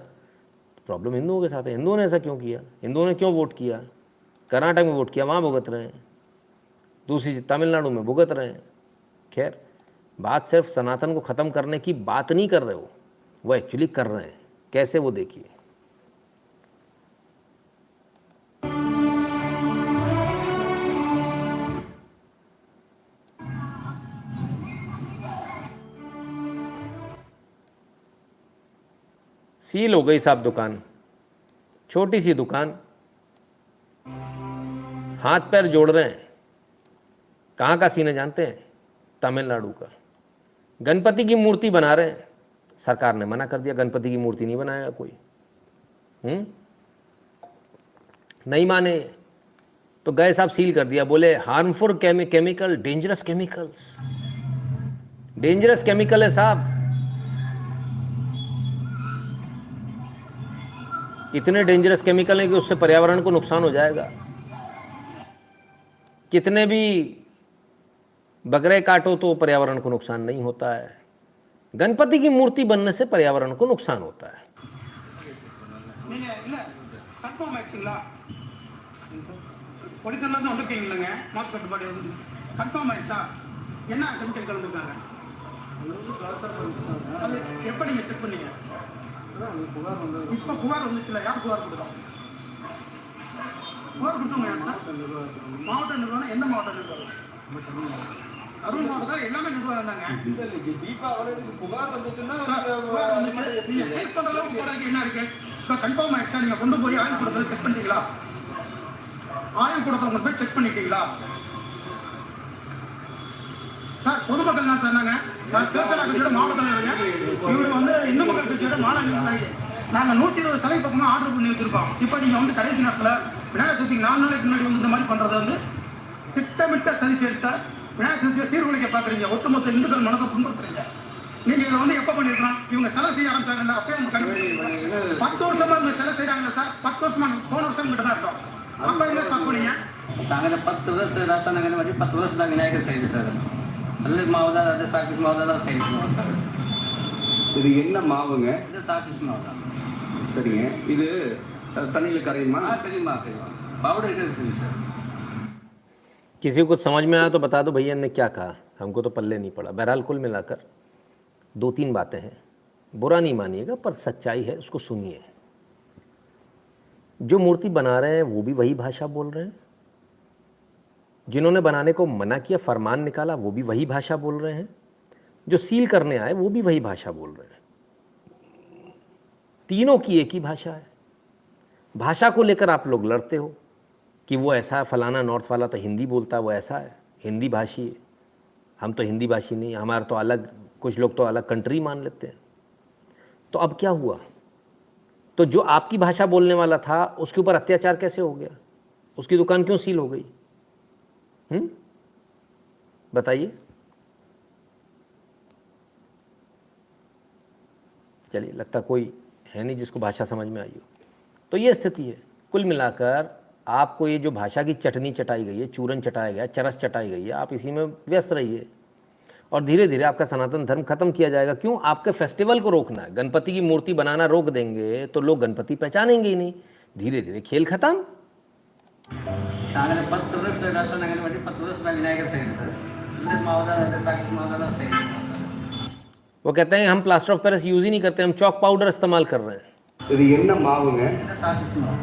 प्रॉब्लम हिंदुओं के साथ है। हिंदुओं ने ऐसा क्यों किया? हिंदुओं ने क्यों वोट किया? कर्नाटक में वोट किया, वहाँ भुगत रहे हैं, दूसरी तमिलनाडु में भुगत रहे हैं। खैर, बात सिर्फ सनातन को ख़त्म करने की बात नहीं कर रहे हो, वो एक्चुअली कर रहे हैं। कैसे, वो देखिए। सील हो गई साहब दुकान, छोटी सी दुकान, हाथ पैर जोड़ रहे हैं। कहाँ का सीन है जानते हैं? तमिलनाडु का। गणपति की मूर्ति बना रहे हैं, सरकार ने मना कर दिया, गणपति की मूर्ति नहीं बनाएगा कोई। नहीं माने तो गए साहब, सील कर दिया। बोले harmful chemical, dangerous chemicals, dangerous chemical है साहब। इतने डेंजरस केमिकल हैं कि उससे पर्यावरण को नुकसान हो जाएगा। कितने भी बकरे काटो तो पर्यावरण को नुकसान नहीं होता है, गणपति की मूर्ति बनने से पर्यावरण को नुकसान होता है। நீங்க இல்ல கன்ஃபார்ம் ஆயிடுச்சுங்களா போலீஸ்ல இருந்து வந்திருக்கீங்களா மாஸ்க் கட்டுப்பாடு கன்ஃபார்ம் ஆயிடுச்சா என்ன கெமிக்கல் கலந்துருக்காங்க அது எப்ப நீங்க செக் பண்ணீங்க இப்ப புகார் வந்துச்சுல யார் புகார் கொடுத்தோம் புகார் கொடுத்தோங்க மாவட்ட நிர்வாகம் எந்த மாவட்ட நிர்வாகம் அருள் மாவட்டத்தில் எல்லாமே நிர்வாகம் தாங்க புகார் வந்துச்சுன்னா நீங்க ஃபேஸ் பண்ற அளவுக்கு போறதுக்கு என்ன இருக்கு இப்போ கன்ஃபார்ம் ஆயிடுச்சா நீங்க கொண்டு போய் ஆய்வு கூடத்தில் செக் பண்ணிட்டீங்களா ஆய்வு கூடத்தை கொண்டு போய் செக் பண்ணிட்டீங்களா சார் பொதுமக்கள் தான் சொன்னாங்க நான் சிவசேனா கட்சியோட மாவட்ட தலைவர் இவர் வந்து இந்து மக்கள் கட்சியோட மாநில நாங்க 120 சிலை பக்கமா ஆர்டர் பண்ணி வச்சிருக்கோம் இப்போ நீங்க வந்து கடைசி நேரத்தில் விநாயகர் சதுர்த்தி 4 நாளைக்கு முன்னாடி வந்து இந்த மாதிரி பண்றது வந்து திட்டமிட்ட சரி சரி சார் விநாயகர் சதுர்த்தியை சீர்குலைக்க பாக்குறீங்க ஒட்டுமொத்த இந்துக்கள் மனதை புண்படுத்துறீங்க நீங்க இதை வந்து எப்ப பண்ணிருக்கலாம் இவங்க சிலை செய்ய ஆரம்பிச்சாங்கல்ல அப்பயே அவங்க கண்டுபிடிச்சு 10 வருஷமா இவங்க சிலை செய்யறாங்கல்ல சார் 10 வருஷமா போன வருஷம் கிட்ட தான் இருக்கோம் அப்ப எங்க ஸ்டாப் பண்ணீங்க நாங்கள் 10 வருஷம் ராஜஸ்தான் வந்து 10 வருஷம் தான் விநாயகர் செய்யுது சார் நல்ல மாவு தான் அது சாக்கிஸ் மாவு தான் செய்யணும் சார் இது என்ன மாவுங்க இது சாக்கிஸ் மாவு தான் சரிங்க இது தண்ணியில் கரையுமா தெரியுமா पाउडर इधर सर किसी को समझ में आया तो बता दो भैया ने क्या कहा, हमको तो पल्ले नहीं पड़ा। बहरहाल कुल मिलाकर 2-3 बातें हैं, बुरा नहीं मानिएगा पर सच्चाई है, उसको सुनिए। जो मूर्ति बना रहे हैं वो भी वही भाषा बोल रहे हैं, जिन्होंने बनाने को मना किया फरमान निकाला वो भी वही भाषा बोल रहे हैं, जो सील करने आए वो भी वही भाषा बोल रहे हैं। तीनों की एक ही भाषा है। भाषा को लेकर आप लोग लड़ते हो कि वो ऐसा है, फलाना नॉर्थ वाला तो हिंदी बोलता है, वो ऐसा है, हिंदी भाषी है, हम तो हिंदी भाषी नहीं, हमारा तो अलग, कुछ लोग तो अलग कंट्री मान लेते हैं। तो अब क्या हुआ? तो जो आपकी भाषा बोलने वाला था उसके ऊपर अत्याचार कैसे हो गया? उसकी दुकान क्यों सील हो गई? बताइए। चलिए, लगता कोई है नहीं जिसको भाषा समझ में आई हो। तो ये स्थिति है। कुल मिलाकर आपको ये जो भाषा की चटनी चटाई गई है, चूरन चटाया गया, चरस चटाई गई है, आप इसी में व्यस्त रहिए और धीरे धीरे आपका सनातन धर्म खत्म किया जाएगा। क्यों? आपके फेस्टिवल को रोकना है। गणपति की मूर्ति बनाना रोक देंगे तो लोग गणपति पहचानेंगे ही नहीं, धीरे धीरे खेल खत्म। नाங்கள் 10 வருஷம் ராஜஸ்தான் வந்து 10 வருஷம் தான் விநாயகர் செய்யுது சார் நல்ல மாவு தான் அது சாக்கிஸ் மாவு தான் செய்யுது। वो कहते हैं हम प्लास्टर ऑफ पेरिस यूज ही नहीं करते, हम चौक पाउडर इस्तेमाल कर रहे हैं। இது என்ன மாவுங்க? இது சாக்கிஸ் மாவு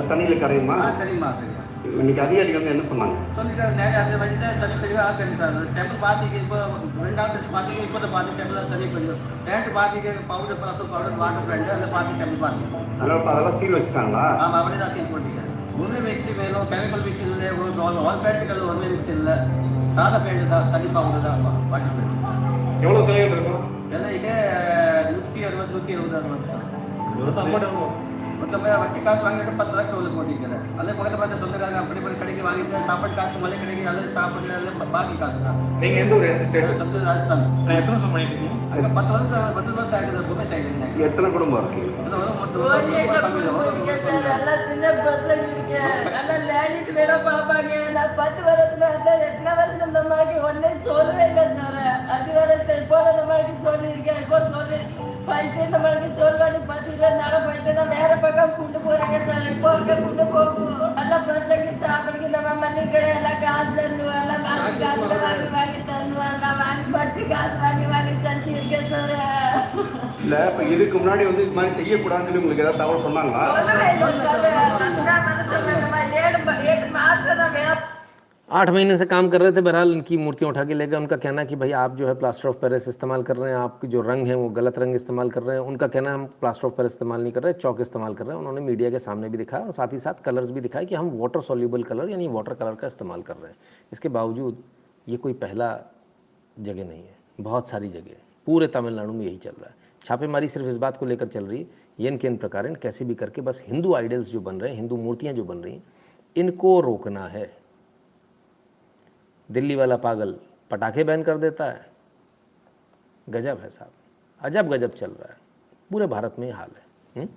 தண்ணியில் கரையுமா? தெரியுமா தெரியும் இன்னைக்கு அதிகாரிகள் வந்து என்ன சொன்னாங்க? சொல்லிட்டு நேரம் அந்த வழியில தண்ணி பெரிய தெரியும் சார் செப்பல் பாத்திக்கு இப்போ 2வது பாத்திக்கு இப்போ தான் பாத்தி செப்பல் தண்ணி பெரிய ரெண்டு பாத்திக்கு powder plus powder water blend அந்த பாத்தி செப்பல் பாத்தி அதெல்லாம் சீல் வச்சுட்டாங்களா? ஆமாம் அப்படி தான் சீல் போட்டீங்க। ஒன்று மிக்ஸி மேலும் கெமிக்கல் மிக்ஸி இல்லை, ஒரு ஆல் பேண்ட்டுகள் ஒன்று மிக்ஸி இல்லை, சாதா பேண்ட் தான், தண்ணி பவுடர் தான் வாட்டர் பிளண்ட்। எவ்வளோ சிலைகள் இருக்கும்? எல்லாம் இதே 160 160 சார் மொத்தமாக வட்டி காசு வாங்கிட்டு 10 லட்சம் உள்ள போட்டிருக்கிறேன்। அதே பக்கத்தில் பார்த்து சொந்தக்காரங்க அப்படி போய் கடைக்கு வாங்கிட்டு சாப்பாடு காசு மலை கடைக்கு அதில் சாப்பாடு அதில் பாக்கி காசு தான்। நீங்கள் எந்த ஒரு ஸ்டேட்? சப்த ராஜஸ்தான்। நான் எத்தனை வருஷம் பண்ணிட்டு அங்கே 10 வருஷம் ஆகிடுது எப்பவுமே செய்யறீங்க। எத்தனை குடும்பம் இருக்கு? சின்ன பசங்க இருக்கு, நல்லா லேடிஸ் வேலை பார்ப்பாங்க। நான் 10 வருஷத்துல எத்தனை வருஷம் இந்த மாதிரி ஒன்னே சொல்லவே இல்லை சார்। அது வருஷம் இப்போ இந்த மாதிரி சொல்லியிருக்கேன், இப்போ சொல்லி ஃபர்ஸ்ட் இந்த மாதிரி சொல்வாடி 10 நாள போயிட்டு நான் வேற பக்கம் கூட்டு போறேங்க சார்। இப்போ அங்கே கூட்டு போகும் நல்லா பசங்க சாப்பிடுங்க, நம்ம மண்ணி கடை எல்லாம் காசு தருவாங்க, வாங்கி காசு வாங்கி தருவாங்க, நான் வாங்கி பட்டு காசு வாங்கி செஞ்சு இருக்கேன் சார்। இல்ல இப்ப இதுக்கு முன்னாடி வந்து இது மாதிரி செய்யக்கூடாதுன்னு சொல்லி உங்களுக்கு ஏதாவது தகவல் சொன்னாங்களா? 8 महीने से काम कर रहे थे। बहरहाल इनकी मूर्तियाँ उठा के ले गए। उनका कहना है कि भाई आप जो है प्लास्टर ऑफ पेरिस इस्तेमाल कर रहे हैं, आपके जो रंग हैं वो गलत रंग इस्तेमाल कर रहे हैं। उनका कहना है हम प्लास्टर ऑफ पेरिस इस्तेमाल नहीं कर रहे, चौक इस्तेमाल कर रहे हैं। उन्होंने मीडिया के सामने भी दिखाया और साथ ही साथ कलर्स भी दिखाए कि हम वाटर सोल्यूबल कलर यानी वाटर कलर का इस्तेमाल कर रहे हैं। इसके बावजूद ये कोई पहला जगह नहीं है, बहुत सारी जगह पूरे तमिलनाडु में यही चल रहा है। छापेमारी सिर्फ इस बात को लेकर चल रही है, येन केन प्रकार कैसे भी करके बस हिंदू आइडल्स जो बन रहे हैं, हिंदू मूर्तियाँ जो बन रही हैं, इनको रोकना है। दिल्ली वाला पागल पटाखे बैन कर देता है, गजब है साहब, अजब गजब चल रहा है। पूरे भारत में ये हाल है।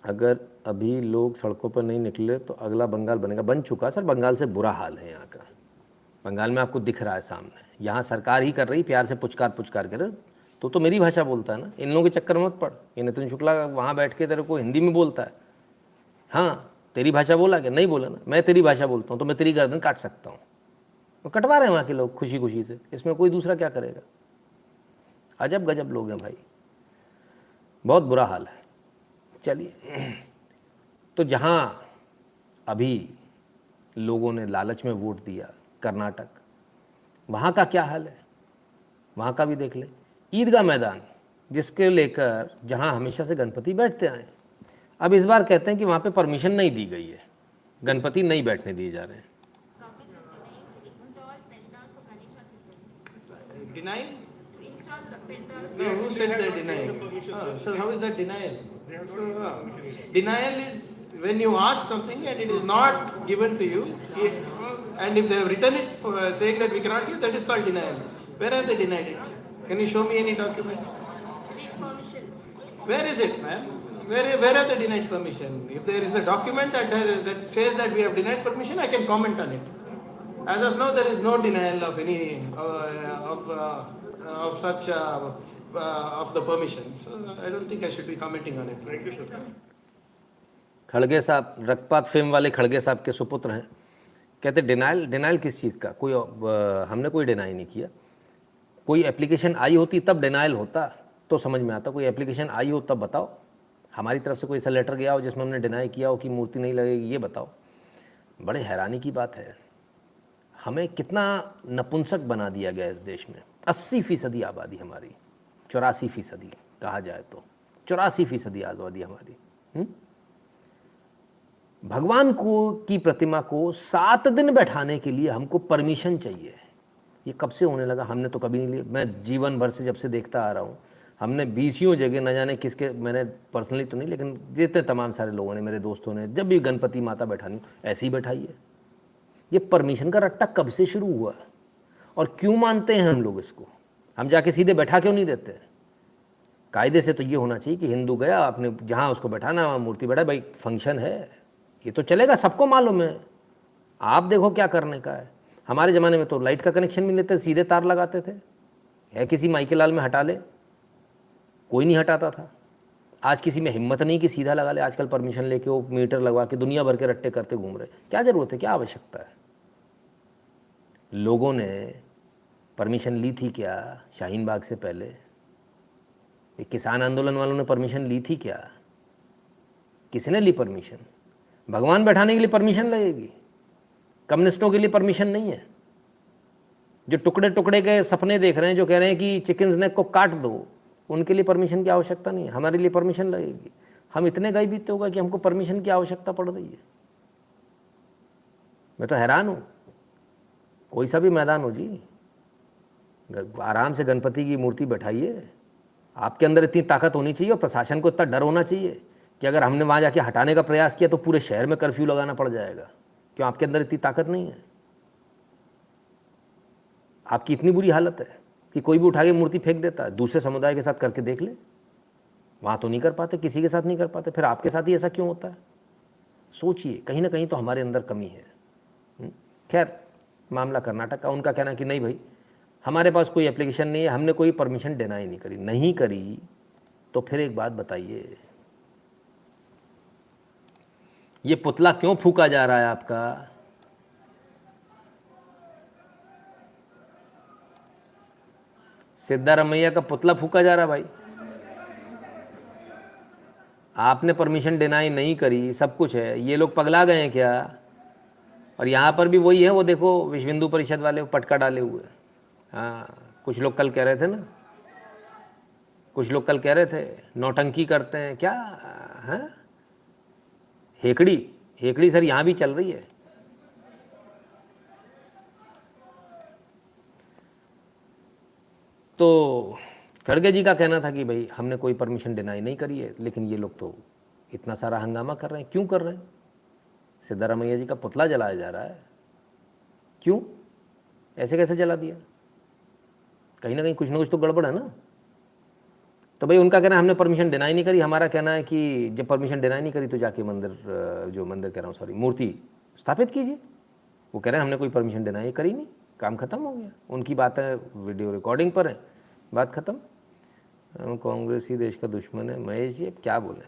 अगर अभी लोग सड़कों पर नहीं निकले तो अगला बंगाल बनेगा। बन चुका सर, बंगाल से बुरा हाल है यहाँ का। बंगाल में आपको दिख रहा है सामने, यहाँ सरकार ही कर रही, प्यार से पुचकार पुचकार कर, तो मेरी भाषा बोलता है ना, इन लोगों के चक्कर में मत पड़। ये नितिन शुक्ला वहाँ बैठ के तेरे को हिंदी में बोलता है, हाँ तेरी भाषा बोला क्या, नहीं बोला ना, मैं तेरी भाषा बोलता हूँ तो मैं तेरी गर्दन काट सकता हूँ। वो कटवा रहे हैं वहाँ के लोग खुशी खुशी से, इसमें कोई दूसरा क्या करेगा। अजब गजब लोग हैं भाई, बहुत बुरा हाल है। चलिए, तो जहाँ अभी लोगों ने लालच में वोट दिया, कर्नाटक, वहाँ का क्या हाल है, वहाँ का भी देख ले। ईदगाह मैदान जिसके लेकर जहाँ हमेशा से गणपति बैठते आए, अब इस बार कहते हैं कि वहाँ पे परमिशन नहीं दी गई है, गणपति नहीं बैठने दिए जा रहे हैं। Denial? No, who said that denial? So how is that denial? Denial is when you ask something and it is not given to you, and if they have written it for saying that we cannot give, that is called denial. Where have they denied it? Can you show me any document? Where is it, ma'am? Where have they denied permission? If there is a document that says that we have denied permission, I can comment on it. As of now, there is no denial of any of such of the permission. So I don't think I should be commenting on it. Thank you, sir. खड़गे साहब, रक्तपात फेम वाले खड़गे साहब के सुपुत्र हैं, कहते डिनाइल किस चीज़ का, कोई हमने कोई डिनाई नहीं किया। कोई एप्लीकेशन आई होती तब डिनाइल होता तो समझ में आता, कोई एप्लीकेशन आई हो तब बताओ, हमारी तरफ से कोई ऐसा लेटर गया हो जिसमें हमने डिनाई किया हो कि मूर्ति नहीं लगेगी, ये बताओ। बड़े हैरानी की बात है, हमें कितना नपुंसक बना दिया गया इस देश में। 80% आबादी हमारी, 84% कहा जाए तो 84% आबादी हमारी। भगवान को की प्रतिमा को 7 दिन बैठाने के लिए हमको परमिशन चाहिए। ये कब से होने लगा, हमने तो कभी नहीं लिया। मैं जीवन भर से जब से देखता आ रहा हूँ, हमने 20 जगह, न जाने किसके, मैंने पर्सनली तो नहीं, लेकिन जितने तमाम सारे लोगों ने, मेरे दोस्तों ने, जब भी गणपति माता बैठानी ऐसी ही बैठाई है। ये परमिशन का रट्टा कब से शुरू हुआ और क्यों मानते हैं हम लोग इसको? हम जाके सीधे बैठा क्यों नहीं देते? कायदे से तो ये होना चाहिए कि हिंदू गया, आपने जहाँ उसको बैठाना वहाँ मूर्ति बैठा, भाई फंक्शन है, ये तो चलेगा, सबको मालूम है। आप देखो क्या करने का है। हमारे ज़माने में तो लाइट का कनेक्शन भी लेते, सीधे तार लगाते थे, है किसी माइके लाल में हटा ले, कोई नहीं हटाता था। आज किसी में हिम्मत नहीं कि सीधा लगा ले, आजकल परमिशन लेके वो मीटर लगवा के दुनिया भर के रट्टे करते घूम रहे। क्या ज़रूरत है, क्या आवश्यकता है? लोगों ने परमिशन ली थी क्या शाहीन बाग से पहले? ये किसान आंदोलन वालों ने परमिशन ली थी क्या? किसने ली परमिशन? भगवान बैठाने के लिए परमिशन लगेगी, कम्युनिस्टों के लिए परमिशन नहीं है। जो टुकड़े टुकड़े के सपने देख रहे हैं, जो कह रहे हैं कि चिकन्स नेक को काट दो, उनके लिए परमिशन की आवश्यकता नहीं है, हमारे लिए परमिशन लगेगी। हम इतने गए बीते होगा कि हमको परमिशन की आवश्यकता पड़ रही है। मैं तो हैरान हूँ। कोई सा भी मैदान हो जी, आराम से गणपति की मूर्ति बैठाइए। आपके अंदर इतनी ताकत होनी चाहिए और प्रशासन को इतना डर होना चाहिए कि अगर हमने वहाँ जाके हटाने का प्रयास किया तो पूरे शहर में कर्फ्यू लगाना पड़ जाएगा। क्यों आपके अंदर इतनी ताकत नहीं है? आपकी इतनी बुरी हालत है कि कोई भी उठा के मूर्ति फेंक देता है। दूसरे समुदाय के साथ करके देख ले, वहाँ तो नहीं कर पाते, किसी के साथ नहीं कर पाते, फिर आपके साथ ही ऐसा क्यों होता है? सोचिए, कहीं ना कहीं तो हमारे अंदर कमी है। खैर, मामला कर्नाटक का, उनका कहना कि नहीं भाई हमारे पास कोई एप्लीकेशन नहीं है, हमने कोई परमिशन डिनाई नहीं करी। तो फिर एक बात बताइए, ये पुतला क्यों फूका जा रहा है आपका? सिद्धारमैया का पुतला फूका जा रहा भाई। आपने परमिशन डिनाई नहीं करी, सब कुछ है, ये लोग पगला गए हैं क्या? और यहाँ पर भी वही है, वो देखो विश्व हिंदू परिषद वाले पटका डाले हुए। हाँ, कुछ लोग कल कह रहे थे ना, कुछ लोग कल कह रहे थे नौटंकी करते हैं क्या? हाँ, हेकड़ी सर यहाँ भी चल रही है। तो खड़गे जी का कहना था कि भाई हमने कोई परमिशन डिनाई नहीं करी है, लेकिन ये लोग तो इतना सारा हंगामा कर रहे हैं। क्यों कर रहे हैं? सिद्धारमैया जी का पुतला जलाया जा रहा है, क्यों? ऐसे कैसे जला दिया? कहीं ना कहीं कुछ ना कुछ तो गड़बड़ है ना। तो भाई उनका कहना है हमने परमिशन डिनाई नहीं करी, हमारा कहना है कि जब परमिशन डिनाई नहीं करी तो जाके मूर्ति स्थापित कीजिए। वो कह रहे हैं हमने कोई परमिशन डिनाई करी नहीं, काम ख़त्म हो गया, उनकी बातें वीडियो रिकॉर्डिंग पर है, बात ख़त्म। कांग्रेस ही देश का दुश्मन है। महेश जी अब क्या बोलें,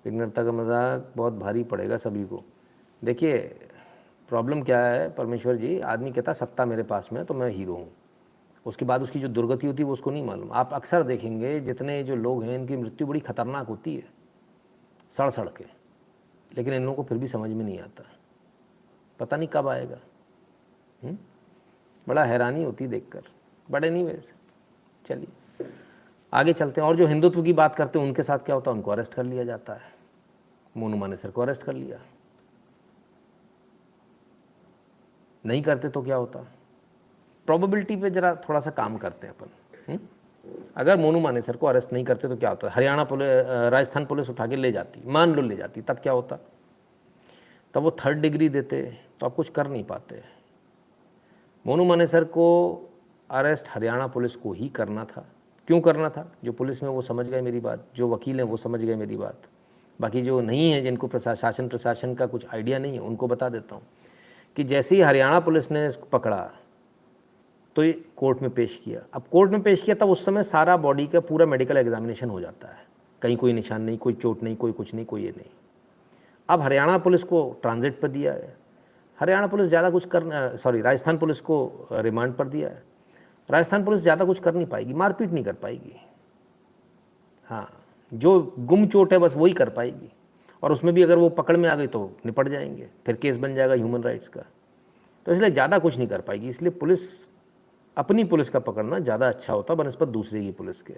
विघ्नता का मजाक बहुत भारी पड़ेगा सभी को। देखिए प्रॉब्लम क्या है परमेश्वर जी, आदमी कहता सत्ता मेरे पास में है तो मैं हीरो हूँ, उसके बाद उसकी जो दुर्गति होती है वो उसको नहीं मालूम। आप अक्सर देखेंगे जितने जो लोग हैं इनकी मृत्यु बड़ी खतरनाक होती है, सड़ सड़ के, लेकिन इन लोगों को फिर भी समझ में नहीं आता, पता नहीं कब आएगा। बड़ा हैरानी होती देखकर, बड़े नहीं वैसे। चलिए आगे चलते हैं। और जो हिंदुत्व की बात करते हैं उनके साथ क्या होता है, उनको अरेस्ट कर लिया जाता है। मोनू मानेसर को अरेस्ट कर लिया, नहीं करते तो क्या होता। प्रोबेबिलिटी पे जरा थोड़ा सा काम करते हैं अपन। अगर मोनू मानेसर को अरेस्ट नहीं करते तो क्या होता, हरियाणा पुलिस, राजस्थान पुलिस उठा के ले जाती, मान लो ले जाती, तब क्या होता, तब वो 3rd डिग्री देते तो आप कुछ कर नहीं पाते। मोनू मानेसर को अरेस्ट हरियाणा पुलिस को ही करना था। क्यों करना था, जो पुलिस में वो समझ गए मेरी बात, जो वकील हैं वो समझ गए मेरी बात, बाकी जो नहीं है, जिनको प्रशासन का कुछ आइडिया नहीं है, उनको बता देता हूँ कि जैसे ही हरियाणा पुलिस ने इसको पकड़ा तो ये कोर्ट में पेश किया। अब कोर्ट में पेश किया तब उस समय सारा बॉडी का पूरा मेडिकल एग्जामिनेशन हो जाता है, कहीं कोई निशान नहीं, कोई चोट नहीं, कोई कुछ नहीं, कोई ये नहीं। अब हरियाणा पुलिस को ट्रांजिट पर दिया है, हरियाणा पुलिस ज़्यादा कुछ राजस्थान पुलिस को रिमांड पर दिया है। राजस्थान पुलिस ज़्यादा कुछ कर नहीं पाएगी, मारपीट नहीं कर पाएगी, हाँ जो गुम चोट है बस वही कर पाएगी, और उसमें भी अगर वो पकड़ में आ गई तो निपट जाएंगे, फिर केस बन जाएगा ह्यूमन राइट्स का, तो इसलिए ज़्यादा कुछ नहीं कर पाएगी। इसलिए पुलिस, अपनी पुलिस का पकड़ना ज़्यादा अच्छा होता बनस्पत दूसरे की पुलिस के।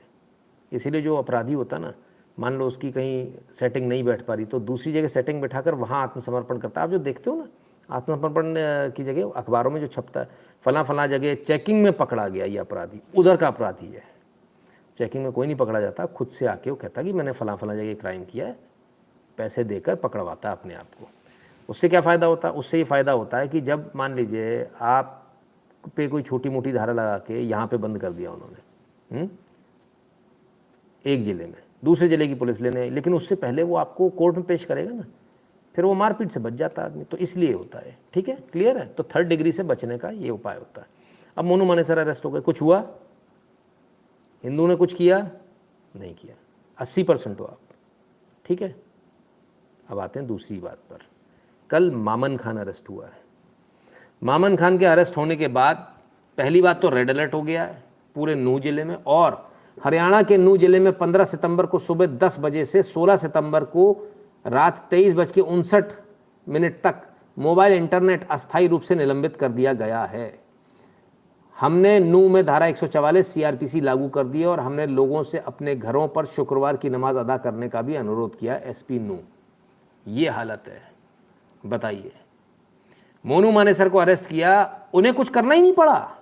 इसीलिए जो अपराधी होता ना, मान लो उसकी कहीं सेटिंग नहीं बैठ पा रही तो दूसरी जगह सेटिंग बैठाकर वहाँ आत्मसमर्पण करता है। आप जो देखते हो ना आत्मसमर्पण की जगह अखबारों में जो छपता है, फला जगह चेकिंग में पकड़ा गया ये अपराधी, उधर का अपराधी है। चेकिंग में कोई नहीं पकड़ा जाता, खुद से आके वो कहता कि मैंने फला जगह क्राइम किया है, पैसे देकर पकड़वाता है अपने आप को। उससे क्या फ़ायदा होता है, उससे ये फ़ायदा होता है कि जब मान लीजिए आप पे कोई छोटी मोटी धारा लगा के यहाँ पे बंद कर दिया उन्होंने, एक ज़िले में, दूसरे ज़िले की पुलिस लेने आई, लेकिन उससे पहले वो आपको कोर्ट में पेश करेगा ना, फिर वो मारपीट से बच जाता है आदमी। तो इसलिए होता है, ठीक है, क्लियर है। तो 3rd डिग्री से बचने का ये उपाय होता है। अब मोनू मानेसर अरेस्ट हो गए, कुछ हुआ, हिंदू ने कुछ किया नहीं किया, 80% हो आप, ठीक है। अब आते हैं दूसरी बात पर। कल मामन खान अरेस्ट हुआ है। मामन खान के अरेस्ट होने के बाद पहली बात तो रेड अलर्ट हो गया है पूरे नूह जिले में, और हरियाणा के नूह जिले में 15 सितंबर को सुबह 10 बजे से 16 सितंबर को रात 23:59 तक मोबाइल इंटरनेट अस्थायी रूप से निलंबित कर दिया गया है। हमने नूह में धारा 144 CRPC लागू कर दी है और हमने लोगों से अपने घरों पर शुक्रवार की नमाज अदा करने का भी अनुरोध किया। SP नूह, ये हालत है, बताइए। मोनू मानेसर को अरेस्ट किया, उन्हें कुछ करना ही नहीं पड़ा,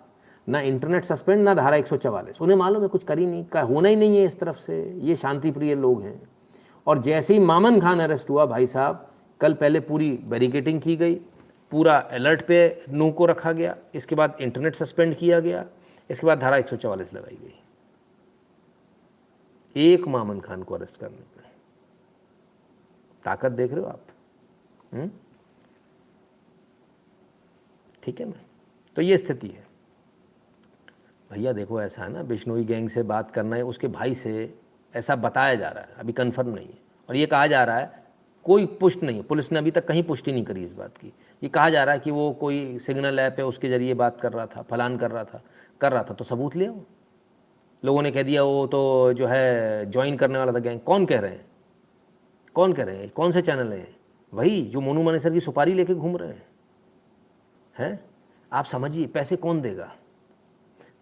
ना इंटरनेट सस्पेंड, ना धारा 144, उन्हें मालूम है कुछ कर ही नहीं, होना ही नहीं है इस तरफ से, ये शांति प्रिय लोग हैं। और जैसे ही मामन खान अरेस्ट हुआ भाई साहब, कल पहले पूरी बैरिकेडिंग की गई, पूरा अलर्ट पे नूह को रखा गया, इसके बाद इंटरनेट सस्पेंड किया गया, इसके बाद धारा 144 लगाई गई, एक मामन खान को अरेस्ट करने पे। ताकत देख रहे हो आप, ठीक है ना। तो ये स्थिति है भैया। देखो ऐसा है ना, बिश्नोई गैंग से बात करना है, उसके भाई से ऐसा बताया जा रहा है, अभी कंफर्म नहीं है, और ये कहा जा रहा है, कोई पुष्टि नहीं है, पुलिस ने अभी तक कहीं पुष्टि नहीं करी इस बात की। ये कहा जा रहा है कि वो कोई सिग्नल ऐप है उसके ज़रिए बात कर रहा था, फलान कर रहा था, तो सबूत ले आओ। लोगों ने कह दिया वो तो जो है ज्वाइन करने वाला था गैंग। कौन कह रहे हैं, कौन कह रहे हैं, कौन से चैनल हैं? वही जो मोनू मानेसर की सुपारी लेके घूम रहे हैं। आप समझिए, पैसे कौन देगा?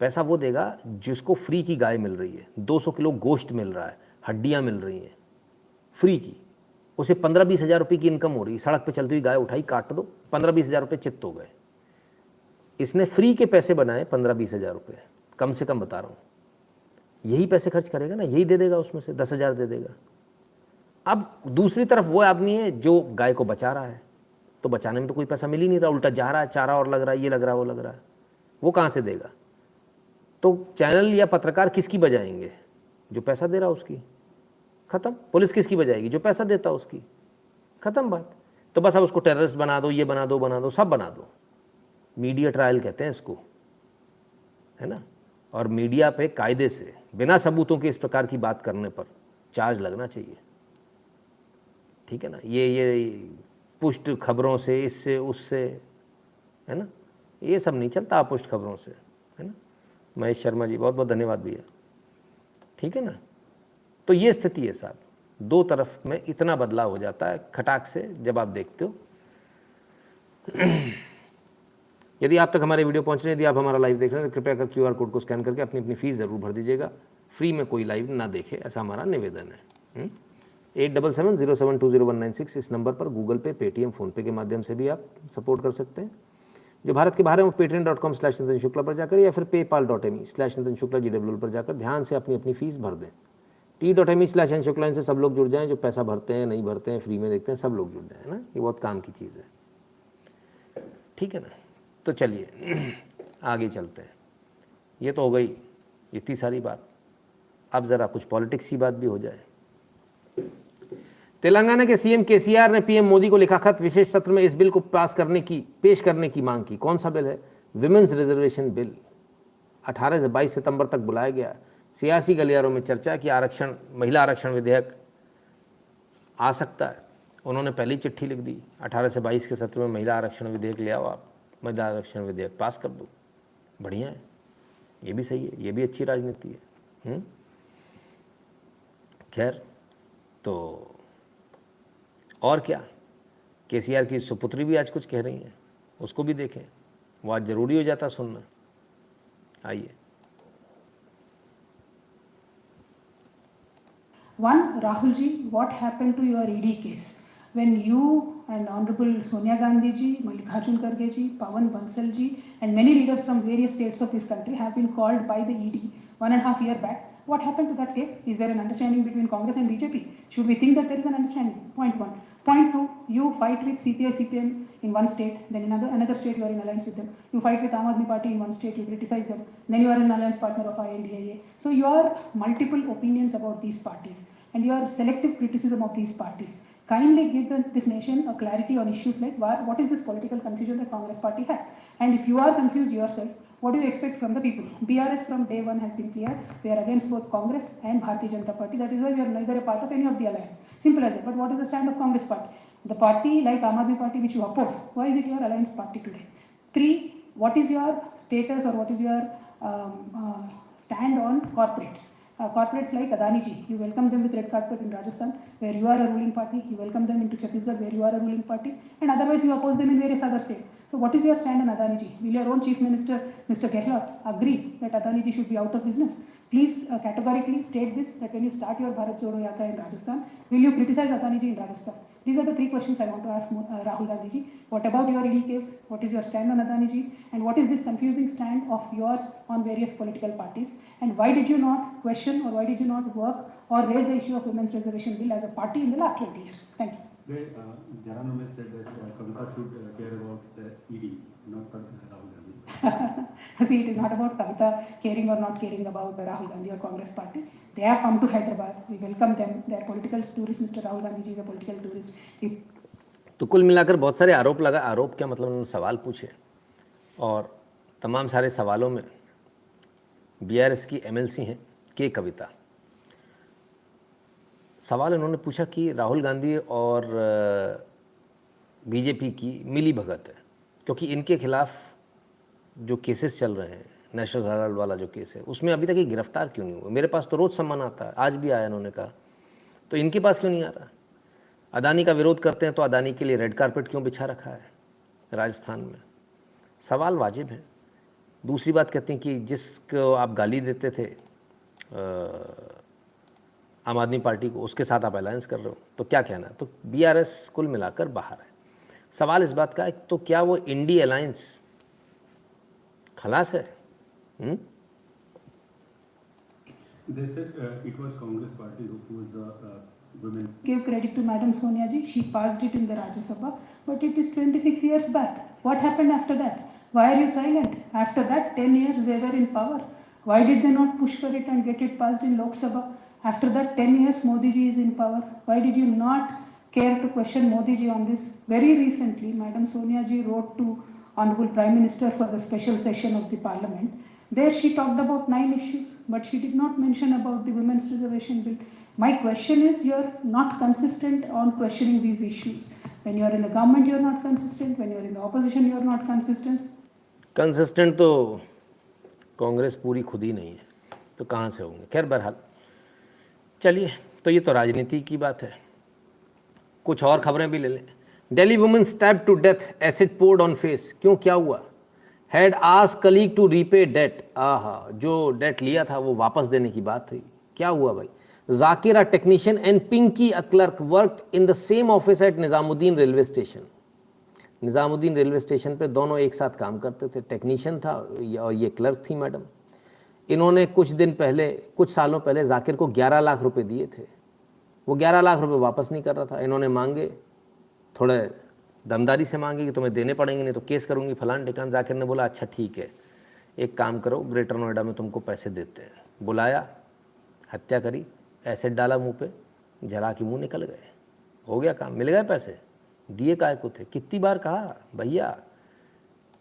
पैसा वो देगा जिसको फ्री की गाय मिल रही है, 200 किलो गोश्त मिल रहा है, हड्डियाँ मिल रही हैं फ्री की, उसे 15-20 हज़ार रुपये की इनकम हो रही है। सड़क पे चलती हुई गाय उठाई, काट दो, 15-20 हज़ार रुपये चित्त हो गए। इसने फ्री के पैसे बनाए 15-20 हज़ार रुपये, कम से कम बता रहा हूँ। यही पैसे खर्च करेगा ना, यही दे देगा, उसमें से 10 हज़ार दे देगा। अब दूसरी तरफ वो आदमी है जो गाय को बचा रहा है, तो बचाने में तो कोई पैसा मिल ही नहीं रहा, उल्टा जा रहा है, चारा और लग रहा है, ये लग रहा है, वो लग रहा है, वो कहाँ से देगा? तो चैनल या पत्रकार किसकी बजाएंगे? जो पैसा दे रहा उसकी, खत्म। पुलिस किसकी बजाएगी? जो पैसा देता उसकी, खत्म बात। तो बस अब उसको टेररिस्ट बना दो, ये बना दो, सब बना दो। मीडिया ट्रायल कहते हैं इसको। है ना। और मीडिया पे कायदे से बिना सबूतों के इस प्रकार की बात करने पर चार्ज लगना चाहिए, ठीक है ना। ये पुष्ट खबरों से, इससे उससे, है ना, ये सब नहीं चलता अपुष्ट खबरों से, है ना। महेश शर्मा जी बहुत बहुत धन्यवाद भैया, ठीक है ना। तो ये स्थिति है साहब, दो तरफ में इतना बदलाव हो जाता है खटाक से जब आप देखते हो। यदि आप तक हमारे वीडियो पहुंच रहे हैं, यदि आप हमारा लाइव देख रहे हैं, तो कृपया कर QR कोड को स्कैन करके अपनी अपनी फीस ज़रूर भर दीजिएगा। फ्री में कोई लाइव ना देखे, ऐसा हमारा निवेदन है। 8770720196 इस नंबर पर गूगल पे, पेटीएम, फ़ोनपे के माध्यम से भी आप सपोर्ट कर सकते हैं। जो भारत के बाहर है वो patreon.com/नितिन शुक्ला पर जाकर या फिर paypal.me/नितिन शुक्ला GWL पर जाकर ध्यान से अपनी अपनी फीस भर दें। t.me/n शुक्ला, इनसे सब लोग जुड़ जाएं, जो पैसा भरते हैं, नहीं भरते हैं, फ्री में देखते हैं, सब लोग जुड़ जाएं, है ना। ये बहुत काम की चीज़ है, ठीक है ना। तो चलिए आगे चलते हैं। ये तो हो गई इतनी सारी बात, अब ज़रा कुछ पॉलिटिक्स की बात भी हो जाए। तेलंगाना के CM KCR ने PM मोदी को लिखा खत, विशेष सत्र में इस बिल को पेश करने की मांग की। कौन सा बिल है? Women's reservation bill. 18 से 22 सितंबर तक बुलाया गया। सियासी गलियारों में चर्चा कि आरक्षण, महिला आरक्षण विधेयक आ सकता है। उन्होंने पहली चिट्ठी लिख दी, 18 से 22 के सत्र में महिला आरक्षण विधेयक ले आओ, आप महिला आरक्षण विधेयक पास कर दो। बढ़िया है, ये भी सही है, ये भी अच्छी राजनीति है। खैर, तो और क्या, KCR की सुपुत्री भी आज कुछ कह रही हैं, उसको भी देखें, वो आज ज़रूरी हो जाता सुनना। आइए। One, Rahul ji, what happened to your ED case when you and Honorable Sonia Gandhi ji, Mallikarjun Kharge ji, Pawan Bansal ji, and many leaders from various states of this country have been called by the ED 1.5 years back? What happened to that case? Is there an understanding between Congress and BJP? Should we think that there is an understanding? Point one. Point two, you fight with CPI, CPM in one state, then in another state you are in alliance with them. You fight with Aam Aadmi Party in one state, you criticize them, then you are an alliance partner of INDIA. So you are multiple opinions about these parties, and you are selective criticism of these parties. Kindly give this nation a clarity on issues like what is this political confusion that Congress party has. And if you are confused yourself, what do you expect from the people? BRS from day one has been clear. We are against both Congress and Bharatiya Janata Party. That is why we are neither a part of any of the alliance. Simple as that. But what is the stand of Congress party? The party like Aam Aadmi Party which you oppose, why is it your alliance party today? 3, what is your status or what is your stand on corporates? Corporates like Adani ji, you welcome them with red carpet in Rajasthan, where you are a ruling party. You welcome them into Chhattisgarh, where you are a ruling party, and otherwise you oppose them in various other states. So what is your stand on Adani ji? Will your own Chief Minister, Mr. Gehlot, agree that Adani ji should be out of business? Please categorically state this, that when you start your Bharat Jodo Yatra in Rajasthan, will you criticize Adani ji in Rajasthan? These are the 3 questions I want to ask Rahul Gandhi ji. What about your ED case? What is your stand on Adani ji? And what is this confusing stand of yours on various political parties? And why did you not question or why did you not work or raise the issue of women's reservation bill as a party in the last 20 years? Thank you. Jaranome said that Kavita should care about the ED, not Rahul Gandhi. See, it is not about Kavita caring or not caring about the Rahul Gandhi or Congress party. They have come to Hyderabad. We welcome them. They are political tourists. Mr. Rahul Gandhi ji is a political tourist. तो कुल मिलाकर बहुत सारे आरोप लगा। आरोप क्या मतलब, उन्होंने सवाल पूछे और तमाम सारे सवालों में BRS की MLC हैं के कविता। सवाल उन्होंने पूछा कि राहुल गांधी और BJP की मिली भगत है, क्योंकि इनके खिलाफ जो केसेस चल रहे हैं, नेशनल हेराल्ड वाला जो केस है, उसमें अभी तक ये गिरफ्तार क्यों नहीं हुआ। मेरे पास तो रोज़ सम्मान आता है, आज भी आया उन्होंने कहा, तो इनके पास क्यों नहीं आ रहा। अदानी का विरोध करते हैं तो अदानी के लिए रेड कारपेट क्यों बिछा रखा है राजस्थान में। सवाल वाजिब है। दूसरी बात कहते हैं कि जिसको आप गाली देते थे आम आदमी पार्टी को, उसके साथ आप अलायंस कर रहे हो, तो क्या कहना है। तो BRS कुल मिलाकर बाहर है। सवाल इस बात का है, तो क्या वो इंडी अलायंस खलास है? They said it was Congress party who was the women. Give credit to Madam Sonia ji. She passed it in the Rajya Sabha, but it is 26 years back. What happened after that? Why are you silent? After that, 10 years they were in power. Why did they not push for it and get it passed in Lok Sabha? After that, 10 years Modi ji is in power. Why did you not care to question Modi ji on this? Very recently, Madam Sonia ji wrote to Honorable Prime Minister for the special session of the Parliament, There she talked about 9 issues, but she did not mention about the women's reservation bill. My question is, you're not consistent on questioning these issues. When you're in the government, you're not consistent. When you're in the opposition, you're not consistent. Consistent तो कांग्रेस पूरी खुद ही नहीं है, तो कहाँ से होंगे। खैर बहरहाल चलिए, तो ये तो राजनीति की बात है। कुछ और खबरें भी ले लें। Delhi women stabbed to death, acid poured on face. क्यों, क्या हुआ? Had asked colleague to repay debt. आहा, जो डेट लिया था वो वापस देने की बात थी। क्या हुआ भाई? Zakira technician and Pinky a clerk worked in the same office at Nizamuddin railway station. Nizamuddin railway station पे दोनों एक साथ काम करते थे। टेक्नीशियन था और ये क्लर्क थी मैडम। इन्होंने कुछ सालों पहले जाकिर को 11 लाख रुपए दिए थे। वो 11 लाख रुपए वापस नहीं कर रहा था। इन्होंने मांगे, थोड़े दमदारी से मांगे कि तुम्हें देने पड़ेंगे, नहीं तो केस करूंगी फलान ठिकान। जाकिर ने बोला अच्छा ठीक है, एक काम करो, ग्रेटर नोएडा में तुमको पैसे देते हैं। बुलाया, हत्या करी, एसिड डाला मुंह पे, जला के मुंह निकल गए। हो गया काम, मिल गए पैसे। दिए काहे को थे? कितनी बार कहा भैया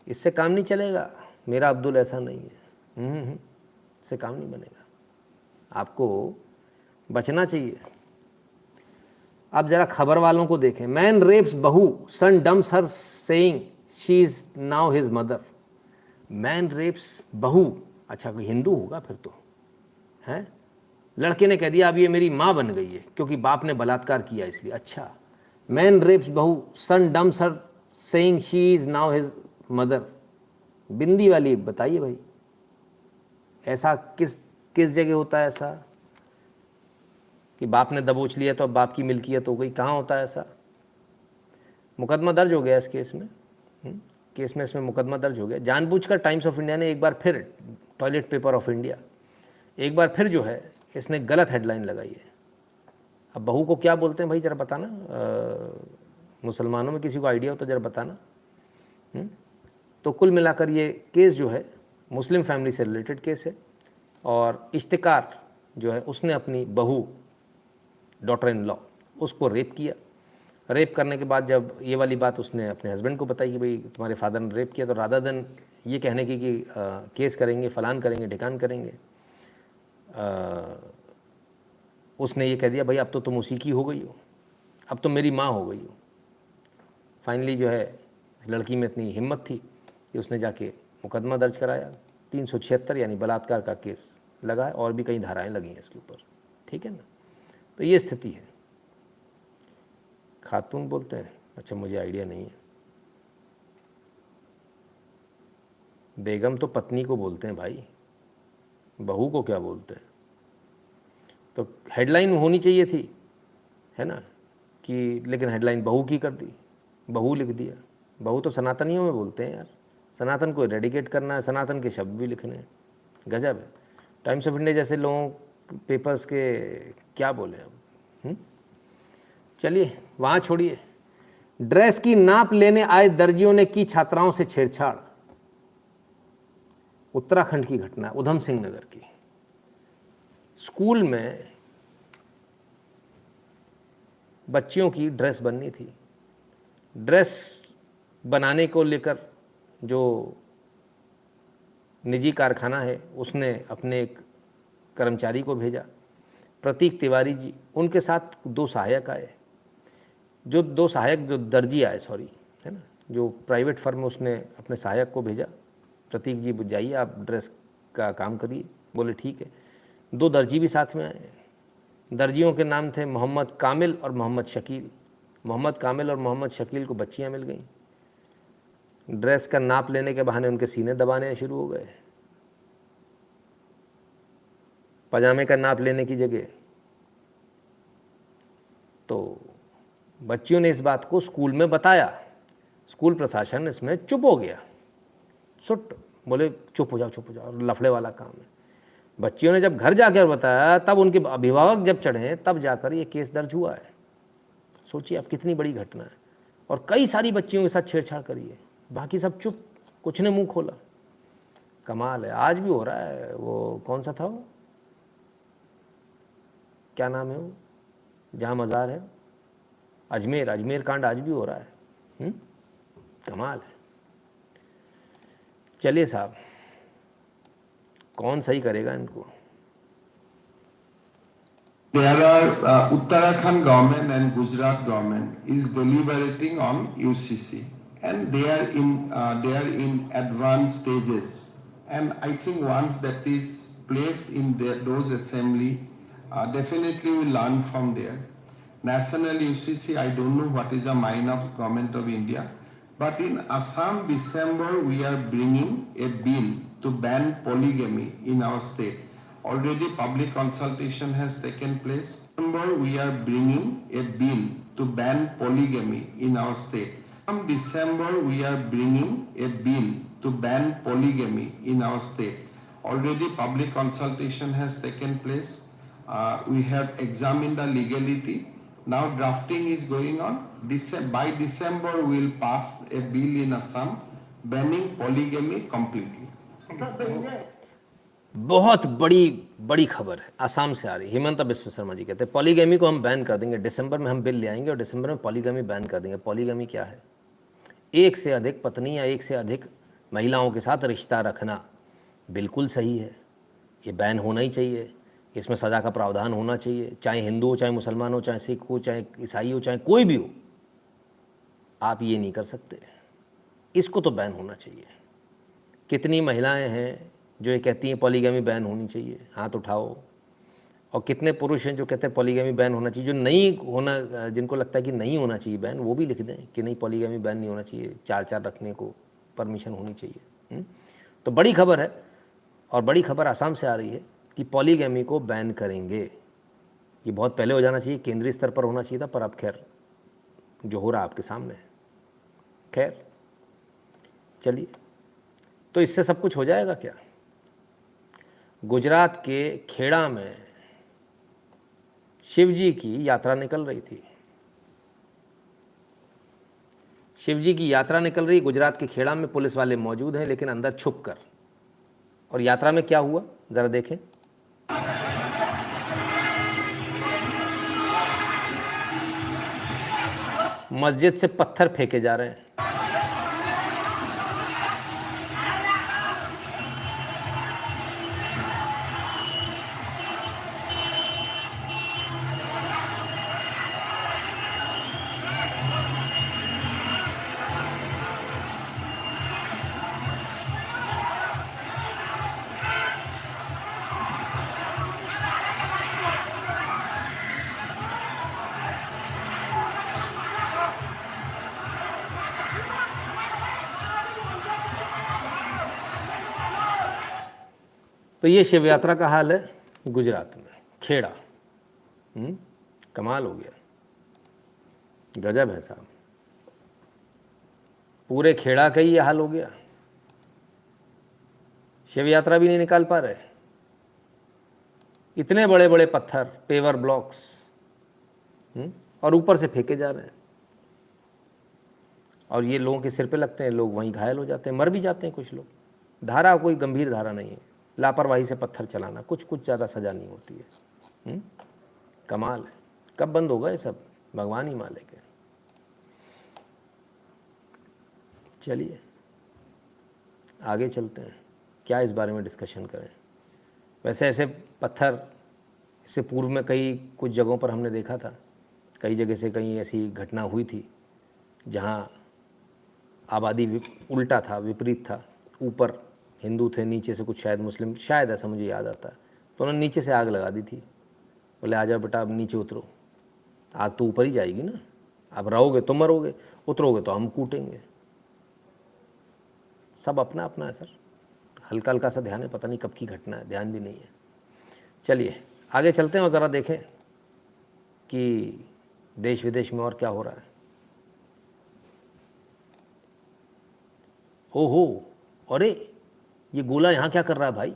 इससे काम नहीं चलेगा, मेरा अब्दुल ऐसा नहीं है, इससे काम नहीं बनेगा, आपको बचना चाहिए। आप जरा खबर वालों को देखें। Man rapes bahu, son dumps her saying she is now his mother. Man rapes bahu, अच्छा कोई हिंदू होगा फिर तो, हैं? लड़के ने कह दिया अब ये मेरी माँ बन गई है क्योंकि बाप ने बलात्कार किया इसलिए। अच्छा, man rapes bahu, son dumps her saying she is now his mother. बिंदी वाली बताइए भाई, ऐसा किस जगह होता है ऐसा कि बाप ने दबोच लिया तो अब बाप की मिल्कियत हो गई? कहाँ होता है ऐसा? मुकदमा दर्ज हो गया इस केस में, इसमें मुकदमा दर्ज हो गया। जानबूझकर टाइम्स ऑफ इंडिया ने एक बार फिर, टॉयलेट पेपर ऑफ इंडिया, एक बार फिर जो है इसने गलत हेडलाइन लगाई है। अब बहू को क्या बोलते हैं भाई जरा बताना, मुसलमानों में किसी को आइडिया हो तो जरा बताना। तो कुल मिलाकर ये केस जो है मुस्लिम फैमिली से रिलेटेड केस है, और इश्तिकार जो है उसने अपनी बहू, डॉटर इन लॉ, उसको रेप किया। रेप करने के बाद जब ये वाली बात उसने अपने हस्बैंड को बताई कि भाई तुम्हारे फादर ने रेप किया, तो रादर देन ये कहने की कि केस करेंगे, फलान करेंगे, ढिकान करेंगे, उसने ये कह दिया भाई अब तो तुम उसी की हो गई हो, अब तो मेरी माँ हो गई हो। फाइनली जो है इस लड़की में इतनी हिम्मत थी कि उसने जाके मुकदमा दर्ज कराया। 376 यानी बलात्कार का केस लगा है, और भी कई धाराएं लगी हैं इसके ऊपर, ठीक है ना। तो ये स्थिति है। खातून बोलते हैं, अच्छा मुझे आइडिया नहीं है। बेगम तो पत्नी को बोलते हैं भाई, बहू को क्या बोलते हैं? तो हेडलाइन होनी चाहिए थी, है ना, कि लेकिन हेडलाइन बहू की कर दी, बहू लिख दिया। बहू तो सनातनियों में बोलते हैं यार, सनातन को रेडिकेट करना है, सनातन के शब्द भी लिखने हैं, गजब है। टाइम्स ऑफ इंडिया जैसे लोगों पेपर्स के क्या बोले अब। चलिए वहाँ छोड़िए। ड्रेस की नाप लेने आए दर्जियों ने की छात्राओं से छेड़छाड़। उत्तराखंड की घटना, उधम सिंह नगर की। स्कूल में बच्चियों की ड्रेस बननी थी। ड्रेस बनाने को लेकर जो निजी कारखाना है उसने अपने एक कर्मचारी को भेजा, प्रतीक तिवारी जी, उनके साथ 2 सहायक आए। जो 2 सहायक जो दर्जी आए, सॉरी, है ना, जो प्राइवेट फर्म में उसने अपने सहायक को भेजा, प्रतीक जी जाइए आप ड्रेस का काम करिए। बोले ठीक है। 2 दर्जी भी साथ में आए। दर्जियों के नाम थे मोहम्मद कामिल और मोहम्मद शकील। मोहम्मद कामिल और मोहम्मद शकील को बच्चियां मिल गईं। ड्रेस का नाप लेने के बहाने उनके सीने दबाने शुरू हो गए, पजामे का नाप लेने की जगह। तो बच्चियों ने इस बात को स्कूल में बताया। स्कूल प्रशासन इसमें चुप हो गया, सुट, बोले चुप हो जाओ, और लफड़े वाला काम है। बच्चियों ने जब घर जाकर बताया, तब उनके अभिभावक जब चढ़े, तब जाकर ये केस दर्ज हुआ है। सोचिए आप कितनी बड़ी घटना है। और कई सारी बच्चियों के साथ छेड़छाड़ करी है, बाकी सब चुप, कुछ ने मुंह खोला। कमाल है, आज भी हो रहा है। वो कौन सा था वो, क्या नाम है वो, जहाँ मज़ार है, अजमेर कांड आज भी हो रहा है। कमाल है। चलिए साहब, कौन सही करेगा इनको? There are Uttarakhand government and Gujarat government is deliberating on UCC, and they are in advanced stages. And I think once that is placed in those assembly, definitely we learn from there. National UCC, I don't know what is the mind of government of India, but in Assam, December we are bringing a bill to ban polygamy in our state. Already public consultation has taken place. December we are bringing a bill to ban polygamy in our state. From December we are bringing a bill to ban polygamy in our state. Already public consultation has taken place. We have examined the legality. Now drafting is going on. By December we will pass a bill in Assam banning polygamy completely. बहुत बड़ी खबर है, आसाम से आ रही। हिमंता बिस्व शर्मा जी कहते हैं पॉलीगैमी को हम बैन कर देंगे, दिसंबर में हम बिल ले आएंगे और दिसंबर में पॉलीगैमी बैन कर देंगे। पॉलीगैमी क्या है? एक से अधिक पत्नी या एक से अधिक महिलाओं के साथ रिश्ता रखना बिल्कुल सही है, ये बैन होना ही चाहिए। इसमें सज़ा का प्रावधान होना चाहिए, चाहे हिंदू हो, चाहे मुसलमान हो, चाहे सिख हो, चाहे ईसाई हो, चाहे कोई भी हो। आप ये नहीं कर सकते, इसको तो बैन होना चाहिए। कितनी महिलाएं हैं जो ये कहती हैं पॉलीगैमी बैन होनी चाहिए? हाथ उठाओ। और कितने पुरुष हैं जो कहते हैं पॉलीगैमी बैन होना चाहिए? जो नहीं होना, जिनको लगता है कि नहीं होना चाहिए बैन, वो भी लिख दें कि नहीं पॉलीगैमी बैन नहीं होना चाहिए, 4 रखने को परमिशन होनी चाहिए। तो बड़ी खबर है, और बड़ी खबर आसाम से आ रही है कि पॉलीगैमी को बैन करेंगे। ये बहुत पहले हो जाना चाहिए, केंद्रीय स्तर पर होना चाहिए था, पर अब खैर जो हो रहा है आपके सामने है। खैर चलिए, तो इससे सब कुछ हो जाएगा क्या? गुजरात के खेड़ा में शिव जी की यात्रा निकल रही थी। शिव जी की यात्रा निकल रही, गुजरात के खेड़ा में पुलिस वाले मौजूद हैं, लेकिन अंदर छुप कर। और यात्रा में क्या हुआ जरा देखें। मस्जिद से पत्थर फेंके जा रहे हैं। तो ये शिव यात्रा का हाल है गुजरात में, खेड़ा। कमाल हो गया, गजब है साहब। पूरे खेड़ा का ही ये हाल हो गया, शिव यात्रा भी नहीं निकाल पा रहे। इतने बड़े बड़े पत्थर, पेवर ब्लॉक्स, और ऊपर से फेंके जा रहे हैं। और ये लोगों के सिर पे लगते हैं, लोग वहीं घायल हो जाते हैं, मर भी जाते हैं कुछ लोग। धारा कोई गंभीर धारा नहीं है, लापरवाही से पत्थर चलाना, कुछ ज़्यादा सज़ा नहीं होती है। कमाल है। कब बंद होगा ये सब, भगवान ही मालिक है। चलिए आगे चलते हैं, क्या इस बारे में डिस्कशन करें। वैसे ऐसे पत्थर इससे पूर्व में कुछ जगहों पर हमने देखा था, कई जगह से कहीं ऐसी घटना हुई थी जहाँ आबादी उल्टा था, विपरीत था। ऊपर हिंदू थे, नीचे से कुछ शायद मुस्लिम, शायद ऐसा मुझे याद आता है। तो उन्होंने नीचे से आग लगा दी थी, बोले आ जाओ बेटा अब नीचे उतरो। आग तो ऊपर ही जाएगी ना, अब रहोगे तो मरोगे, उतरोगे तो हम कूटेंगे। सब अपना अपना है सर, हल्का हल्का सा ध्यान है, पता नहीं कब की घटना है, ध्यान भी नहीं है। चलिए आगे चलते हैं और ज़रा देखें कि देश विदेश में और क्या हो रहा है। ओहो, अरे ये गोला यहाँ क्या कर रहा है भाई?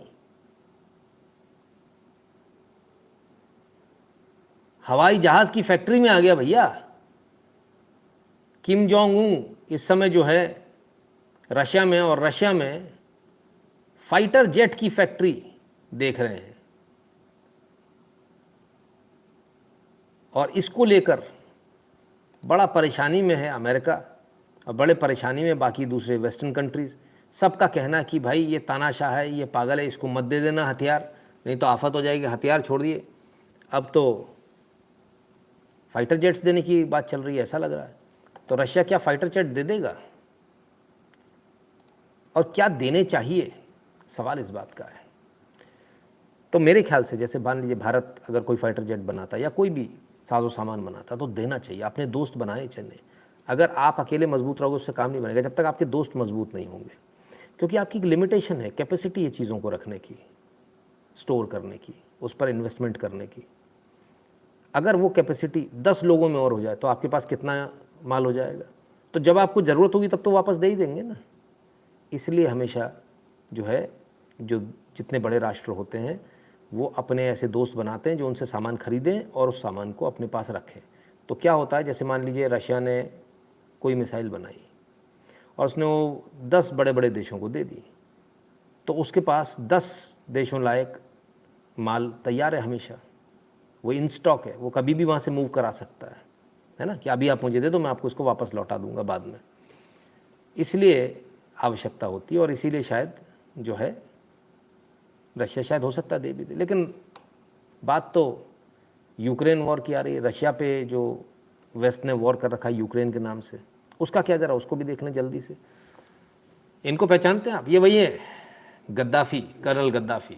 हवाई जहाज की फैक्ट्री में आ गया भैया। किम जोंग उन इस समय जो है रशिया में, और रशिया में फाइटर जेट की फैक्ट्री देख रहे हैं। और इसको लेकर बड़ा परेशानी में है अमेरिका, और बड़े परेशानी में बाकी दूसरे वेस्टर्न कंट्रीज़। सबका कहना कि भाई ये तानाशाह है, ये पागल है, इसको मत दे देना हथियार, नहीं तो आफत हो जाएगी। हथियार छोड़ दिए, अब तो फाइटर जेट्स देने की बात चल रही है, ऐसा लग रहा है। तो रशिया क्या फाइटर जेट दे देगा, और क्या देने चाहिए, सवाल इस बात का है। तो मेरे ख्याल से जैसे मान लीजिए भारत अगर कोई फाइटर जेट बनाता या कोई भी साजो सामान बनाता तो देना चाहिए, अपने दोस्त बनाने चाहिए। अगर आप अकेले मजबूत रहोगे उससे काम नहीं बनेगा, जब तक आपके दोस्त मजबूत नहीं होंगे, क्योंकि आपकी एक लिमिटेशन है, कैपेसिटी है चीज़ों को रखने की, स्टोर करने की, उस पर इन्वेस्टमेंट करने की। अगर वो कैपेसिटी 10 लोगों में और हो जाए तो आपके पास कितना माल हो जाएगा, तो जब आपको ज़रूरत होगी तब तो वापस दे ही देंगे ना। इसलिए हमेशा जो है, जो जितने बड़े राष्ट्र होते हैं वो अपने ऐसे दोस्त बनाते हैं जो उनसे सामान खरीदें और उस सामान को अपने पास रखें। तो क्या होता है, जैसे मान लीजिए रशिया ने कोई मिसाइल बनाई और उसने वो 10 बड़े बड़े देशों को दे दी, तो उसके पास 10 देशों लायक माल तैयार है हमेशा, वो इन स्टॉक है, वो कभी भी वहाँ से मूव करा सकता है ना, कि अभी आप मुझे दे दो, मैं आपको इसको वापस लौटा दूंगा बाद में। इसलिए आवश्यकता होती है, और इसीलिए शायद जो है रशिया शायद हो सकता है दे भी दे। लेकिन बात तो यूक्रेन वॉर की आ रही है, रशिया पे जो वेस्ट ने वॉर कर रखा है यूक्रेन के नाम से, उसका क्या, ज़रा उसको भी देख लें जल्दी से। इनको पहचानते हैं आप, ये वही है Gaddafi, colonel Gaddafi.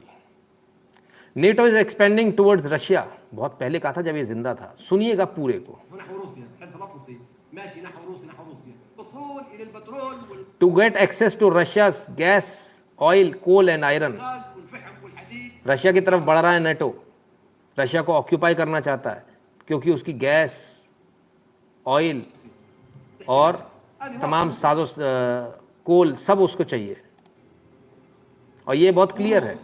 NATO is expanding towards Russia, बहुत पहले कहा था जब ये जिंदा था, सुनिएगा पूरे को। To get access to Russia's gas, oil, coal and iron. Russia की तरफ बढ़ रहा है नेटो, रशिया को ऑक्यूपाई करना चाहता है, क्योंकि उसकी गैस, ऑयल और तमाम साजो कोल सब उसको चाहिए। और ये बहुत क्लियर है,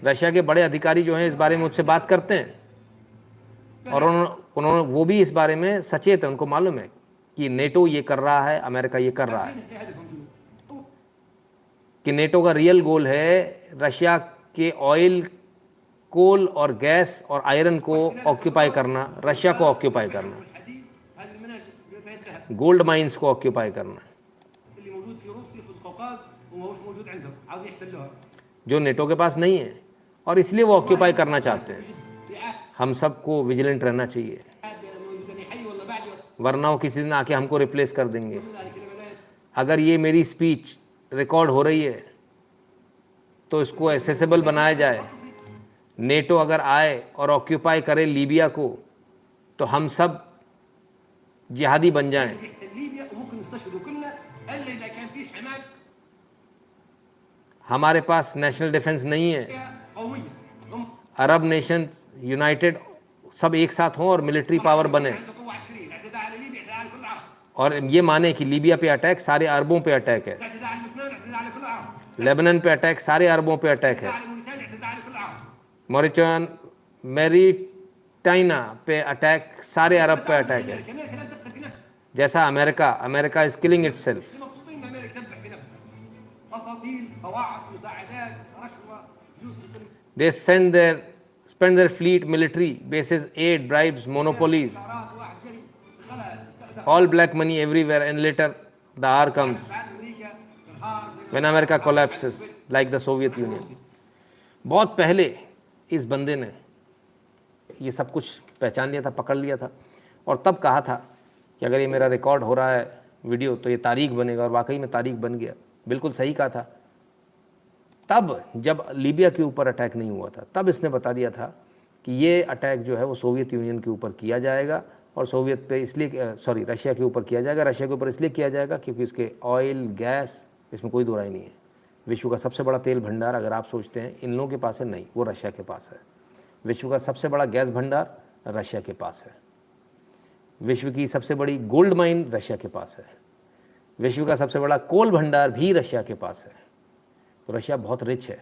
रशिया के बड़े अधिकारी जो हैं इस बारे में मुझसे बात करते हैं, और उन्होंने वो भी इस बारे में सचेत है, उनको मालूम है कि नेटो ये कर रहा है, अमेरिका ये कर रहा है, कि नेटो का रियल गोल है रशिया के ऑयल, कोल और गैस और आयरन को ऑक्यूपाई करना, रशिया को ऑक्यूपाई करना, गोल्ड माइंस को ऑक्यूपाई करना, जो नेटो के पास नहीं है, और इसलिए वो ऑक्यूपाई करना चाहते हैं। हम सबको विजिलेंट रहना चाहिए, वरना वो किसी दिन आके हमको रिप्लेस कर देंगे। अगर ये मेरी स्पीच रिकॉर्ड हो रही है तो इसको एक्सेसिबल बनाया जाए। नेटो अगर आए और ऑक्यूपाई करे लीबिया को, तो हम सब जिहादी बन जाएं। हमारे पास नेशनल डिफेंस नहीं है, अरब नेशन यूनाइटेड सब एक साथ हों और मिलिट्री पावर बने, और ये माने कि लीबिया पे अटैक सारे अरबों पे अटैक है, लेबनान पे अटैक सारे अरबों पे अटैक है, मैरिटाइना पे अटैक सारे अरब पे अटैक है। जैसा America is killing itself. They spend their fleet, military bases, aid, bribes, monopolies, all black money everywhere, and later the hour comes when America collapses like the Soviet Union. बहुत पहले इस बंदे ने ये सब कुछ पहचान लिया था, पकड़ लिया था, और तब कहा था कि अगर ये मेरा रिकॉर्ड हो रहा है वीडियो तो ये तारीख बनेगा, और वाकई में तारीख बन गया। बिल्कुल सही कहा था। तब जब लीबिया के ऊपर अटैक नहीं हुआ था, तब इसने बता दिया था कि ये अटैक जो है वो सोवियत यूनियन के ऊपर किया जाएगा, और सोवियत पे इसलिए रशिया के ऊपर किया जाएगा। रशिया के ऊपर इसलिए किया जाएगा क्योंकि इसके ऑयल, गैस, इसमें कोई दो राय नहीं है। विश्व का सबसे बड़ा तेल भंडार अगर आप सोचते हैं इन लोगों के पास है, नहीं, वो रशिया के पास है। विश्व का सबसे बड़ा गैस भंडार रशिया के पास है। विश्व की सबसे बड़ी गोल्ड माइन रशिया के पास है। विश्व का सबसे बड़ा कोल भंडार भी रशिया के पास है। तो रशिया बहुत रिच है।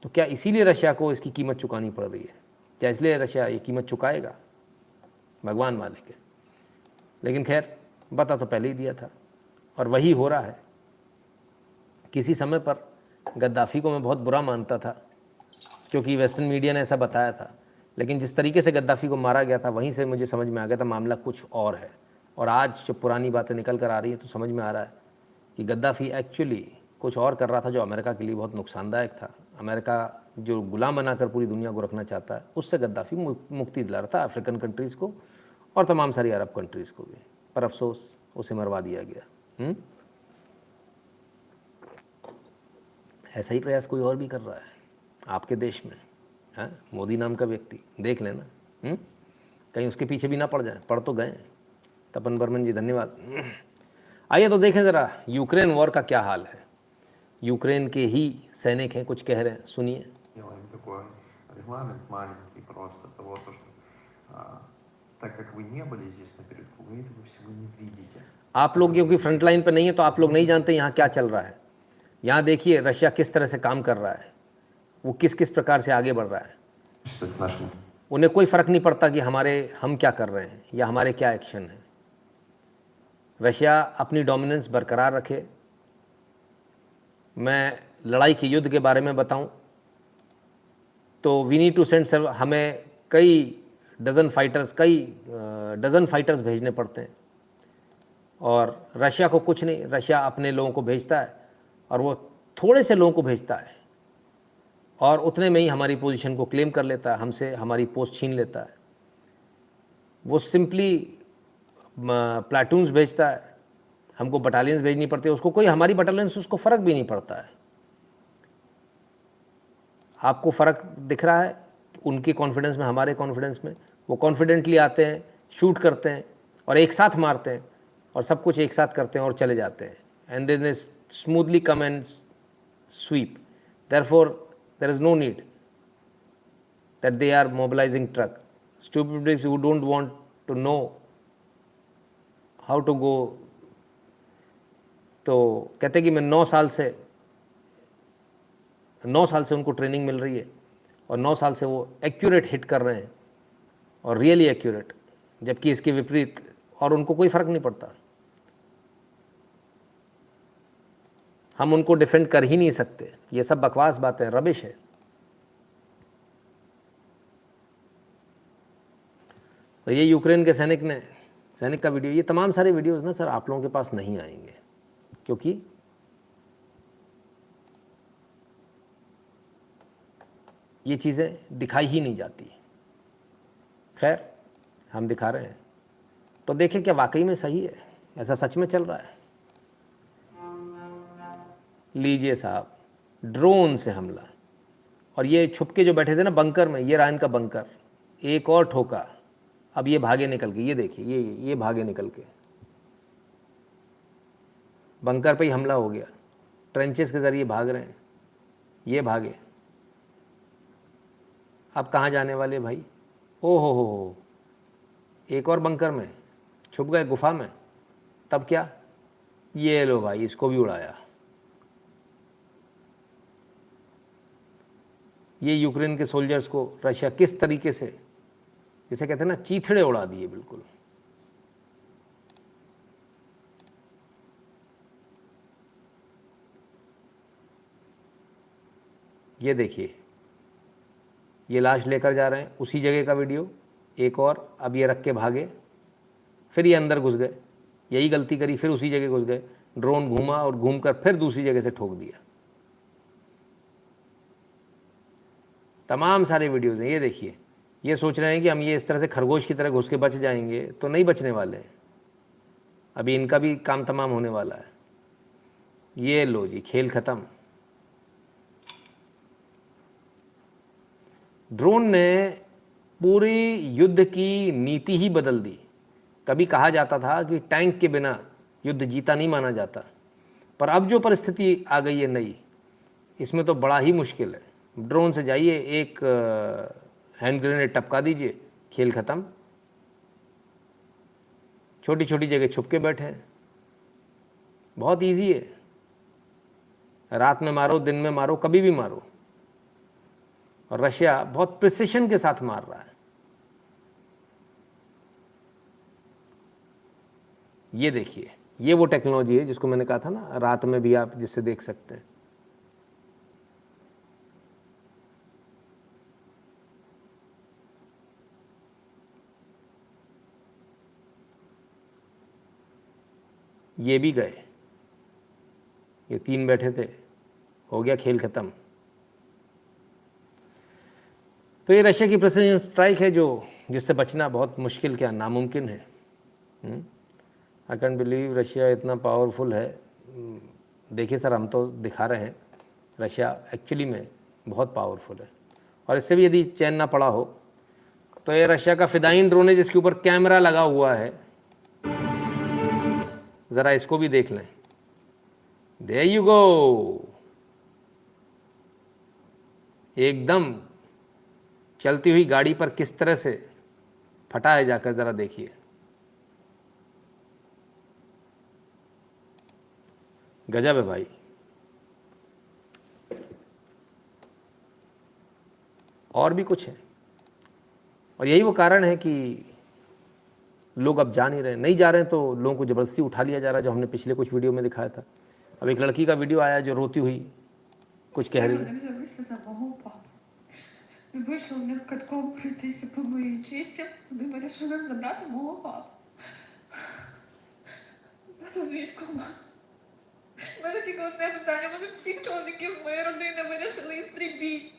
तो क्या इसीलिए रशिया को इसकी कीमत चुकानी पड़ रही है? क्या इसलिए रशिया ये कीमत चुकाएगा? भगवान मालिक है। लेकिन खैर, बता तो पहले ही दिया था, और वही हो रहा है। किसी समय पर गद्दाफ़ी को मैं बहुत बुरा मानता था, क्योंकि वेस्टर्न मीडिया ने ऐसा बताया था। लेकिन जिस तरीके से गद्दाफ़ी को मारा गया था, वहीं से मुझे समझ में आ गया था मामला कुछ और है। और आज जब पुरानी बातें निकल कर आ रही हैं तो समझ में आ रहा है कि गद्दाफी एक्चुअली कुछ और कर रहा था जो अमेरिका के लिए बहुत नुकसानदायक था। अमेरिका जो गुलाम बनाकर पूरी दुनिया को रखना चाहता है, उससे गद्दाफी मुक्ति दिला रहा था अफ्रीकन कंट्रीज़ को और तमाम सारी अरब कंट्रीज़ को भी, पर अफसोस उसे मरवा दिया गया। ऐसा ही प्रयास कोई और भी कर रहा है आपके देश में, है मोदी नाम का व्यक्ति, देख लेना, कहीं उसके पीछे भी ना पड़ जाए। पड़ तो गए। तपन बर्मन जी धन्यवाद। आइए तो देखें ज़रा यूक्रेन वॉर का क्या हाल है। यूक्रेन के ही सैनिक हैं, कुछ कह रहे हैं, सुनिए। Делаем такой регламент маленький просто того, что так как вы не были здесь на передку, вы этого всего не видите. आप लोग क्योंकि फ्रंट लाइन पे नहीं है तो आप लोग नहीं जानते यहाँ क्या चल रहा है। यहाँ देखिए रशिया किस तरह से काम कर रहा है, वो किस किस प्रकार से आगे बढ़ रहा है। उन्हें कोई फ़र्क नहीं पड़ता कि हम क्या कर रहे हैं या हमारे क्या एक्शन हैं। रशिया अपनी डोमिनेंस बरकरार रखे। मैं लड़ाई के युद्ध के बारे में बताऊं तो वी नीड टू सेंड हमें कई डज़न फाइटर्स भेजने पड़ते हैं और रशिया को कुछ नहीं। रशिया अपने लोगों को भेजता है और वो थोड़े से लोगों को भेजता है और उतने में ही हमारी पोजीशन को क्लेम कर लेता है, हमसे हमारी पोस्ट छीन लेता है। वो सिंपली प्लाटून्स भेजता है, हमको बटालियंस भेजनी पड़ती है। उसको कोई हमारी बटालियंस उसको फ़र्क भी नहीं पड़ता है। आपको फ़र्क दिख रहा है उनके कॉन्फिडेंस में, हमारे कॉन्फिडेंस में। वो कॉन्फिडेंटली आते हैं, शूट करते हैं और एक साथ मारते हैं और सब कुछ एक साथ करते हैं और चले जाते हैं। And then they smoothly come and sweep. Therefore there is no need that they are mobilizing truck. Stupids who don't want to know how to go. तो कहते कि मैं 9 साल से उनको ट्रेनिंग मिल रही है और 9 साल से वो एक्यूरेट हिट कर रहे हैं और रियली एक्यूरेट, जबकि इसके विपरीत और उनको कोई फ़र्क नहीं पड़ता। हम उनको डिफेंड कर ही नहीं सकते। ये सब बकवास बातें, रबिश है। और ये यूक्रेन के सैनिक का वीडियो, ये तमाम सारे वीडियोज़ ना सर आप लोगों के पास नहीं आएंगे क्योंकि ये चीज़ें दिखाई ही नहीं जाती। खैर हम दिखा रहे हैं तो देखें क्या वाकई में सही है, ऐसा सच में चल रहा है। लीजिए साहब, ड्रोन से हमला। और ये छुप के जो बैठे थे ना बंकर में, ये रहा इनका बंकर। एक और ठोका, अब ये भागे निकल के। ये देखिए ये भागे निकल के, बंकर पे ही हमला हो गया। ट्रेंचेस के ज़रिए भाग रहे हैं, ये भागे। अब कहाँ जाने वाले भाई? ओ हो, एक और बंकर में छुप गए, गुफा में। तब क्या? ये लो भाई, इसको भी उड़ाया। ये यूक्रेन के सोल्जर्स को रशिया किस तरीके से, जिसे कहते हैं ना, चीथड़े उड़ा दिए बिल्कुल। ये देखिए, ये लाश लेकर जा रहे हैं, उसी जगह का वीडियो। एक और, अब ये रख के भागे, फिर ये अंदर घुस गए, यही गलती करी, फिर उसी जगह घुस गए। ड्रोन घूमा और घूमकर फिर दूसरी जगह से ठोक दिया। तमाम सारे वीडियोज़ हैं, ये देखिए। ये सोच रहे हैं कि हम ये इस तरह से खरगोश की तरह घुस के बच जाएंगे, तो नहीं बचने वाले हैं। अभी इनका भी काम तमाम होने वाला है। ये लो जी, खेल ख़त्म। ड्रोन ने पूरी युद्ध की नीति ही बदल दी। कभी कहा जाता था कि टैंक के बिना युद्ध जीता नहीं माना जाता, पर अब जो परिस्थिति आ गई है नई, इसमें तो बड़ा ही मुश्किल है। ड्रोन से जाइए, एक हैंड ग्रेनेड टपका दीजिए, खेल ख़त्म। छोटी छोटी जगह छुप के बैठे हैं, बहुत इजी है। रात में मारो, दिन में मारो, कभी भी मारो। और रशिया बहुत प्रिसिशन के साथ मार रहा है। ये देखिए, ये वो टेक्नोलॉजी है जिसको मैंने कहा था ना, रात में भी आप जिससे देख सकते हैं। ये भी गए। ये 3 बैठे थे, हो गया खेल खत्म। तो ये रशिया की प्रेसिडेंशियल स्ट्राइक है जो जिससे बचना बहुत मुश्किल क्या नामुमकिन है। आई कैन बिलीव रशिया इतना पावरफुल है। देखिए सर, हम तो दिखा रहे हैं, रशिया एक्चुअली में बहुत पावरफुल है। और इससे भी यदि चैन ना पड़ा हो तो ये रशिया का फिदाइन ड्रोन है जिसके ऊपर कैमरा लगा हुआ है, ज़रा इसको भी देख लें। देयर यू गो, एकदम चलती हुई गाड़ी पर किस तरह से फटा है, जाकर ज़रा देखिए। गजब है भाई। और भी कुछ है, और यही वो कारण है कि लोग अब जा नहीं रहे, नहीं जा रहे हैं तो लोगों को ज़बरदस्ती उठा लिया जा रहा है, जो हमने पिछले कुछ वीडियो में दिखाया था। अब एक लड़की का वीडियो आया जो रोती हुई कुछ कह रही है। Вийшов в них катком пройтися по моїй честі, вони вирішили забрати мого папу. Папа військома. У мене тільки одне питання, вони всіх чоловіків з моєї родини вирішили істрібити.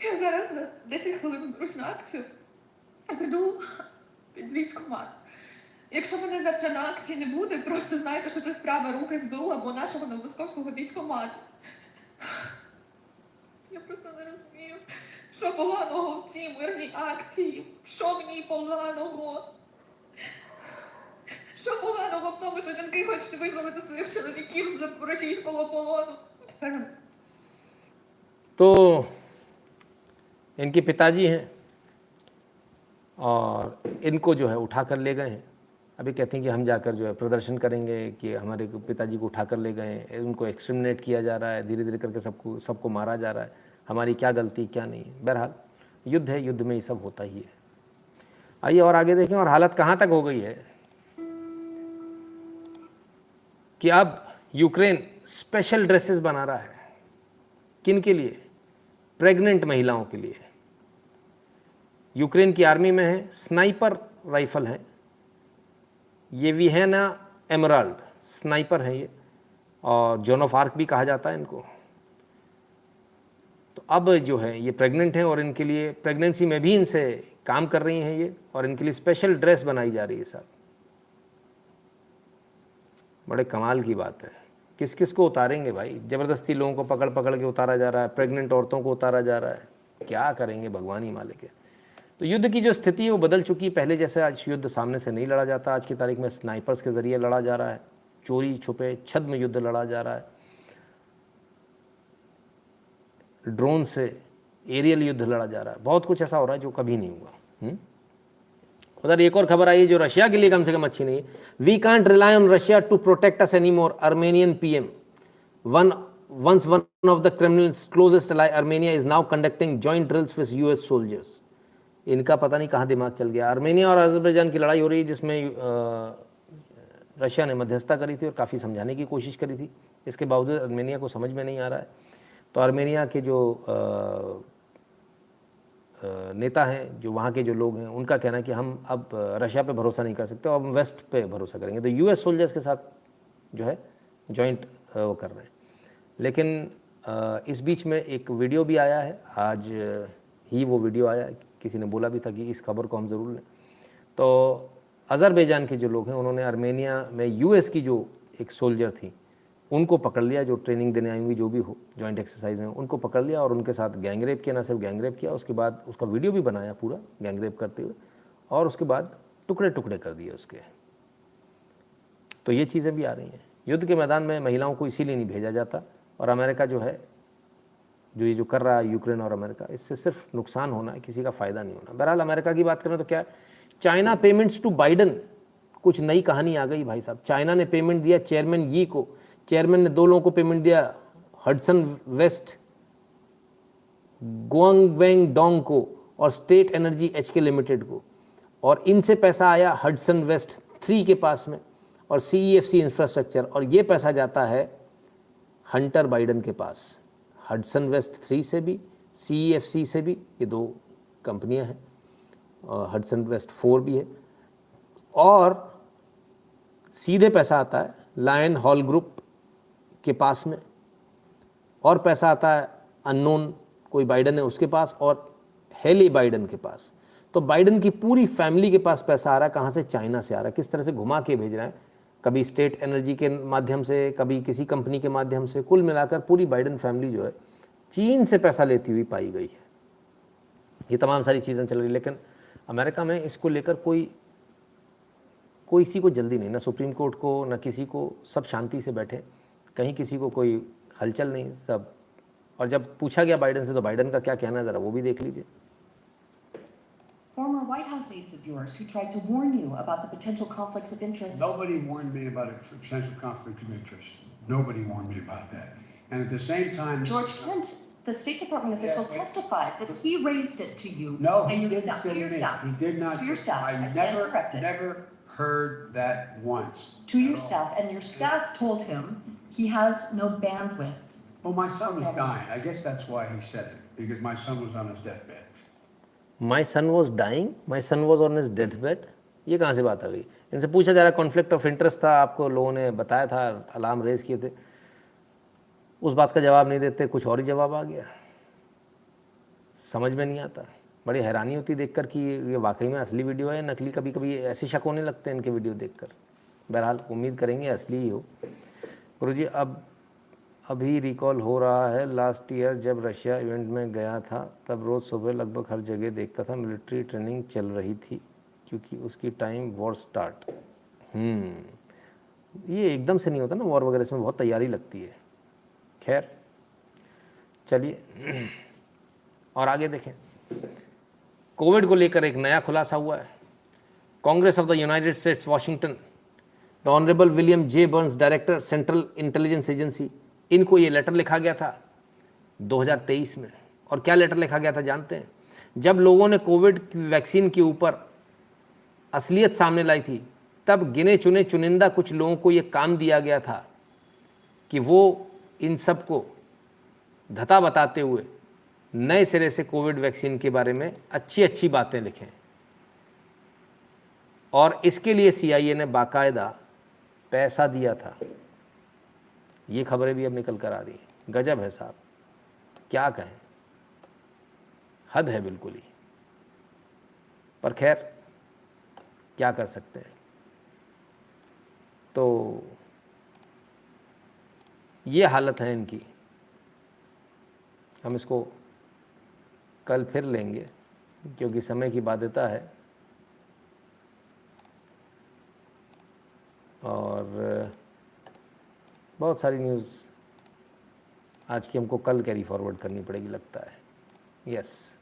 Я зараз за 10 хвилин зберусь на акцію, а піду під військкомат. Якщо мене завтра на акції не буде, просто знайте, що це справа рук СБУ або нашого новомосковського військкомату. Я просто не розумію. Що поганого в цій мирній акції? Що в ній поганого? Що поганого в тому, що жінки хочуть визволити своїх чоловіків з російського полону? तो इनके पिताजी हैं और इनको जो है उठा कर ले गए हैं। अभी कहते हैं कि हम जाकर जो है प्रदर्शन करेंगे कि हमारे पिताजी को उठा कर ले गए, उनको एक्सटर्मिनेट किया जा रहा है, धीरे धीरे करके सबको मारा जा रहा है, हमारी क्या गलती क्या नहीं है। बहरहाल युद्ध है, युद्ध में ये सब होता ही है। आइए और आगे देखें, और हालत कहाँ तक हो गई है कि अब यूक्रेन स्पेशल ड्रेसेस बना रहा है। किन के लिए? प्रेग्नेंट महिलाओं के लिए। यूक्रेन की आर्मी में है स्नाइपर राइफल है, ये विहेना एमराल्ड स्नाइपर है ये, और जॉन ऑफ आर्क भी कहा जाता है इनको। तो अब जो है ये प्रेग्नेंट हैं और इनके लिए प्रेगनेंसी में भी इनसे काम कर रही हैं ये, और इनके लिए स्पेशल ड्रेस बनाई जा रही है साहब। बड़े कमाल की बात है। किस किस को उतारेंगे भाई? ज़बरदस्ती लोगों को पकड़ पकड़ के उतारा जा रहा है, प्रेग्नेंट औरतों को उतारा जा रहा है। क्या करेंगे भगवान ही मालिक है। तो युद्ध की जो स्थिति है वो बदल चुकी है। पहले जैसे आज युद्ध सामने से नहीं लड़ा जाता, आज की तारीख में स्नाइपर्स के ज़रिए लड़ा जा रहा है, चोरी छुपे छद्म युद्ध लड़ा जा रहा है, ड्रोन से एरियल युद्ध लड़ा जा रहा है। बहुत कुछ ऐसा हो रहा है जो कभी नहीं हुआ। उधर एक और खबर आई है जो रशिया के लिए कम से कम अच्छी नहीं है। We can't rely on Russia to protect us any more, Armenian PM. Once one of the Kremlin's closest ally, Armenia, is now conducting joint drills with US soldiers. इनका पता नहीं कहाँ दिमाग चल गया। आर्मेनिया और अजरबैजान की लड़ाई हो रही है जिसमें रशिया ने मध्यस्थता करी थी और काफ़ी समझाने की कोशिश करी थी। इसके बावजूद आर्मेनिया को समझ में नहीं आ रहा है। तो आर्मेनिया के जो नेता हैं, जो वहाँ के जो लोग हैं, उनका कहना है कि हम अब रशिया पे भरोसा नहीं कर सकते और हम वेस्ट पे भरोसा करेंगे। तो US सोल्जर्स के साथ जो है जॉइंट वो कर रहे हैं। लेकिन इस बीच में एक वीडियो भी आया है, आज ही वो वीडियो आया है, किसी ने बोला भी था कि इस खबर को हम ज़रूर लें। तो अज़रबैजान के जो लोग हैं उन्होंने आर्मेनिया में US की जो एक सोल्जर थी उनको पकड़ लिया, जो ट्रेनिंग देने आई होंगी, जो भी हो जॉइंट एक्सरसाइज में, उनको पकड़ लिया और उनके साथ गैंगरेप किया। ना सिर्फ गैंगरेप किया, उसके बाद उसका वीडियो भी बनाया पूरा गैंगरेप करते हुए, और उसके बाद टुकड़े टुकड़े कर दिए उसके। तो ये चीज़ें भी आ रही हैं। युद्ध के मैदान में महिलाओं को इसीलिए नहीं भेजा जाता, और अमेरिका जो है जो ये जो कर रहा है यूक्रेन और अमेरिका, इससे सिर्फ नुकसान होना है, किसी का फ़ायदा नहीं होना। बहरहाल अमेरिका की बात करें तो क्या है, चाइना पेमेंट्स टू बाइडन, कुछ नई कहानी आ गई भाई साहब। चाइना ने पेमेंट दिया चेयरमैन यी को, चेयरमैन ने 2 लोगों को पेमेंट दिया, हडसन वेस्ट गुआंगवेंग डोंग को और स्टेट एनर्जी HK लिमिटेड को, और इनसे पैसा आया हडसन वेस्ट 3 के पास में और CEFC इंफ्रास्ट्रक्चर, और ये पैसा जाता है हंटर बाइडन के पास। हडसन वेस्ट 3 से भी, CEFC से भी, ये 2 कंपनियां हैं, और हडसन वेस्ट 4 भी है, और सीधे पैसा आता है लायन हॉल ग्रुप के पास में, और पैसा आता है अननोन कोई बाइडन है उसके पास, और हेली बाइडन के पास। तो बाइडन की पूरी फैमिली के पास पैसा आ रहा है, कहाँ से? चाइना से आ रहा है। किस तरह से घुमा के भेज रहे हैं, कभी स्टेट एनर्जी के माध्यम से, कभी किसी कंपनी के माध्यम से। कुल मिलाकर पूरी बाइडन फैमिली जो है चीन से पैसा लेती हुई पाई गई है। ये तमाम सारी चीज़ें चल रही, लेकिन अमेरिका में इसको लेकर कोई किसी को जल्दी नहीं, ना सुप्रीम कोर्ट को ना किसी को, सब शांति से बैठे, कहीं किसी को कोई हलचल नहीं सब। और जब पूछा गया बाइडन से तो बाइडन का क्या कहना है ज़रा वो भी देख लीजिए। Former White House aides of yours who tried to warn you about the potential conflicts of interest. Nobody warned me about a potential conflict of interest. Nobody warned me about that. And at the same time, George Kent, the State Department official, testified that he raised it to you no, and he your didn't staff. say To your to me. staff. He did not. To your staff. I stand corrected. Never heard that once. To your staff, and your staff told him he has no bandwidth. Well, my son was dying. I guess that's why he said it, because my son was on his deathbed. My son was dying, my son was on his death bed, ये कहाँ से बात आ गई? इनसे पूछा जा रहा कॉन्फ्लिक्ट ऑफ इंटरेस्ट था, आपको लोगों ने बताया था, अलार्म रेज किए थे, उस बात का जवाब नहीं देते, कुछ और ही जवाब आ गया। समझ में नहीं आता, बड़ी हैरानी होती देखकर कि ये वाकई में असली वीडियो है नकली। कभी कभी ऐसे शक होने लगते हैं इनके वीडियो देखकर। बहरहाल उम्मीद करेंगे असली ही हो। गुरुजी अभी रिकॉल हो रहा है, लास्ट ईयर जब रशिया इवेंट में गया था तब रोज़ सुबह लगभग हर जगह देखता था मिलिट्री ट्रेनिंग चल रही थी, क्योंकि उसकी टाइम वॉर स्टार्ट। ये एकदम से नहीं होता ना वॉर वगैरह, इसमें बहुत तैयारी लगती है। खैर चलिए और आगे देखें। कोविड को लेकर एक नया खुलासा हुआ है। Congress of the United states Washington, the honourable William J Burns, director central intelligence agency, इनको ये लेटर लिखा गया था 2023 में। और क्या लेटर लिखा गया था जानते हैं? जब लोगों ने कोविड वैक्सीन के ऊपर असलियत सामने लाई थी, तब गिने चुने चुनिंदा कुछ लोगों को ये काम दिया गया था कि वो इन सब को धता बताते हुए नए सिरे से कोविड वैक्सीन के बारे में अच्छी अच्छी बातें लिखें। और इसके लिए CIA ने बाकायदा पैसा दिया था। ये खबरें भी अब निकल कर आ रही हैं। गजब है साहब, क्या कहें, हद है बिल्कुल ही। पर खैर क्या कर सकते हैं। तो ये हालत है इनकी। हम इसको कल फिर लेंगे क्योंकि समय की बाध्यता है और बहुत सारी न्यूज़ आज की हमको कल कैरी फॉरवर्ड करनी पड़ेगी लगता है। यस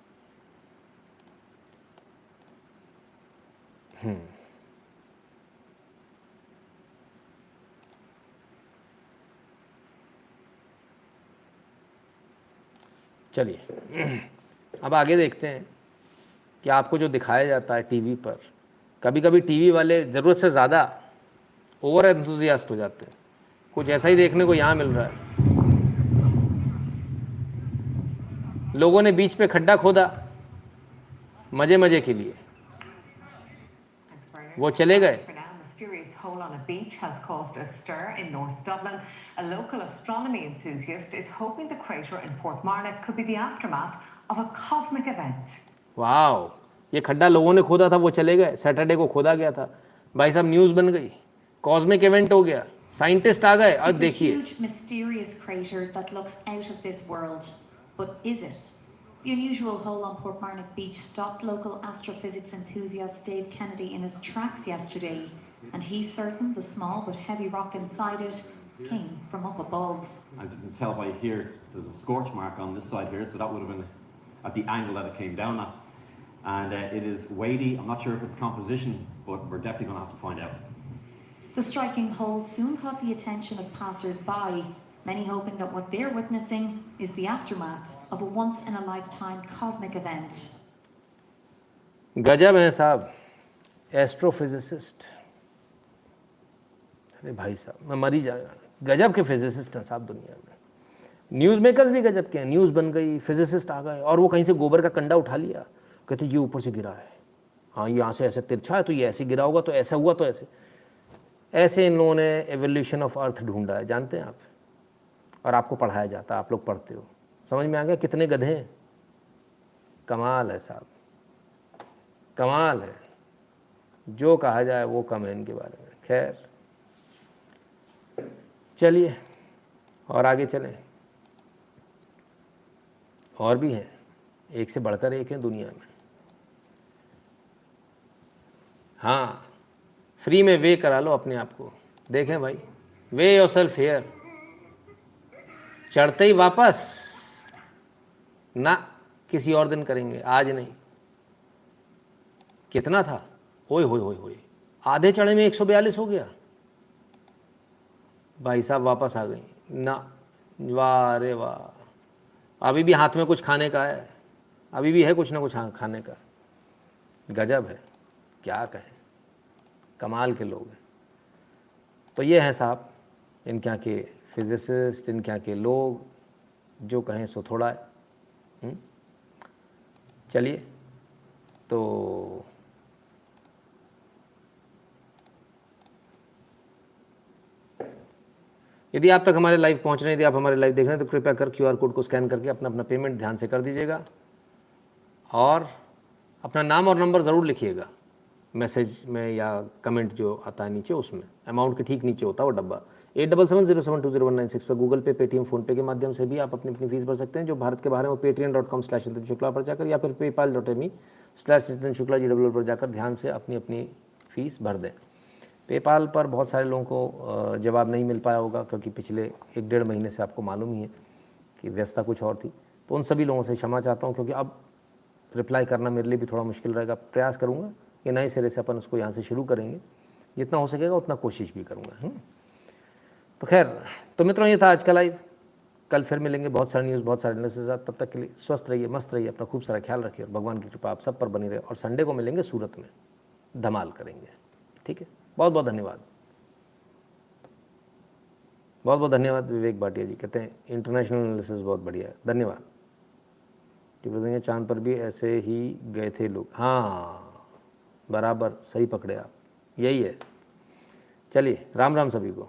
चलिए अब आगे देखते हैं कि आपको जो दिखाया जाता है टीवी पर, कभी कभी टीवी वाले ज़रूरत से ज़्यादा ओवर एंथुजियास्ट हो जाते हैं। कुछ ऐसा ही देखने को यहाँ मिल रहा है। लोगों ने बीच पे खड्डा खोदा मजे मजे के लिए, वो चले गए। Hole on a beach has caused a stir in North Dublin. A local astronomy enthusiast is hoping the crater in Portmarnock could be the aftermath of a cosmic event. Wow, ये खड्डा लोगों ने खोदा था, वो चले गए। सैटरडे को खोदा गया था, भाई साहब न्यूज़ बन गई, कॉस्मिक इवेंट हो गया, साइंटिस्ट आ गए। अब देखिए, It's a huge, mysterious crater that looks out of this world. But is it? The unusual hole on Portmarnock Beach stopped local astrophysics enthusiast Dave Kennedy in his tracks yesterday. And he's certain the small but heavy rock inside it came from up above. As you can tell by here, there's a scorch mark on this side here, so that would have been at the angle that it came down at. And it is weighty. I'm not sure if it's composition, but we're definitely going to have to find out. The striking hole soon caught the attention of passers-by, many hoping that what they're witnessing is the aftermath of a once-in-a-lifetime cosmic event. गजब है साहब, एस्ट्रोफिजिसिस्ट। अरे भाई साहब मैं मर ही जाएगा। गजब के फिजिसिस्ट हैं साहब दुनिया में। न्यूज़ मेकर्स भी गजब के हैं। न्यूज़ बन गई, फिजिसिस्ट आ गए और वो कहीं से गोबर का कंडा उठा लिया, कहते ये ऊपर से गिरा है, हाँ यहाँ से ऐसे तिरछा है तो ये ऐसे गिरा होगा, तो ऐसा हुआ, तो ऐसे इन लोगों ने एवोल्यूशन ऑफ अर्थ ढूंढा है। जानते हैं आप, और आपको पढ़ाया जाता, आप लोग पढ़ते हो। समझ में आ गया कितने गधे हैं? कमाल है साहब, कमाल है। जो कहा जाए वो कम है इनके बारे में। खैर चलिए और आगे चलें। और भी हैं, एक से बढ़कर एक है दुनिया में। हाँ, फ्री में वे करा लो अपने आप को। देखें भाई, वे योरसेल्फ हियर, चढ़ते ही वापस ना, किसी और दिन करेंगे, आज नहीं। कितना था? ओए होए होए होए, आधे चढ़े में 142 हो गया भाई साहब, वापस आ गई ना। वाह रे वाह, अभी भी हाथ में कुछ खाने का है, अभी भी है कुछ ना कुछ खाने का। गजब है, क्या कहें, कमाल के लोग हैं। तो ये हैं साहब इनके यहाँ के फिजिसिस्ट, इनके यहाँ के लोग, जो कहें सो थोड़ा है। चलिए, तो यदि आप तक हमारे लाइव पहुंच रहे हैं, यदि आप हमारे लाइव देख रहे हैं, तो कृपया कर QR कोड को स्कैन करके अपना अपना पेमेंट ध्यान से कर दीजिएगा और अपना नाम और नंबर ज़रूर लिखिएगा मैसेज में या कमेंट जो आता है नीचे, उसमें अमाउंट के ठीक नीचे होता है वो डब्बा। 8770720196 पर गूगल पे, पेटीएम, फ़ोनपे के माध्यम से भी आप अपनी अपनी फीस भर सकते हैं। जो भारत के बाहर है वो patreon.com/चेतन शुक्ला पर जाकर या फिर paypal.me/चेतन शुक्ला GWL पर जाकर ध्यान से अपनी अपनी फ़ीस भर दें। पेपाल पर बहुत सारे लोगों को जवाब नहीं मिल पाया होगा, क्योंकि पिछले 1-1.5 महीने से आपको मालूम ही है कि व्यस्तता कुछ और थी। तो उन सभी लोगों से क्षमा चाहता हूँ, क्योंकि अब रिप्लाई करना मेरे लिए भी थोड़ा मुश्किल रहेगा। प्रयास करूँगा कि नए सिरे से अपन उसको यहाँ से शुरू करेंगे, जितना हो सकेगा उतना कोशिश भी करूँगा। तो खैर, तो मित्रों ये था आज का लाइव। कल फिर मिलेंगे बहुत सारे न्यूज़, बहुत सारे एनालिसिस के साथ। तब तक के लिए स्वस्थ रहिए, मस्त रहिए, अपना खूब सारा ख्याल रखिए और भगवान की कृपा आप सब पर बनी रहे। और संडे को मिलेंगे सूरत में, धमाल करेंगे। ठीक है, बहुत बहुत धन्यवाद। बहुत बहुत धन्यवाद विवेक भाटिया जी, कहते हैं इंटरनेशनल एनालिसिस बहुत बढ़िया है, धन्यवाद। टिप्पणी चांद पर भी ऐसे ही गए थे लोग। हाँ बराबर सही पकड़े आप, यही है। चलिए, राम राम सभी को।